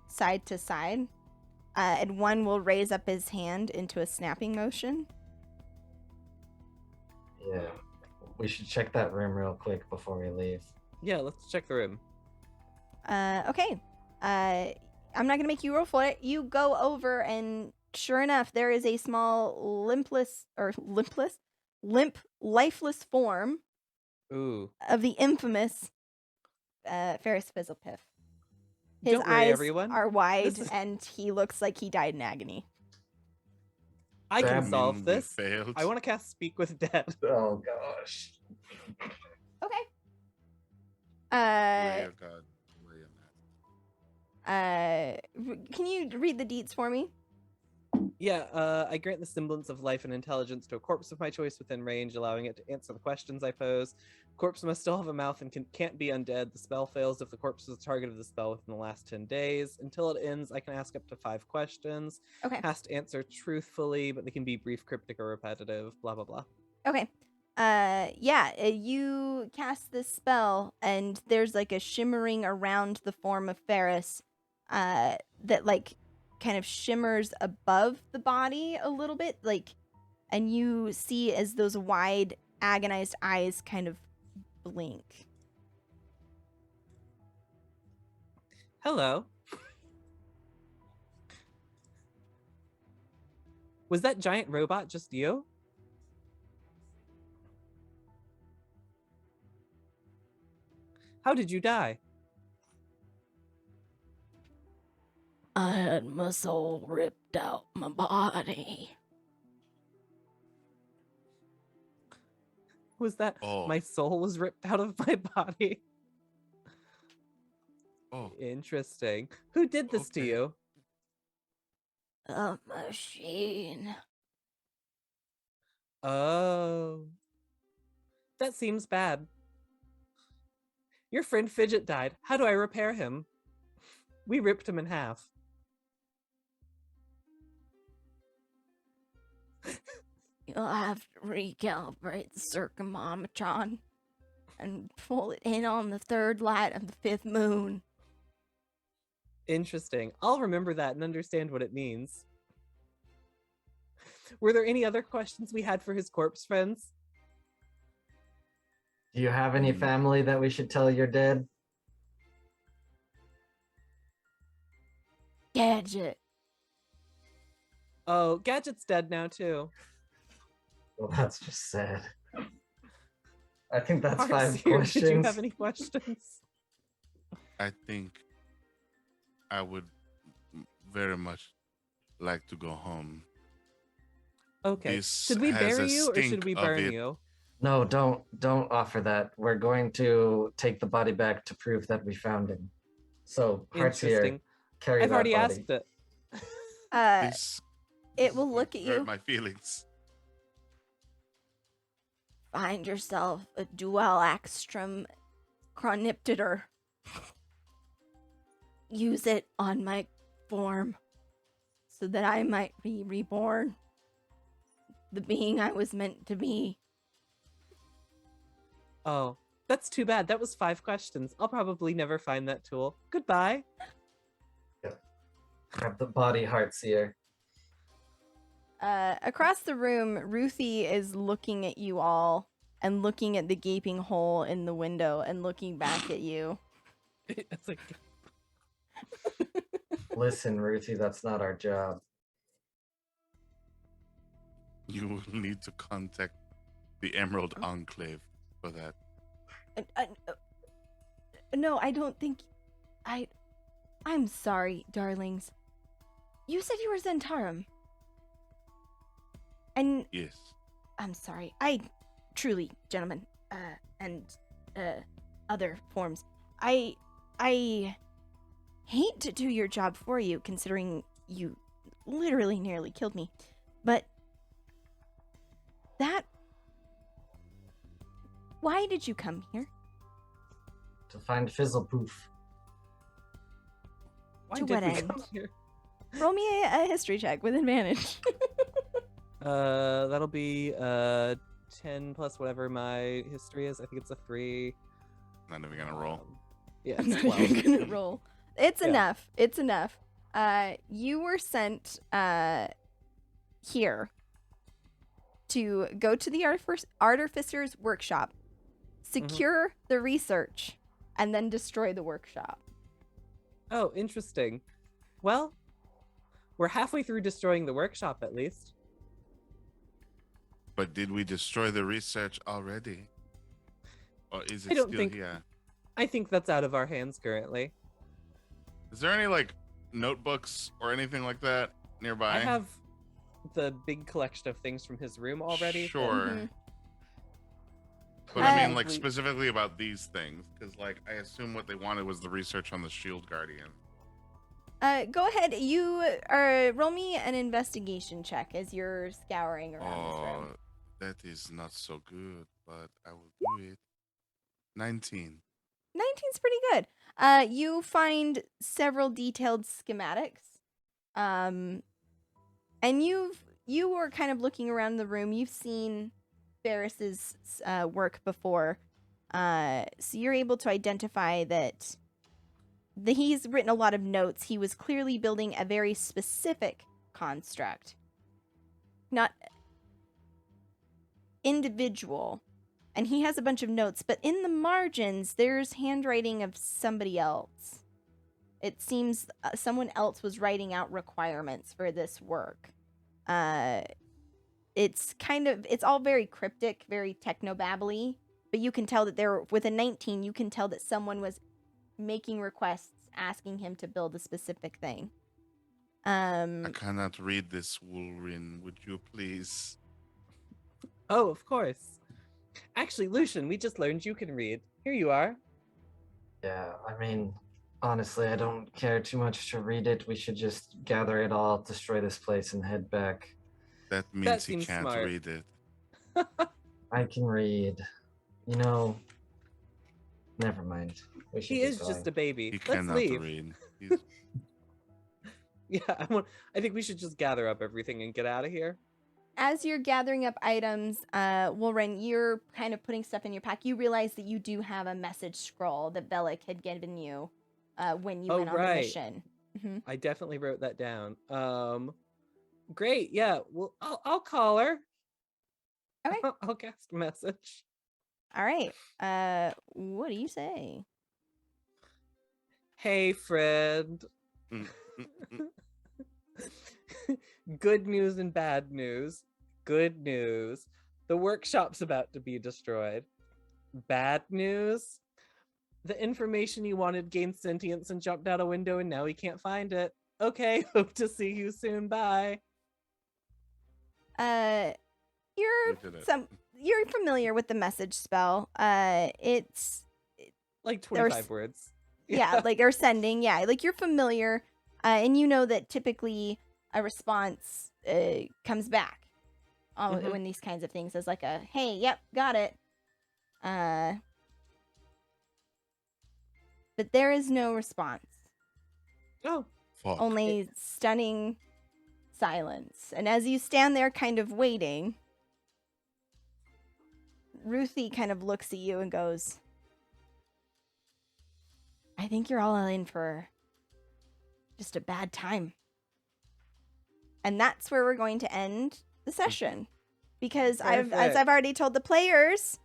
side to side. And one will raise up his hand into a snapping motion. Yeah, we should check that room real quick before we leave. Yeah, let's check the room. Okay. I'm not gonna make you roll for it. You go over, and sure enough, there is a small limp, lifeless form Ooh. of the infamous Ferris Fizzlepiff. His Don't worry, eyes everyone. are wide, This is- and he looks like he died in agony. I Damn, can solve we this. failed. I want to cast Speak with Dead. Oh gosh. Okay. Way of God, way of that. Can you read the deets for me? Yeah, I grant the semblance of life and intelligence to a corpse of my choice within range, allowing it to answer the questions I pose. Corpse must still have a mouth and can't be undead. The spell fails if the corpse is the target of the spell within the last 10 days. Until it ends, I can ask up to 5 questions. Okay. Has to answer truthfully, but they can be brief, cryptic, or repetitive, blah, blah, blah. Okay. you cast this spell, and there's like a shimmering around the form of Ferris, that like kind of shimmers above the body a little bit, like, and you see as those wide, agonized eyes kind of blink. Hello. Was that giant robot just you? How did you die? I had my soul ripped out my body. Was that Oh. my soul was ripped out of my body? Oh, Interesting. Who did this to Okay. you? A machine. Oh. That seems bad. Your friend Fidget died. How do I repair him? We ripped him in half. You'll have to recalibrate the circumambitron and pull it in on the third light of the fifth moon. Interesting. I'll remember that and understand what it means. Were there any other questions we had for his corpse friends? Do you have any family that we should tell you're dead? Gadget. Oh, Gadget's dead now too. Well, that's just sad. I think that's 5 Artificer, questions. did you have any questions? I think I would very much like to go home. Okay. This Should we has a bury you or should stink we of burn it. you? No, don't offer that. We're going to take the body back to prove that we found him. So, Heart's here. Interesting. Carry I've that already body. asked it. This It will look at hurt you. my feelings. Find yourself a dual-axstrom chroniptitor. Use it on my form so that I might be reborn. The being I was meant to be. Oh, that's too bad. That was 5 questions. I'll probably never find that tool. Goodbye. Grab the body, Heart's here. Across the room, Ruthie is looking at you all and looking at the gaping hole in the window and looking back at you. It's like, Listen, Ruthie, that's not our job. You will need to contact the Emerald Enclave for that. No, I don't think... I'm sorry, darlings. You said you were Zhentarium. And Yes. I'm sorry. I truly, gentlemen, and other forms, I hate to do your job for you, considering you literally nearly killed me. But why did you come here? To find Fizzlepoof. why To did what we end? come here? Roll me a history check with advantage. That'll be 10 plus whatever my history is. I think it's a 3. Not even gonna roll. Yeah, I'm it's not 12. even gonna roll. It's Yeah. enough. It's enough. You were sent here to go to the Artificer's workshop, secure the research, and then destroy the workshop. Oh, interesting. Well, we're halfway through destroying the workshop at least. But did we destroy the research already? Or is it I don't still think- here? I think that's out of our hands currently. Is there any like notebooks or anything like that nearby? I have the big collection of things from his room already. but Sure. Mhm. But I mean, Uh, like we- specifically about these things, because like I assume what they wanted was the research on the Shield Guardian. Go ahead. You roll me an investigation check as you're scouring around this room. Oh, that is not so good, but I will do it. 19. 19's pretty good. You find several detailed schematics. And you were kind of looking around the room. You've seen Ferris's work before. So you're able to identify that he's written a lot of notes. He was clearly building a very specific construct, not individual. And he has a bunch of notes, but in the margins, there's handwriting of somebody else. It seems someone else was writing out requirements for this work. It's all very cryptic, very technobabbly, but you can tell that with a 19, you can tell that someone was making requests, asking him to build a specific thing. I cannot read this, Wolverine. Would you please? Oh, of course. Actually, Lucian, we just learned you can read. Here you are. Yeah, I mean, honestly, I don't care too much to read it. We should just gather it all, destroy this place, and head back. That means That he seems can't smart. read it. I can read. Never mind. We should He get is going. just a baby. He Let's cannot leave. read. He's- Yeah, I think we should just gather up everything and get out of here. As you're gathering up items, Wolren, you're kind of putting stuff in your pack. You realize that you do have a message scroll that Bellic had given you when you went on the mission. Mm-hmm. I definitely wrote that down. Great. Yeah. Well, I'll call her. Okay. I'll cast a message. All right. What do you say? Hey, friend. Mm, mm, mm. Good news and bad news. Good news. The workshop's about to be destroyed. Bad news. The information you wanted gained sentience and jumped out a window, and now we can't find it. Okay, hope to see you soon. Bye. You did it. You're familiar with the message spell. It's Like 25 words. yeah, like or sending. Yeah, like you're familiar, and you know that typically a response comes back when these kinds of things as like a hey, yep, got it. But there is no response. Oh. Fuck. Only stunning silence. And as you stand there kind of waiting, Ruthie kind of looks at you and goes, I think you're all in for just a bad time. And that's where we're going to end the session. Because as I've already told the players,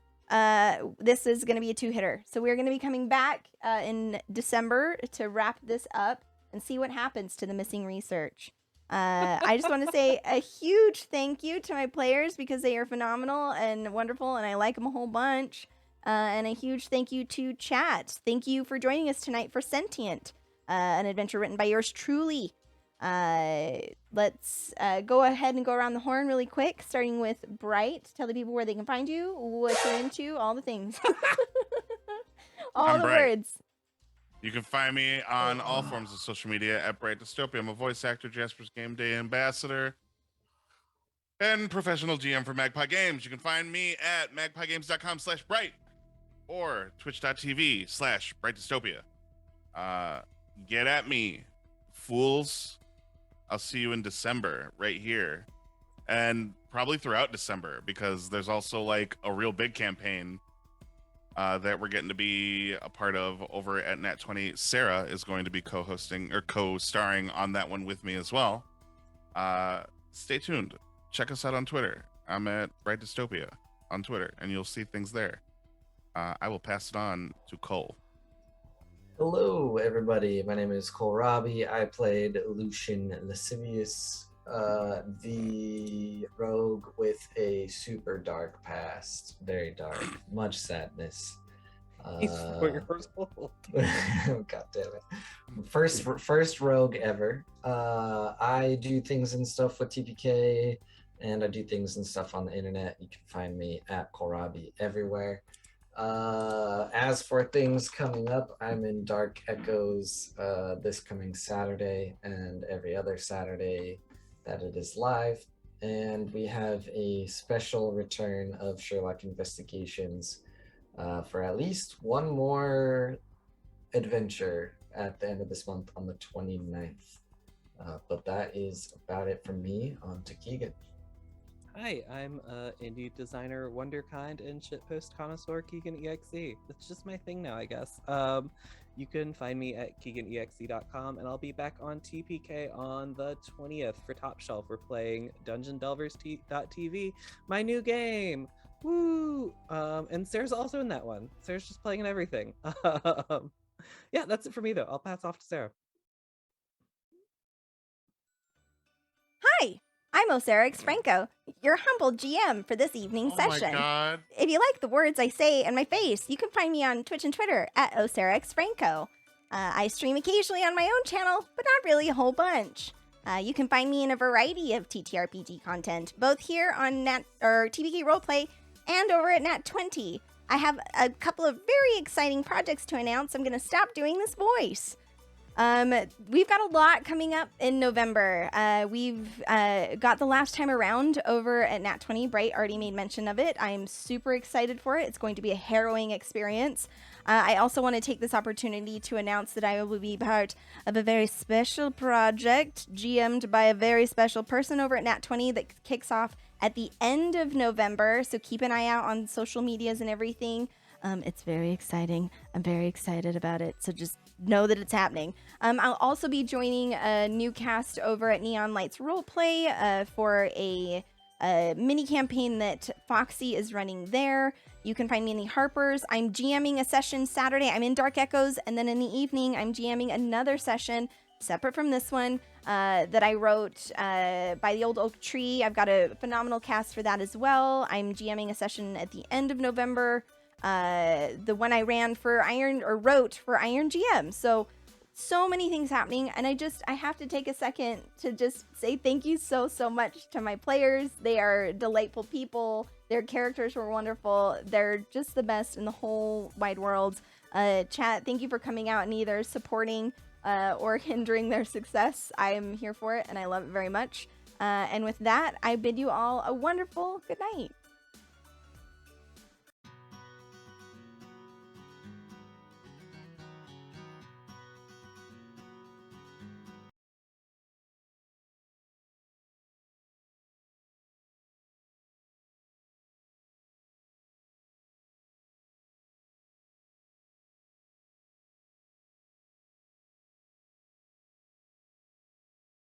this is going to be a 2-hitter. So we're going to be coming back in December to wrap this up and see what happens to the missing research. I just want to say a huge thank you to my players because they are phenomenal and wonderful, and I like them a whole bunch. And a huge thank you to chat. Thank you for joining us tonight for Sentient, an adventure written by yours truly. Let's go ahead and go around the horn really quick, starting with Bright. Tell the people where they can find you, what you're into, all the things. I'm the Bright. words. You can find me on all forms of social media at Bright Dystopia. I'm a voice actor, Jasper's Game Day ambassador, and professional GM for Magpie Games. You can find me at magpiegames.com/bright or twitch.tv/Bright Dystopia. Get at me, fools. I'll see you in December right here, and probably throughout December, because there's also like a real big campaign that we're getting to be a part of over at Nat 20. Sarah is going to be co-hosting or co-starring on that one with me as well. Stay tuned. Check us out on Twitter. I'm at Bright Dystopia on Twitter, and you'll see things there. I will pass it on to Cole. Hello, everybody. My name is Cole Robbie. I played Lucian Lascivious, the rogue with a super dark past. Very dark. Much sadness. He's 4 years old. God damn it. First rogue ever. I do things and stuff with TPK, and I do things and stuff on the internet. You can find me at Cole Robbie everywhere. As for things coming up, I'm in Dark Echoes this coming Saturday and every other Saturday that it is live. And we have a special return of Sherlock Investigations for at least one more adventure at the end of this month on the 29th. But that is about it from me. On to Keegan. Hi, I'm indie designer Wonderkind and shitpost connoisseur KeeganEXE. That's just my thing now, I guess. You can find me at KeeganEXE.com, and I'll be back on TPK on the 20th for Top Shelf. We're playing DungeonDelvers.tv, my new game. Woo! And Sarah's also in that one. Sarah's just playing in everything. Yeah, that's it for me though. I'll pass off to Sarah. Hi, I'm Osarix Franco, your humble GM for this evening's Oh my session. god. If you like the words I say in my face, you can find me on Twitch and Twitter at Osarix Franco. I stream occasionally on my own channel, but not really a whole bunch. You can find me in a variety of TTRPG content, both here on TPK Roleplay and over at Nat20. I have a couple of very exciting projects to announce. I'm going to stop doing this voice. We've got a lot coming up in November. We've got the last time around over at Nat20. Bright already made mention of it. I'm super excited for it. It's going to be a harrowing experience. I also want to take this opportunity to announce that I will be part of a very special project GM'd by a very special person over at Nat20 that kicks off at the end of November. So keep an eye out on social medias and everything. It's very exciting. I'm very excited about it. So just know that it's happening. I'll also be joining a new cast over at Neon Lights Roleplay for a mini campaign that Foxy is running there. You can find me in the Harpers. I'm GMing a session Saturday. I'm in Dark Echoes, and then in the evening, I'm GMing another session separate from this one that I wrote by the Old Oak Tree. I've got a phenomenal cast for that as well. I'm GMing a session at the end of November. The one I wrote for Iron GM. So many things happening, and I have to take a second to just say thank you so much to my players. They are delightful people. Their characters were wonderful. They're just the best in the whole wide world. Chat, thank you for coming out and either supporting or hindering their success. I'm here for it, and I love it very much. And with that, I bid you all a wonderful good night.